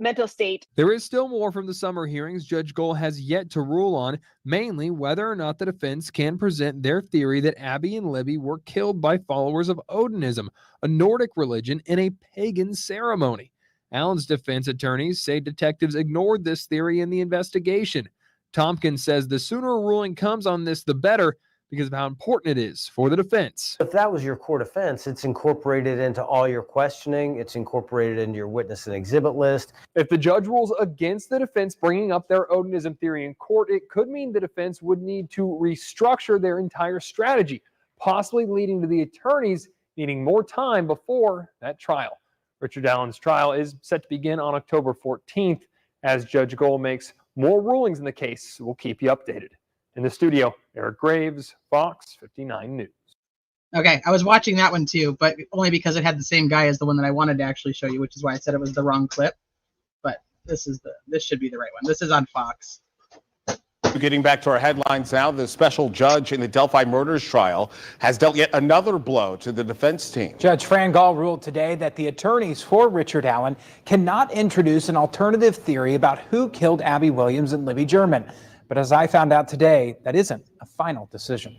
mental state. There is still more from the summer hearings Judge Gohl has yet to rule on, mainly whether or not the defense can present their theory that Abby and Libby were killed by followers of Odinism, a Nordic religion, in a pagan ceremony. Allen's defense attorneys say detectives ignored this theory in the investigation. Tompkins says the sooner a ruling comes on this, the better, because of how important it is for the defense. If that was your core defense, it's incorporated into all your questioning. It's incorporated into your witness and exhibit list. If the judge rules against the defense bringing up their Odinism theory in court, it could mean the defense would need to restructure their entire strategy, possibly leading to the attorneys needing more time before that trial. Richard Allen's trial is set to begin on October 14th. As Judge Gohl makes more rulings in the case, we'll keep you updated. In the studio, Eric Graves, Fox 59 News. Okay, I was watching that one too, but only because it had the same guy as the one that I wanted to actually show you, which is why I said it was the wrong clip. But This should be the right one. This is on Fox. Getting back to our headlines now, the special judge in the Delphi Murders trial has dealt yet another blow to the defense team. Judge Fran Gall ruled today that the attorneys for Richard Allen cannot introduce an alternative theory about who killed Abby Williams and Libby German. But as I found out today, that isn't a final decision.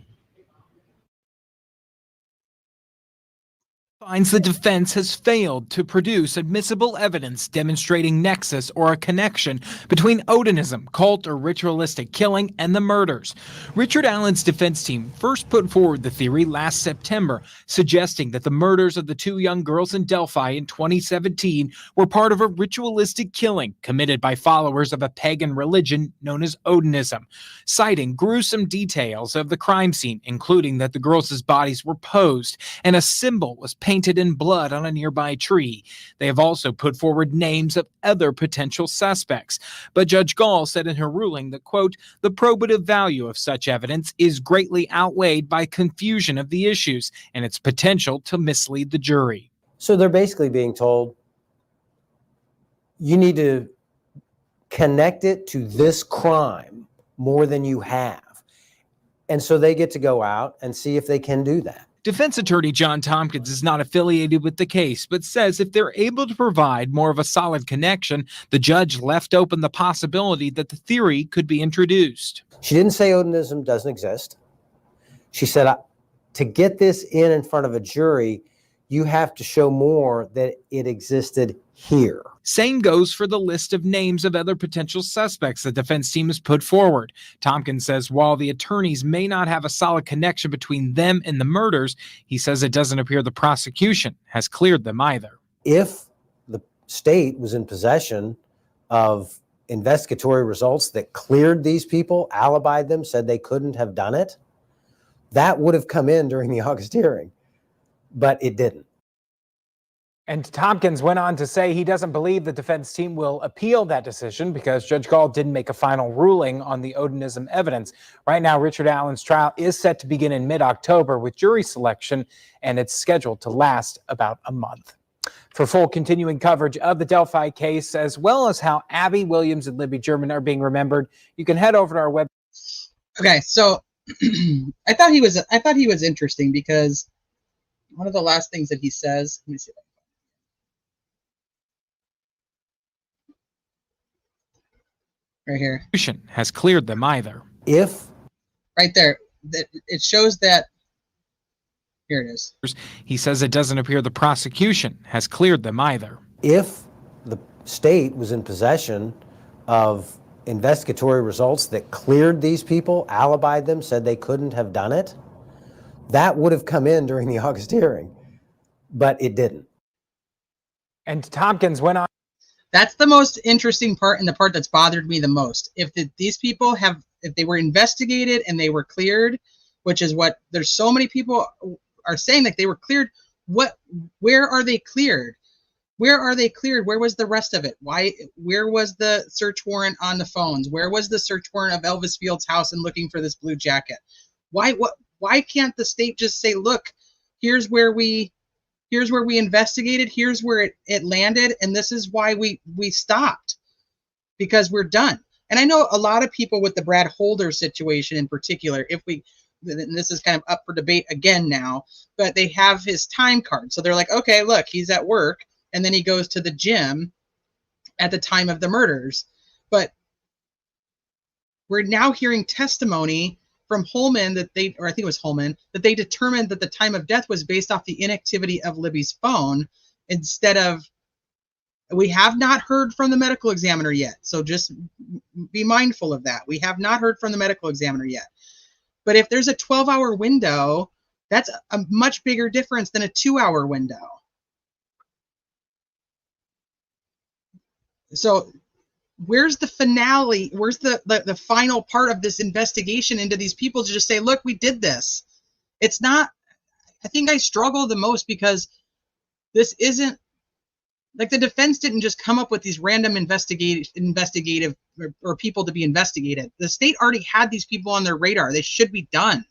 Finds the defense has failed to produce admissible evidence demonstrating nexus or a connection between Odinism, cult or ritualistic killing, and the murders. Richard Allen's defense team first put forward the theory last September, suggesting that the murders of the two young girls in Delphi in 2017 were part of a ritualistic killing committed by followers of a pagan religion known as Odinism, citing gruesome details of the crime scene, including that the girls' bodies were posed and a symbol was painted in blood on a nearby tree. They have also put forward names of other potential suspects. But Judge Gall said in her ruling that, quote, the probative value of such evidence is greatly outweighed by confusion of the issues and its potential to mislead the jury. So they're basically being told, you need to connect it to this crime more than you have. And so they get to go out and see if they can do that. Defense attorney John Tompkins is not affiliated with the case, but says if they're able to provide more of a solid connection, the judge left open the possibility that the theory could be introduced. She didn't say Odinism doesn't exist. She said, to get this in front of a jury, you have to show more that it existed here. Same goes for the list of names of other potential suspects the defense team has put forward. Tompkins says while the attorneys may not have a solid connection between them and the murders, he says it doesn't appear the prosecution has cleared them either. If the state was in possession of investigatory results that cleared these people, alibied them, said they couldn't have done it, that would have come in during the August hearing, but it didn't. And Tompkins went on to say he doesn't believe the defense team will appeal that decision because Judge Gall didn't make a final ruling on the Odinism evidence. Right now, Richard Allen's trial is set to begin in mid-October with jury selection, and it's scheduled to last about a month. For full continuing coverage of the Delphi case, as well as how Abby Williams and Libby German are being remembered, you can head over to our website. Okay, so I thought he was interesting because one of the last things that he says, let me see. Right here. Has cleared them either. If right there, it shows that. Here it is. He says it doesn't appear the prosecution has cleared them either. If the state was in possession of investigatory results that cleared these people, alibied them, said they couldn't have done it, that would have come in during the August hearing, but it didn't. And Tompkins went on. That's the most interesting part and the part that's bothered me the most. If these people if they were investigated and they were cleared, which is what there's so many people are saying that they were cleared. Where are they cleared? Where are they cleared? Where was the rest of it? Where was the search warrant on the phones? Where was the search warrant of Elvis Field's house and looking for this blue jacket? Why can't the state just say, look, here's where we investigated, here's where it landed, and this is why we stopped, because we're done. And I know a lot of people with the Brad Holder situation in particular, and this is kind of up for debate again now, but they have his time card. So they're like, okay, look, he's at work, and then he goes to the gym at the time of the murders. But we're now hearing testimony from Holman that I think it was Holman, that they determined that the time of death was based off the inactivity of Libby's phone instead of, we have not heard from the medical examiner yet. So just be mindful of that. We have not heard from the medical examiner yet. But if there's a 12-hour window, that's a much bigger difference than a 2-hour window. So where's the finale? Where's the final part of this investigation into these people to just say, look, we did this? It's not, I think I struggle the most because this isn't, like the defense didn't just come up with these random investigative or people to be investigated. The state already had these people on their radar. They should be done.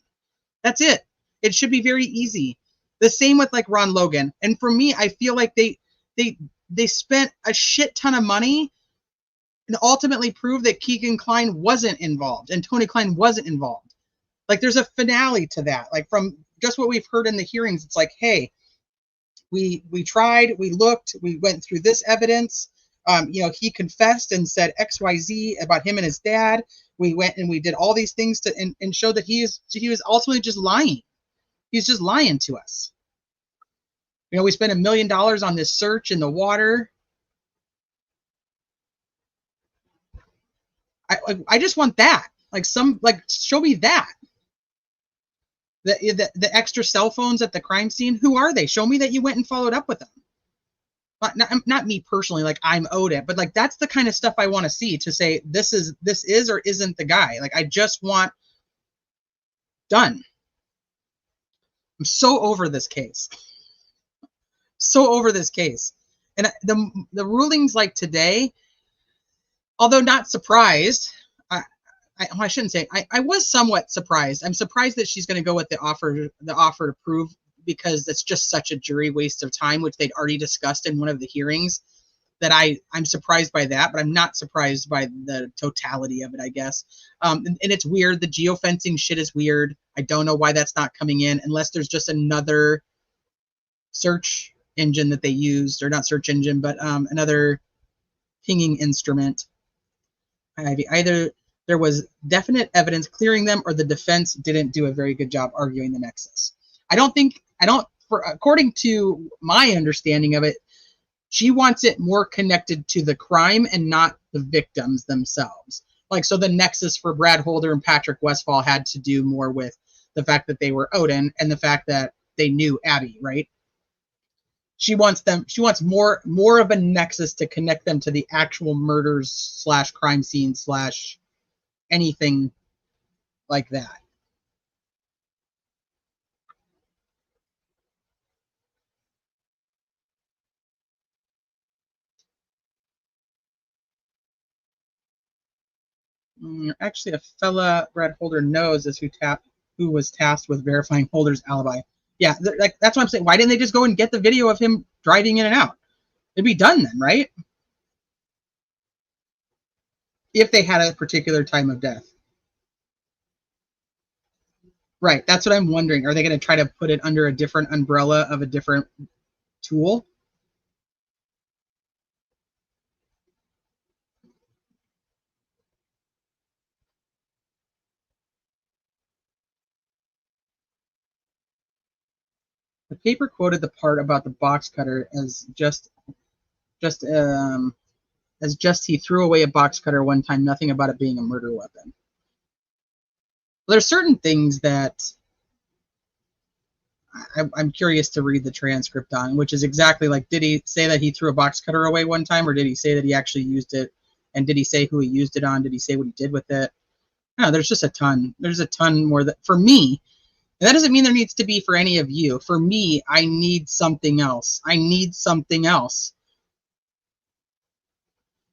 That's it. It should be very easy. The same with like Ron Logan. And for me, I feel like they spent a shit ton of money and ultimately prove that Keegan Klein wasn't involved and Tony Klein wasn't involved. Like, there's a finale to that. Like, from just what we've heard in the hearings, it's like, hey, we tried, we looked, we went through this evidence. He confessed and said XYZ about him and his dad. We went and we did all these things to and show that he was ultimately just lying. He's just lying to us. We spent $1 million on this search in the water. I just want that. Show me that. The extra cell phones at the crime scene. Who are they? Show me that you went and followed up with them. Not me personally, like I'm owed it, but like that's the kind of stuff I want to see, to say this is or isn't the guy. Like, I just want done. I'm so over this case. So over this case. And the rulings like today, although not surprised, I shouldn't say, I was somewhat surprised. I'm surprised that she's going to go with the offer to prove, because it's just such a jury waste of time, which they'd already discussed in one of the hearings, that I'm surprised by that, but I'm not surprised by the totality of it, I guess. And it's weird. The geofencing shit is weird. I don't know why that's not coming in, unless there's just another search engine that they used, or not search engine, but another pinging instrument. Either there was definite evidence clearing them, or the defense didn't do a very good job arguing the nexus. According to my understanding of it, she wants it more connected to the crime and not the victims themselves. Like, so the nexus for Brad Holder and Patrick Westfall had to do more with the fact that they were Odin and the fact that they knew Abby, right? She wants more of a nexus to connect them to the actual murders / crime scene / anything like that. Actually, a fella Brad Holder knows is who was tasked with verifying Holder's alibi. Yeah, that's what I'm saying. Why didn't they just go and get the video of him driving in and out? It'd be done then, right? If they had a particular time of death. Right, that's what I'm wondering. Are they going to try to put it under a different umbrella of a different tool? The paper quoted the part about the box cutter as just he threw away a box cutter one time, nothing about it being a murder weapon. There's certain things that I'm curious to read the transcript on, which is exactly like, did he say that he threw a box cutter away one time, or did he say that he actually used it? And did he say who he used it on? Did he say what he did with it? No, there's just a ton. There's a ton more that, for me, and that doesn't mean there needs to be for any of you. For me, I need something else. I need something else.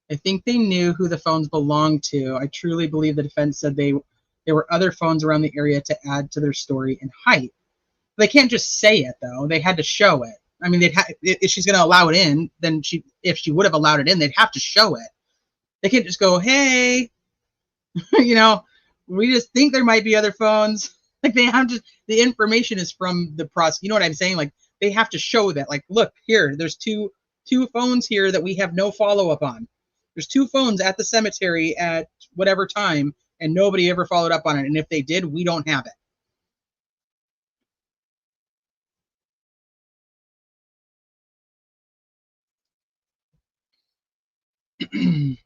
I think they knew who the phones belonged to. I truly believe the defense said there were other phones around the area to add to their story and hype. They can't just say it, though. They had to show it. I mean, if she's going to allow it in, then if she would have allowed it in, they'd have to show it. They can't just go, hey, we just think there might be other phones. Like, they have to, the information is from the process. You know what I'm saying? Like, they have to show that. Like, look, here, there's two phones here that we have no follow-up on. There's 2 phones at the cemetery at whatever time, and nobody ever followed up on it. And if they did, we don't have it.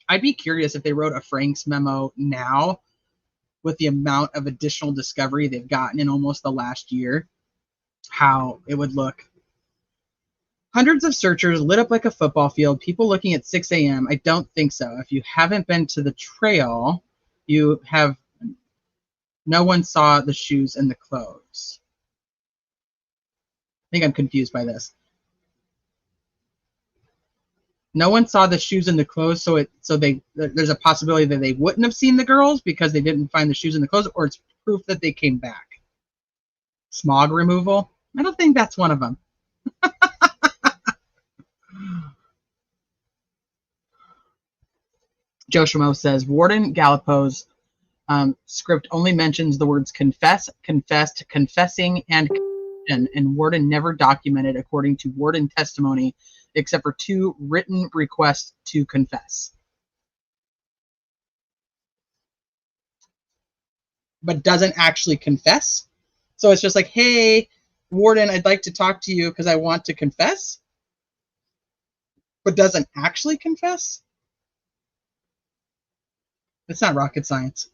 I'd be curious if they wrote a Frank's memo now, with the amount of additional discovery they've gotten in almost the last year, how it would look. Hundreds of searchers lit up like a football field, people looking at 6 a.m. I don't think so. If you haven't been to the trail, no one saw the shoes and the clothes. I think I'm confused by this. No one saw the shoes and the clothes, so there's a possibility that they wouldn't have seen the girls because they didn't find the shoes and the clothes, or it's proof that they came back. Smog removal? I don't think that's one of them. Joe Schmo says, Warden Gallipo's script only mentions the words confess, confessed, confessing, and confession, and Warden never documented, according to Warden testimony, except for 2 written requests to confess. But doesn't actually confess. So it's just like, hey, Warden, I'd like to talk to you because I want to confess, but doesn't actually confess. It's not rocket science.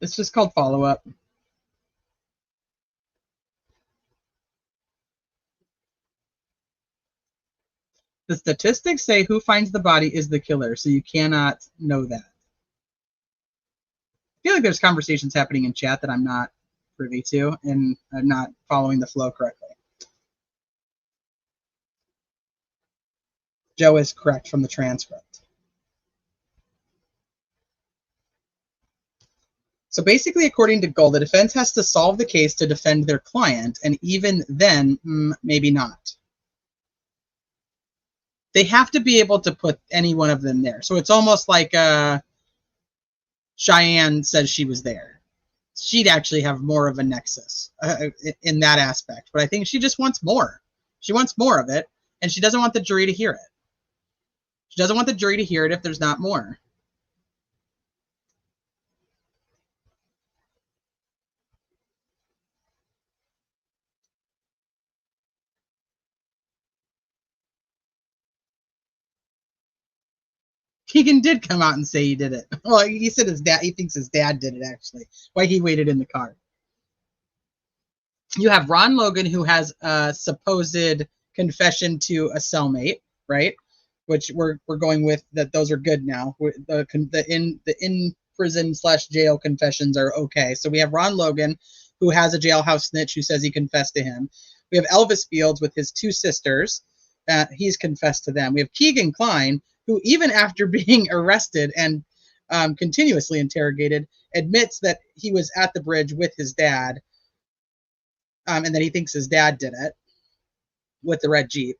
It's just called follow-up. The statistics say who finds the body is the killer, so you cannot know that. I feel like there's conversations happening in chat that I'm not privy to, and I'm not following the flow correctly. Joe is correct from the transcript. So basically, according to Gold, the defense has to solve the case to defend their client, and even then, maybe not. They have to be able to put any one of them there. So it's almost like Cheyenne says she was there. She'd actually have more of a nexus in that aspect. But I think she just wants more. She wants more of it, and she doesn't want the jury to hear it. She doesn't want the jury to hear it if there's not more. Keegan did come out and say he did it. Well, he said his dad, he thinks his dad did it, actually. Why he waited in the car. You have Ron Logan, who has a supposed confession to a cellmate, right? Which we're going with that those are good now. The in prison / jail confessions are okay. So we have Ron Logan, who has a jailhouse snitch who says he confessed to him. We have Elvis Fields with his 2 sisters. He's confessed to them. We have Keegan Kline, who even after being arrested and continuously interrogated, admits that he was at the bridge with his dad, and that he thinks his dad did it with the red Jeep.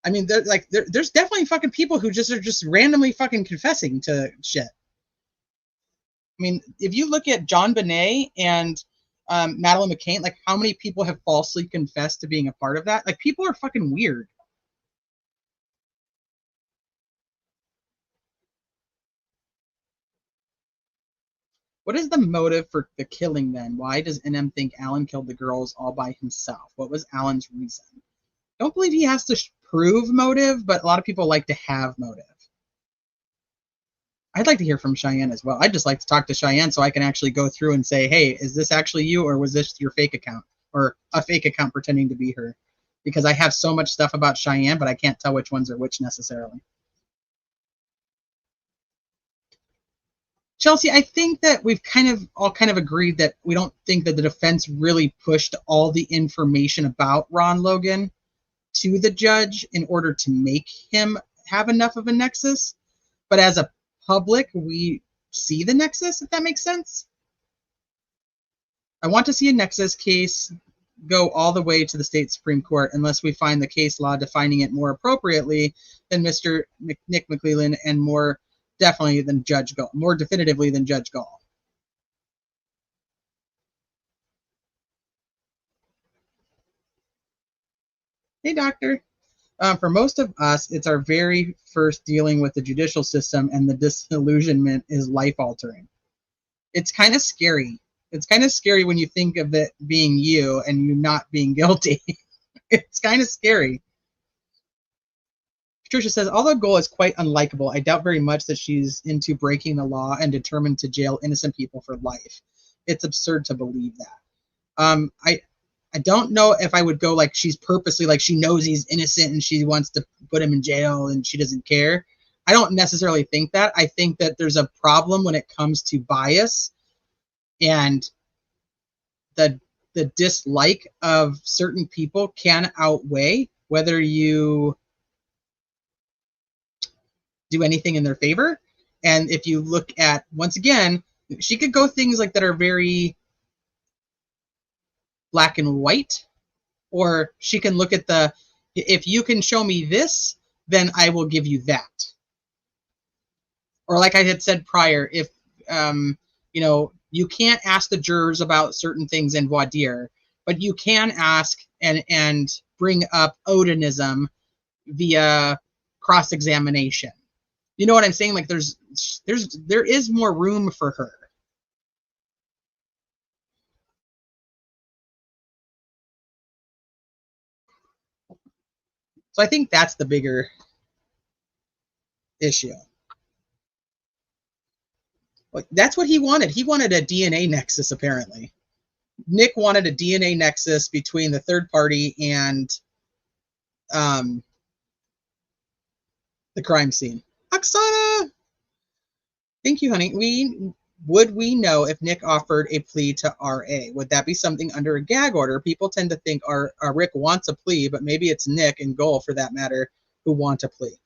I mean, there's definitely fucking people who just are just randomly fucking confessing to shit. I mean, if you look at John Bonet and Madeleine McCain, like how many people have falsely confessed to being a part of that? Like, people are fucking weird. What is the motive for the killing then? Why does NM think Alan killed the girls all by himself? What was Alan's reason? I don't believe he has to prove motive, but a lot of people like to have motive. I'd like to hear from Cheyenne as well. I'd just like to talk to Cheyenne so I can actually go through and say, hey, is this actually you, or was this your fake account, or a fake account pretending to be her? Because I have so much stuff about Cheyenne, but I can't tell which ones are which necessarily. Chelsea, I think that we've all agreed that we don't think that the defense really pushed all the information about Ron Logan to the judge in order to make him have enough of a nexus. But as a public, we see the nexus, if that makes sense. I want to see a nexus case go all the way to the state Supreme Court unless we find the case law defining it more appropriately than Mr. Nick McClellan, and more definitely than Judge Gall, more definitively than Judge Gall. Hey, doctor. For most of us, it's our very first dealing with the judicial system, and the disillusionment is life-altering. It's kind of scary. It's kind of scary when you think of it being you and you not being guilty. It's kind of scary. Patricia says, although Goal is quite unlikable, I doubt very much that she's into breaking the law and determined to jail innocent people for life. It's absurd to believe that. I don't know if I would go like she's purposely, like she knows he's innocent and she wants to put him in jail and she doesn't care. I don't necessarily think that. I think that there's a problem when it comes to bias and the dislike of certain people can outweigh whether you do anything in their favor. And if you look at, once again, she could go things like that are very black and white, or she can look at if you can show me this, then I will give you that. Or like I had said prior, if, you know, you can't ask the jurors about certain things in voir dire, but you can ask and bring up Odinism via cross-examination. You know what I'm saying? Like there is more room for her. So I think that's the bigger issue. Like, that's what he wanted. He wanted a DNA nexus, apparently. Nick wanted a DNA nexus between the third party and the crime scene. Oksana! Thank you, honey. Would we know if Nick offered a plea to RA? Would that be something under a gag order? People tend to think our Rick wants a plea, but maybe it's Nick and Goal, for that matter, who want a plea.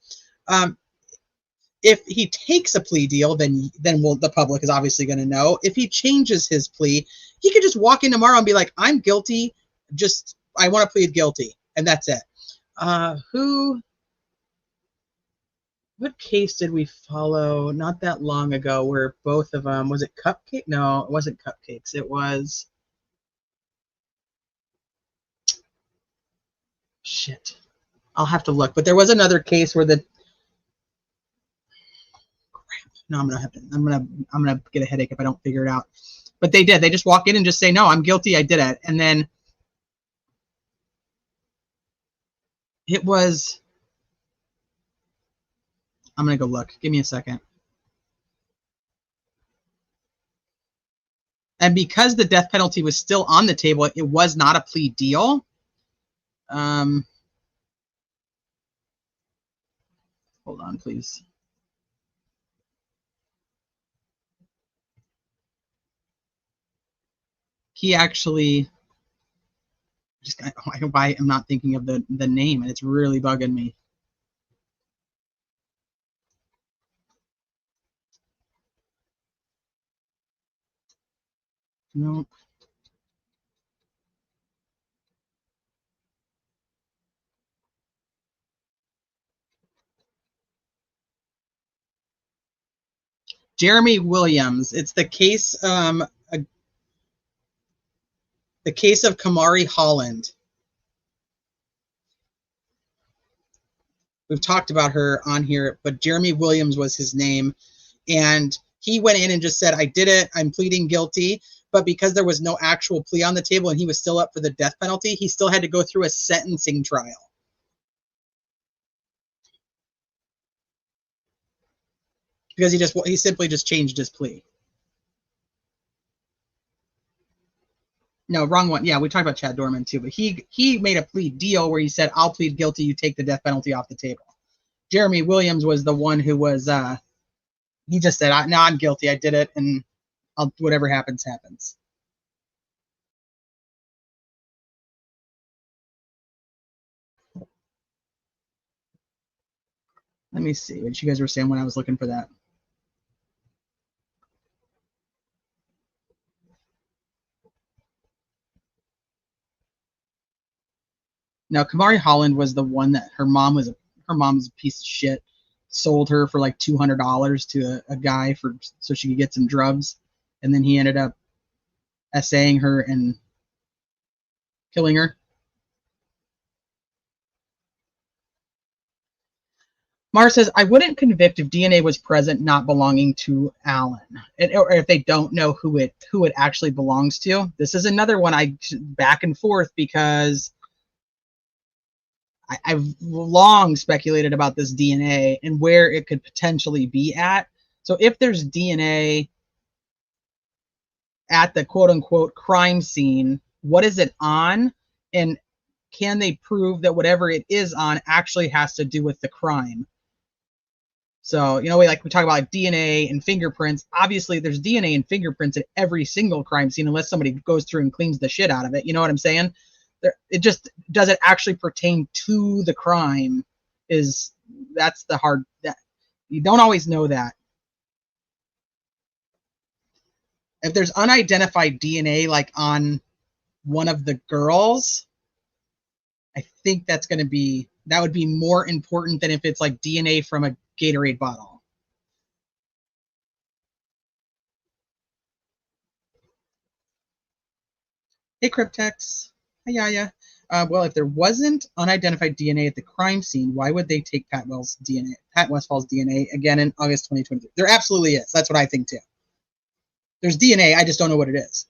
If he takes a plea deal, then the public is obviously going to know. If he changes his plea, he could just walk in tomorrow and be like, I'm guilty. I want to plead guilty. And that's it. What case did we follow not that long ago where both of them, was it Cupcake? No, it wasn't Cupcakes. It was, shit. I'll have to look. But there was another case where no, I'm gonna get a headache if I don't figure it out. But they did. They just walk in and just say, no, I'm guilty. I did it. And then it was, I'm going to go look. Give me a second. And because the death penalty was still on the table, it was not a plea deal. Hold on, please. He actually, I don't know why I'm not thinking of the name, and it's really bugging me. Nope. Jeremy Williams. It's the case, the case of Kamari Holland. We've talked about her on here, but Jeremy Williams was his name. And he went in and just said, I did it. I'm pleading guilty. But because there was no actual plea on the table and he was still up for the death penalty, he still had to go through a sentencing trial. Because he simply just changed his plea. No, wrong one. Yeah, we talked about Chad Dorman too, but he made a plea deal where he said, I'll plead guilty, you take the death penalty off the table. Jeremy Williams was the one who was, he just said, no, I'm guilty, I did it, and whatever happens, happens. Let me see what you guys were saying when I was looking for that. Now, Kamari Holland was the one that her mom was a piece of shit. Sold her for like $200 to a guy so she could get some drugs, and then he ended up essaying her and killing her. Mara says, I wouldn't convict if DNA was present not belonging to Alan, or if they don't know who it actually belongs to. This is another one I back and forth because I've long speculated about this DNA and where it could potentially be at. So if there's DNA at the quote-unquote crime scene, what is it on? And can they prove that whatever it is on actually has to do with the crime? So, you know, we talk about like DNA and fingerprints. Obviously, there's DNA and fingerprints at every single crime scene unless somebody goes through and cleans the shit out of it. You know what I'm saying? It just doesn't actually pertain to the crime. That's the hard, that you don't always know that. If there's unidentified DNA like on one of the girls, I think that's going to be that would be more important than if it's like DNA from a Gatorade bottle. Hey, Cryptex. Hi, Yaya. Well, if there wasn't unidentified DNA at the crime scene, why would they take Pat Westfall's DNA again in August 2023? There absolutely is. That's what I think too. There's DNA. I just don't know what it is.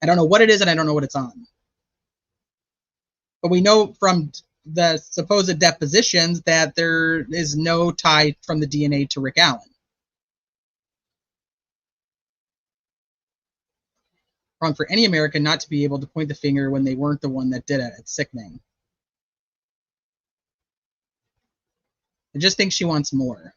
I don't know what it is, and I don't know what it's on. But we know from the supposed depositions that there is no tie from the DNA to Rick Allen. Wrong for any American not to be able to point the finger when they weren't the one that did it. It's sickening. I just think she wants more.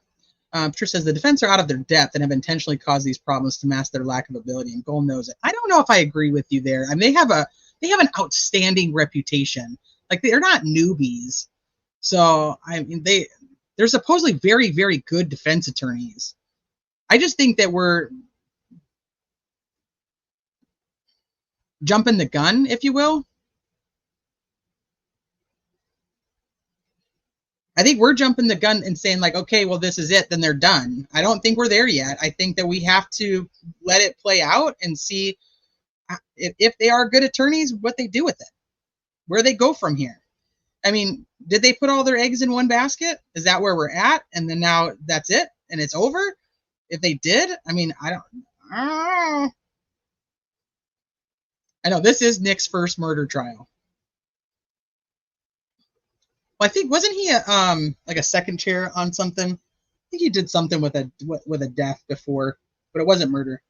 Patricia says the defense are out of their depth and have intentionally caused these problems to mask their lack of ability, and Gold knows it. I don't know if I agree with you there. I mean, they have an outstanding reputation. Like, they're not newbies. So I mean, they're supposedly very, very good defense attorneys. I just think that we're jumping the gun, if you will. I think we're jumping the gun and saying like, okay, well, this is it, then they're done. I don't think we're there yet. I think that we have to let it play out and see if they are good attorneys, what they do with it, where they go from here. I mean, did they put all their eggs in one basket? Is that where we're at? And then now that's it and it's over? If they did, I mean, I don't know. I know this is Nick's first murder trial. Well, I think wasn't he like a second chair on something? I think he did something with a death before, but it wasn't murder.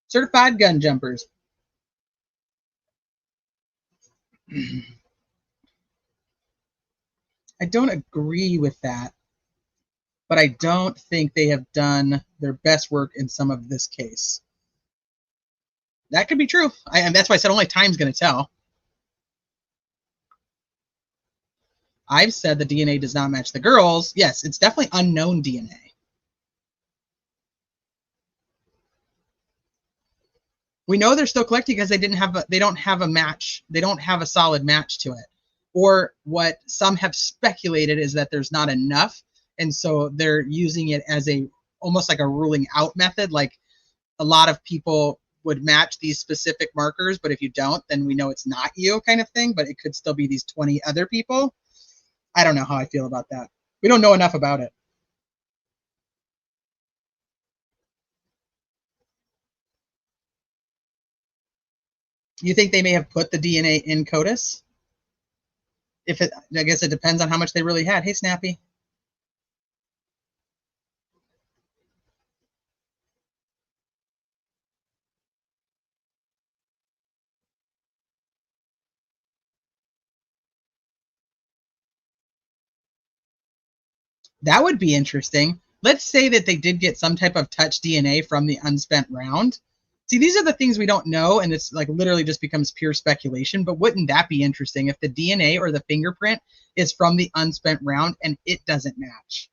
Certified gun jumpers. I don't agree with that, but I don't think they have done their best work in some of this case. That could be true, and that's why I said only time's going to tell. I've said the DNA does not match the girls. Yes, it's definitely unknown DNA. We know they're still collecting because they don't have a match. They don't have a solid match to it. Or what some have speculated is that there's not enough, and so they're using it as almost like a ruling out method. Like, a lot of people would match these specific markers, but if you don't, then we know it's not you, kind of thing. But it could still be these 20 other people. I don't know how I feel about that. We don't know enough about it. You think they may have put the DNA in CODIS? I guess it depends on how much they really had. Hey, Snappy. That would be interesting. Let's say that they did get some type of touch DNA from the unspent round. See, these are the things we don't know, and it's like literally just becomes pure speculation, but wouldn't that be interesting if the DNA or the fingerprint is from the unspent round and it doesn't match?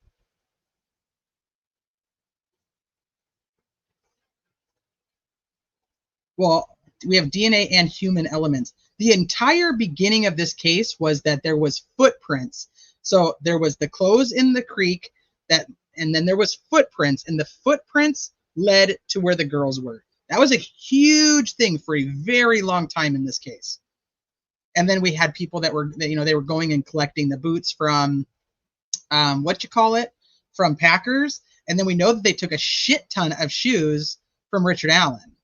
Well, we have DNA and human elements. The entire beginning of this case was that there was footprints. So there was the clothes in the creek, and then there was footprints, and the footprints led to where the girls were. That was a huge thing for a very long time in this case. And then we had people that were, they were going and collecting the boots from, from Packers. And then we know that they took a shit ton of shoes from Richard Allen.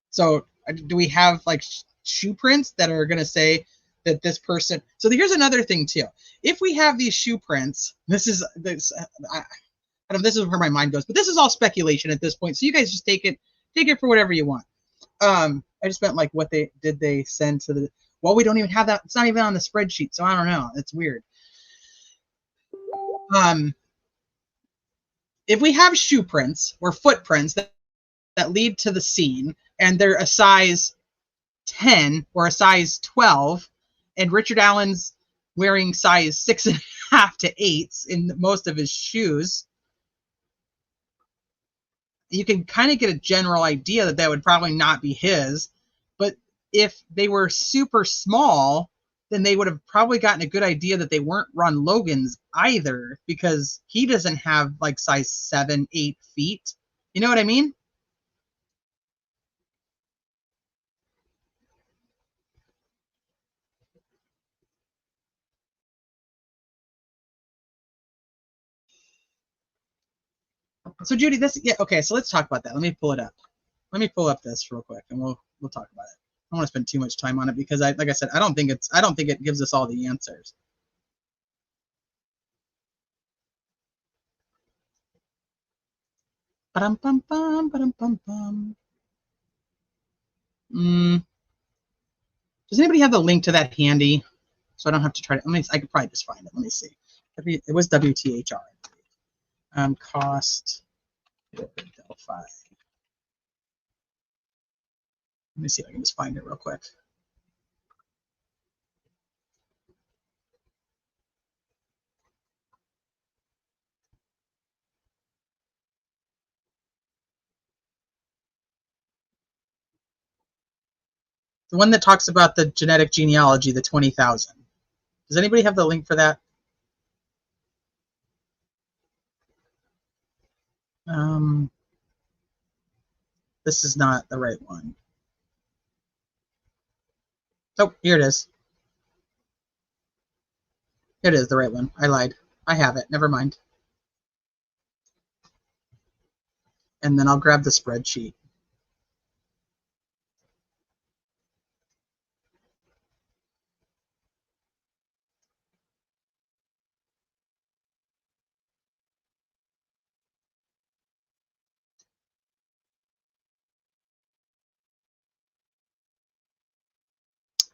So do we have like shoe prints that are going to say that this person? So here's another thing too. If we have these shoe prints, this is where my mind goes, but this is all speculation at this point. So you guys just take it for whatever you want. I just meant like what they send to the, well, we don't even have that. It's not even on the spreadsheet. So I don't know. It's weird. If we have shoe prints or footprints that lead to the scene, and they're a size 10 or a size 12, and Richard Allen's wearing size 6.5 to 8s in most of his shoes, you can kind of get a general idea that would probably not be his. But if they were super small, then they would have probably gotten a good idea that they weren't Ron Logan's either, because he doesn't have like size 7, 8 feet. You know what I mean? So Judy, this, yeah, okay, so let's talk about that. Let me pull it up. Let me pull up this real quick, and we'll talk about it. I don't want to spend too much time on it because like I said, I don't think it gives us all the answers. Ba-dum-bum-bum, ba-dum-bum-bum. Does anybody have the link to that handy? So I don't have to try to, I could probably just find it. Let me see. It was WTHR. Cost Delphi. Let me see if I can just find it real quick. The one that talks about the genetic genealogy, the 20,000. Does anybody have the link for that? This is not the right one. Oh, here it is. It is the right one. I lied. I have it. Never mind. And then I'll grab the spreadsheet.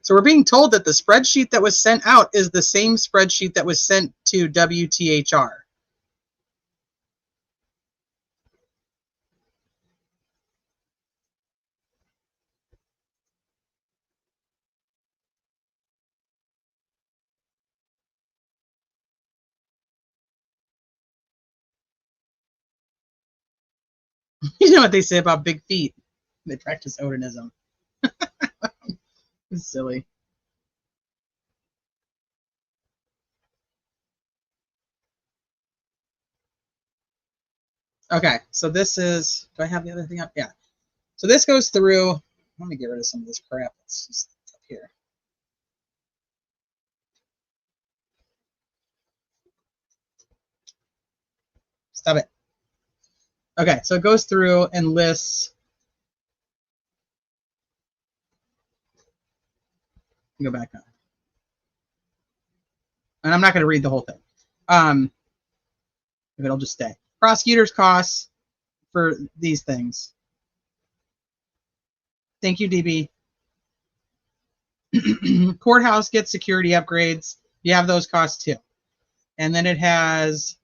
So we're being told that the spreadsheet that was sent out is the same spreadsheet that was sent to WTHR. You know what they say about big feet? They practice Odinism. It's silly. Okay, so this is, do I have the other thing up? Yeah. So this goes through, let me get rid of some of this crap that's just up here. Stop it. Okay, so it goes through and lists. Go back up. And I'm not going to read the whole thing. If it'll just stay. Prosecutor's costs for these things. Thank you, DB. Courthouse gets security upgrades. You have those costs too. And then it has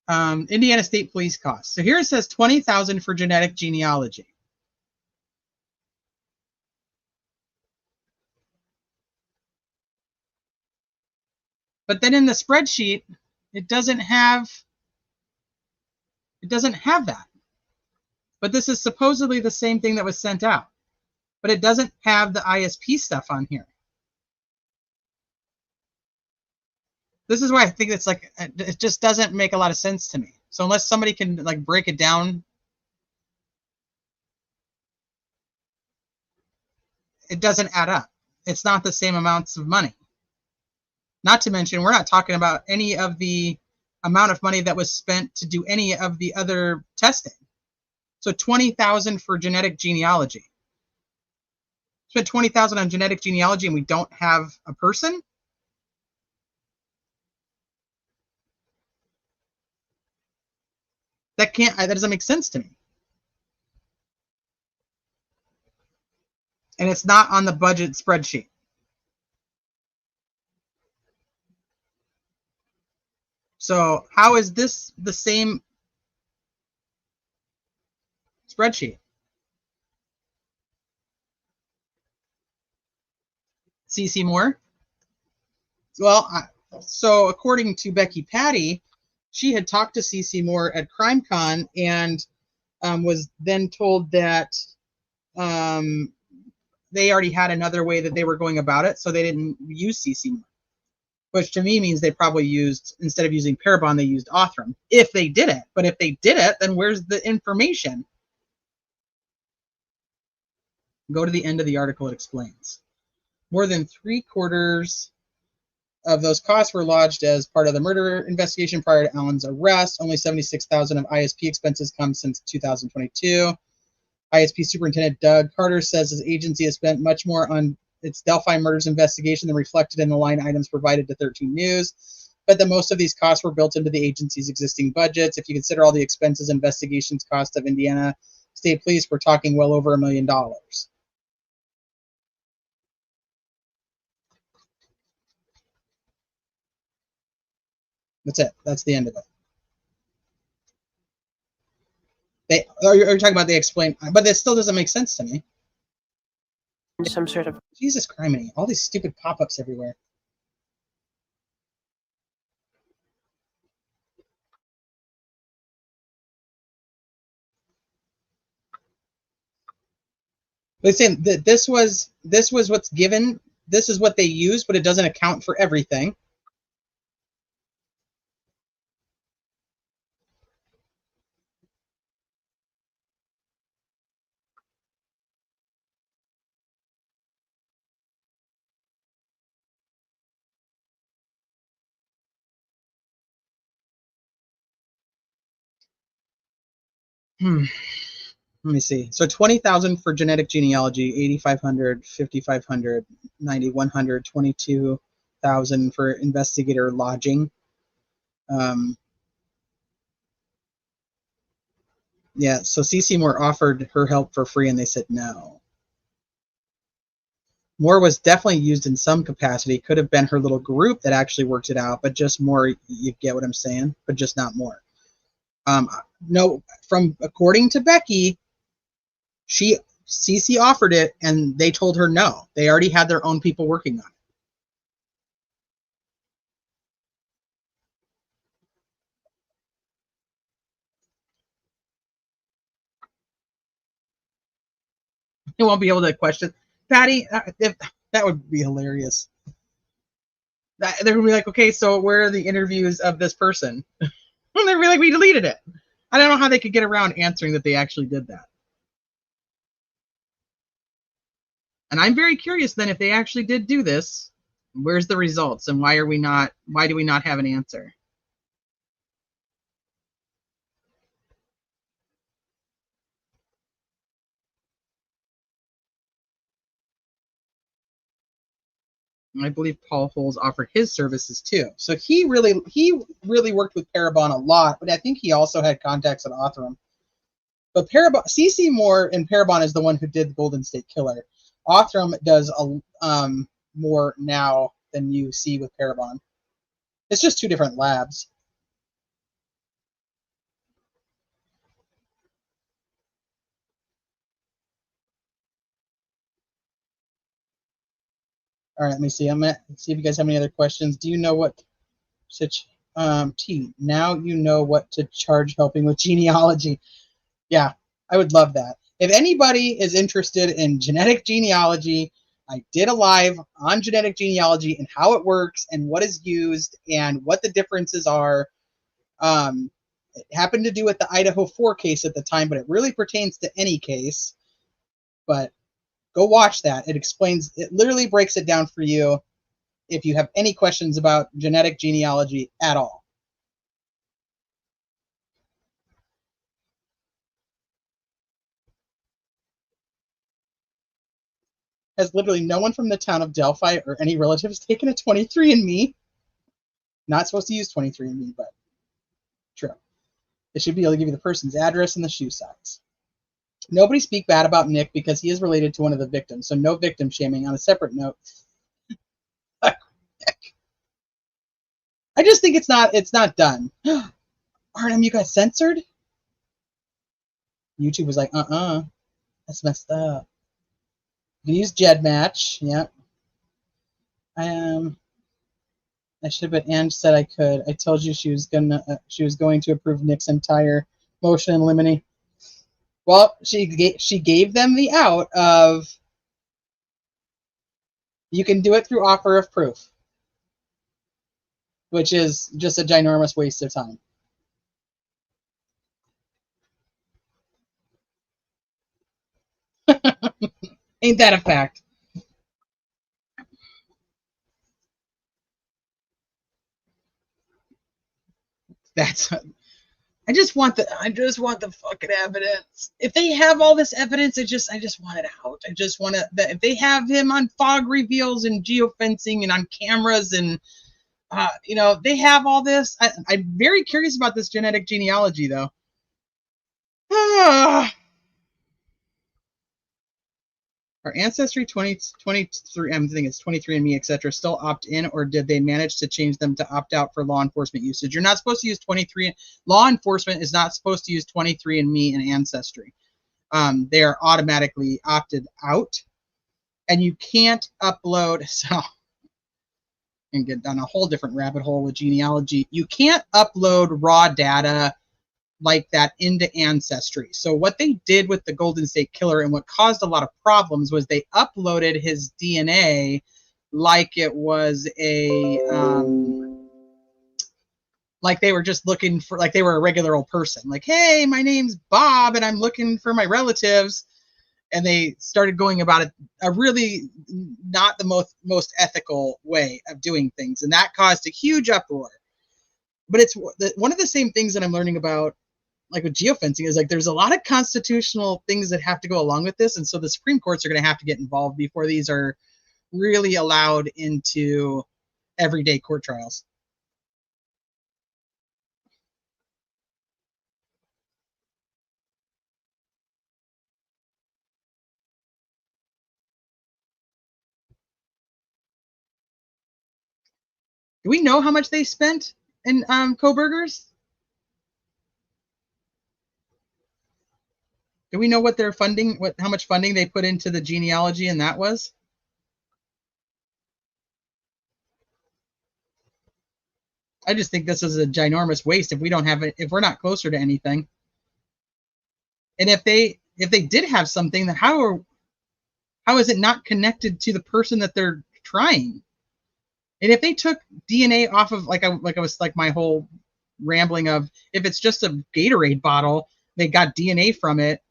Indiana State Police costs. So here it says $20,000 for genetic genealogy. But then in the spreadsheet, it doesn't have that. But this is supposedly the same thing that was sent out. But it doesn't have the ISP stuff on here. This is why I think it's like, it just doesn't make a lot of sense to me. So unless somebody can like break it down, it doesn't add up. It's not the same amounts of money. Not to mention, we're not talking about any of the amount of money that was spent to do any of the other testing. So $20,000 for genetic genealogy. Spent $20,000 on genetic genealogy and we don't have a person? That doesn't make sense to me. And it's not on the budget spreadsheet. So how is this the same spreadsheet? CC Moore? Well, so according to Becky Patty, she had talked to CC Moore at CrimeCon and was then told that they already had another way that they were going about it, so they didn't use CC Moore, which to me means they probably used, instead of using Parabon, they used Othram, if they did it. But if they did it, then where's the information? Go to the end of the article, it explains. More than 3/4 of those costs were lodged as part of the murder investigation prior to Allen's arrest. Only $76,000 of ISP expenses come since 2022. ISP Superintendent Doug Carter says his agency has spent much more on its Delphi Murders investigation than reflected in the line items provided to 13 News, but that most of these costs were built into the agency's existing budgets. If you consider all the expenses and investigations cost of Indiana State Police, we're talking well over $1 million. That's it. That's the end of it. Are you talking about they explain, but this still doesn't make sense to me. Some sort of Jesus criminy, all these stupid pop-ups everywhere. They're saying that this was what's given, this is what they use, but it doesn't account for everything. Let me see. So 20,000 for genetic genealogy, 8,500, 5,500, 9,100, 22,000 for investigator lodging. Yeah, so CC Moore offered her help for free and they said no. Moore was definitely used in some capacity. Could have been her little group that actually worked it out, but just Moore, you get what I'm saying, but just not Moore. No, from according to Becky, CC offered it and they told her no. They already had their own people working on it. They won't be able to question. Patty, that would be hilarious. They're going to be like, okay, so where are the interviews of this person? And they're be like, we deleted it. I don't know how they could get around answering that they actually did that. And I'm very curious then, if they actually did do this, where's the results and why do we not have an answer? I believe Paul Holes offered his services too. So he really worked with Parabon a lot, but I think he also had contacts at Othram. But Parabon, CC Moore and Parabon is the one who did the Golden State Killer. Othram does more now than you see with Parabon. It's just two different labs. All right, let me see. Let's see if you guys have any other questions. Do you know what T? Now you know what to charge helping with genealogy. Yeah, I would love that. If anybody is interested in genetic genealogy, I did a live on genetic genealogy and how it works and what is used and what the differences are. It happened to do with the Idaho 4 case at the time, but it really pertains to any case. But go watch that. It explains, it literally breaks it down for you if you have any questions about genetic genealogy at all. Has literally no one from the town of Delphi or any relatives taken a 23andMe. Not supposed to use 23andMe, but true. They should be able to give you the person's address and the shoe size. Nobody speak bad about Nick because he is related to one of the victims, so no victim shaming. On a separate note, I just think it's not done. Artem, you got censored? YouTube was like, that's messed up. You can use GEDmatch. Yep. I should have been. Ange said I could. I told you she was going to approve Nick's entire motion in limine. Well, she gave them the out of, you can do it through offer of proof, which is just a ginormous waste of time. Ain't that a fact? That's, I just want the fucking evidence. If they have all this evidence, I just want it out. I just want to, if they have him on fog reveals and geofencing and on cameras and you know, they have all this. I'm very curious about this genetic genealogy though. Are Ancestry 2023, I'm thinking it's 23andMe, etc., still opt in, or did they manage to change them to opt out for law enforcement usage? You're not supposed to use 23. Law enforcement is not supposed to use 23andMe and Ancestry. They are automatically opted out, and you can't upload. So, and get down a whole different rabbit hole with genealogy. You can't upload raw data like that into Ancestry. So what they did with the Golden State Killer and what caused a lot of problems was they uploaded his DNA like it was a like they were just looking for, like they were a regular old person. Like, hey, my name's Bob and I'm looking for my relatives. And they started going about it a really not the most ethical way of doing things. And that caused a huge uproar. But it's one of the same things that I'm learning about, like with geofencing, is like there's a lot of constitutional things that have to go along with this, and so the Supreme Courts are going to have to get involved before these are really allowed into everyday court trials. Do we know how much they spent in Koberger's? Do we know what their funding, how much funding they put into the genealogy and that was? I just think this is a ginormous waste if we don't have it, if we're not closer to anything. And if they did have something, then how is it not connected to the person that they're trying? And if they took DNA off of, like I was like my whole rambling of, if it's just a Gatorade bottle, they got DNA from it,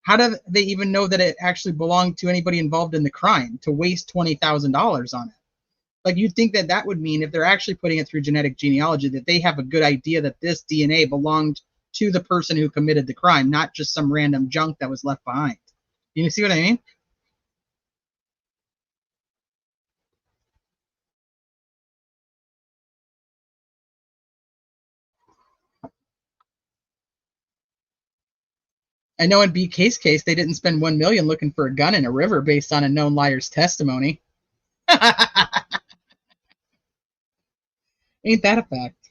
how do they even know that it actually belonged to anybody involved in the crime to waste $20,000 on it? Like, you'd think that that would mean, if they're actually putting it through genetic genealogy, that they have a good idea that this DNA belonged to the person who committed the crime, not just some random junk that was left behind. You see what I mean? I know in BK's case, they didn't spend $1 million looking for a gun in a river based on a known liar's testimony. Ain't that a fact?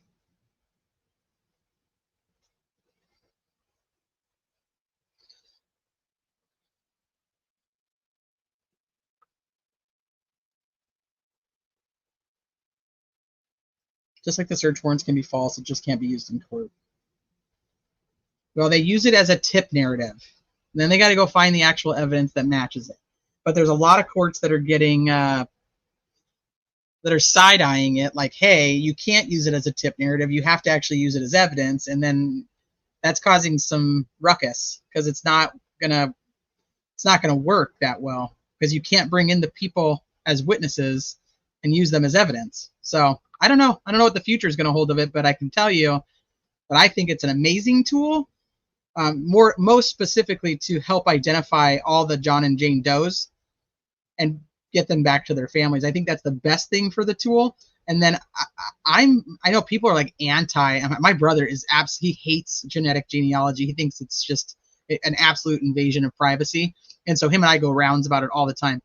Just like the search warrants can be false, it just can't be used in court. Well, they use it as a tip narrative. And then they got to go find the actual evidence that matches it. But there's a lot of courts that are getting, that are side-eyeing it, like, hey, you can't use it as a tip narrative. You have to actually use it as evidence. And then that's causing some ruckus because it's not gonna work that well, because you can't bring in the people as witnesses and use them as evidence. So I don't know what the future is going to hold of it, but I can tell you that I think it's an amazing tool, most specifically to help identify all the John and Jane Does and get them back to their families. I think that's the best thing for the tool. And then I know people are like anti. My brother is he hates genetic genealogy. He thinks it's just an absolute invasion of privacy. And so him and I go rounds about it all the time.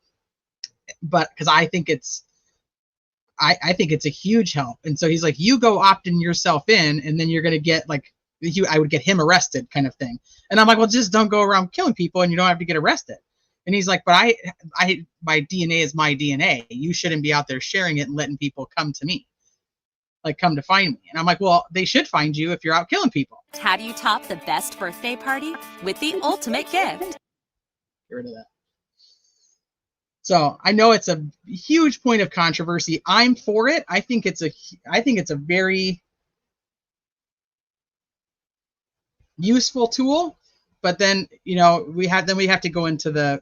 But because I think it's a huge help. And so he's like, you go opt in yourself in, and then you're going to get like, I would get him arrested kind of thing. And I'm like, well, just don't go around killing people and you don't have to get arrested. And he's like, but my DNA is my DNA. You shouldn't be out there sharing it and letting people come to me. like come to find me. And I'm like, well, they should find you if you're out killing people. How do you top the best birthday party? With the ultimate gift. Get rid of that. So I know it's a huge point of controversy. I'm for it. I think it's a very useful tool. But then, you know, we have to go into the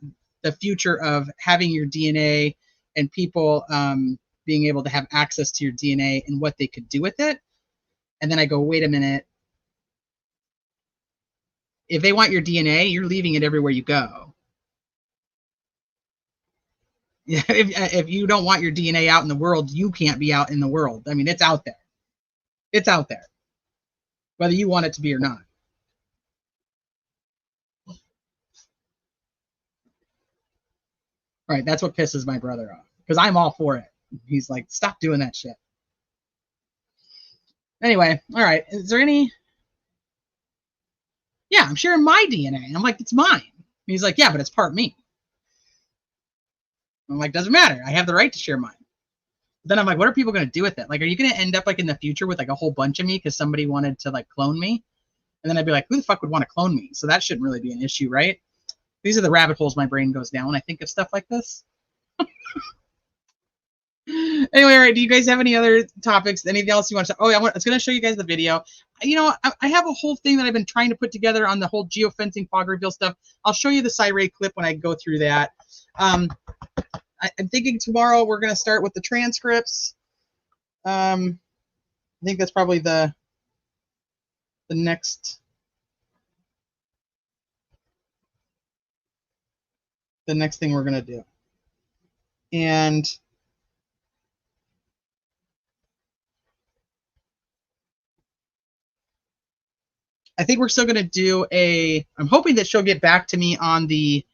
future of having your DNA and people being able to have access to your DNA and what they could do with it. And then I go, wait a minute. If they want your DNA, you're leaving it everywhere you go. Yeah, if you don't want your DNA out in the world, you can't be out in the world. I mean, it's out there. It's out there, whether you want it to be or not. Right, that's what pisses my brother off, because I'm all for it. He's like, stop doing that shit. Anyway, all right, is there any... Yeah, I'm sharing my DNA. I'm like, it's mine. And he's like, yeah, but it's part me. I'm like, doesn't matter. I have the right to share mine. Then I'm like, what are people going to do with it? Like, are you going to end up like in the future with like a whole bunch of me because somebody wanted to like clone me? And then I'd be like, who the fuck would want to clone me? So that shouldn't really be an issue, right? These are the rabbit holes my brain goes down when I think of stuff like this. Anyway, all right, do you guys have any other topics? Anything else you want to say? Oh, I was going to show you guys the video. You know, I have a whole thing that I've been trying to put together on the whole geofencing fog reveal stuff. I'll show you the Cyray clip when I go through that. I'm thinking tomorrow we're going to start with the transcripts. I think that's probably the next thing we're going to do. And I think we're still going to do I'm hoping that she'll get back to me on the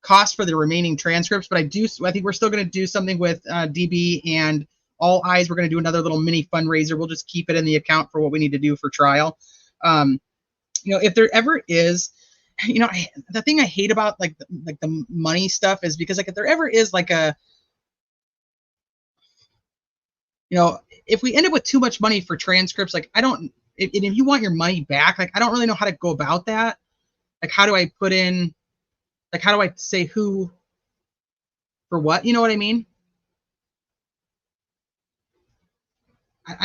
cost for the remaining transcripts, but I think we're still going to do something with DB and All Eyes. We're going to do another little mini fundraiser. We'll just keep it in the account for what we need to do for trial. You know, if there ever is, you know, the thing I hate about like the money stuff is because like if there ever is like a, you know, if we end up with too much money for transcripts, like if you want your money back, like I don't really know how to go about that. Like how do I put in, like how do I say who for what? You know what I mean?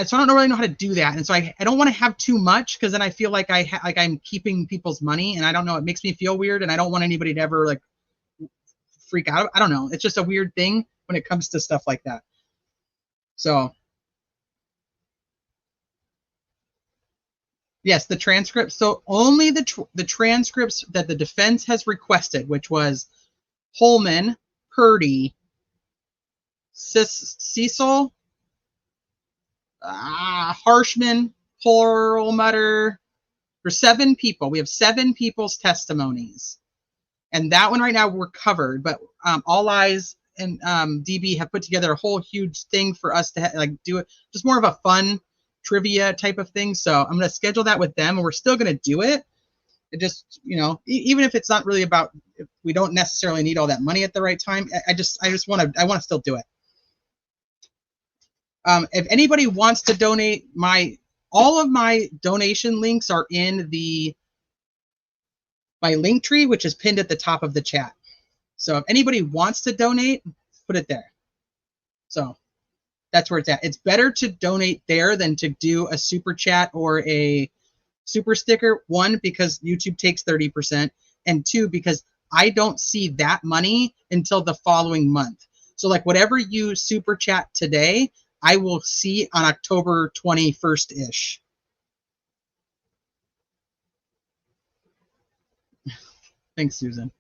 So I don't really know how to do that, and so I don't want to have too much because then I feel like I'm keeping people's money, and I don't know. It makes me feel weird, and I don't want anybody to ever like freak out. I don't know. It's just a weird thing when it comes to stuff like that. So yes, the transcripts. So only the transcripts that the defense has requested, which was Holman, Purdy, Cecil, Harshman, Perlmutter. There's 7 people. We have 7 people's testimonies, and that one right now we're covered. But All Eyes and DB have put together a whole huge thing for us to like do it, just more of a fun trivia type of thing. So I'm going to schedule that with them, and we're still going to do it. It just, you know, even if it's not really about, if we don't necessarily need all that money at the right time, I want to still do it. If anybody wants to donate, all of my donation links are in my link tree, which is pinned at the top of the chat. So if anybody wants to donate, put it there. So that's where it's at. It's better to donate there than to do a super chat or a super sticker. 1, because YouTube takes 30%, and 2, because I don't see that money until the following month. So like whatever you super chat today, I will see on October 21st-ish. Thanks, Susan.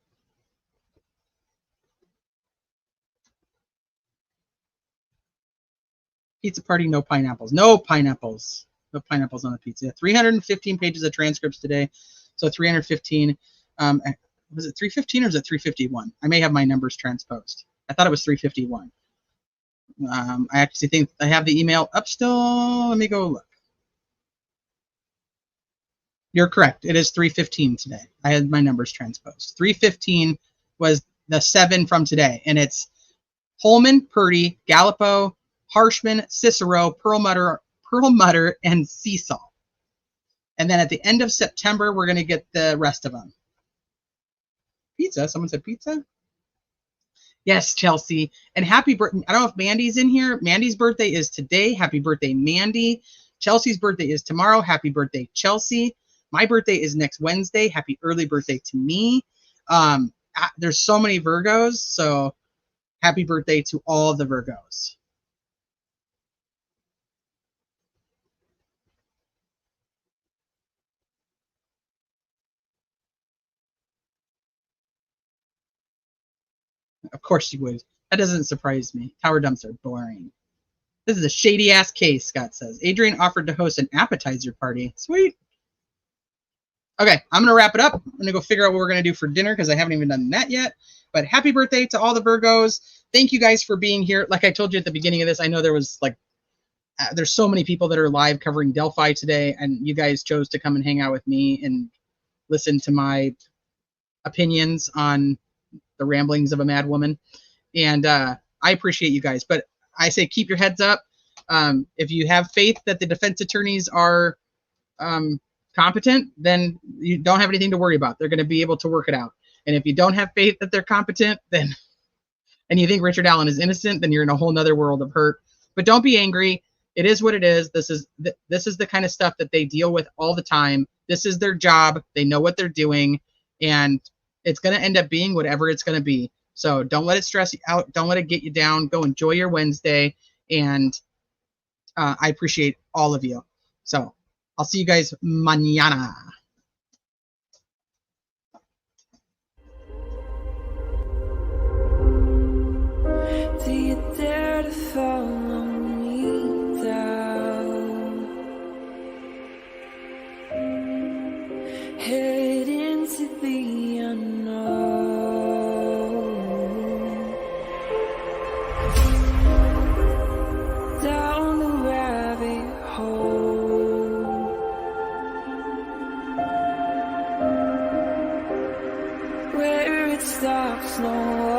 Pizza party, no pineapples. No pineapples. No pineapples on the pizza. 315 pages of transcripts today. So 315. Was it 315 or is it 351? I may have my numbers transposed. I thought it was 351. I actually think I have the email up still. Let me go look. You're correct. It is 315 today. I had my numbers transposed. 315 was the 7 from today, and it's Holman, Purdy, Gallipo, Harshman, Cicero, Perlmutter, and Cecil. And then at the end of September, we're going to get the rest of them. Pizza? Someone said pizza? Yes, Chelsea. And happy birthday. I don't know if Mandy's in here. Mandy's birthday is today. Happy birthday, Mandy. Chelsea's birthday is tomorrow. Happy birthday, Chelsea. My birthday is next Wednesday. Happy early birthday to me. There's so many Virgos, so happy birthday to all the Virgos. Of course you would. That doesn't surprise me. Tower dumps are boring. This is a shady-ass case, Scott says. Adrian offered to host an appetizer party. Sweet. Okay, I'm going to wrap it up. I'm going to go figure out what we're going to do for dinner because I haven't even done that yet. But happy birthday to all the Virgos. Thank you guys for being here. Like I told you at the beginning of this, I know there was like, there's so many people that are live covering Delphi today, and you guys chose to come and hang out with me and listen to my opinions on the ramblings of a mad woman. And I appreciate you guys. But I say keep your heads up. If you have faith that the defense attorneys are competent, then you don't have anything to worry about. They're going to be able to work it out. And if you don't have faith that they're competent, then and you think Richard Allen is innocent, then you're in a whole nother world of hurt. But don't be angry. It is what it is. This is the kind of stuff that they deal with all the time. This is their job. They know what they're doing, and it's going to end up being whatever it's going to be. So don't let it stress you out. Don't let it get you down. Go enjoy your Wednesday, and I appreciate all of you. So I'll see you guys mañana. Do you dare to follow me down? Head into the unknown. Down the rabbit hole. Where it stops, no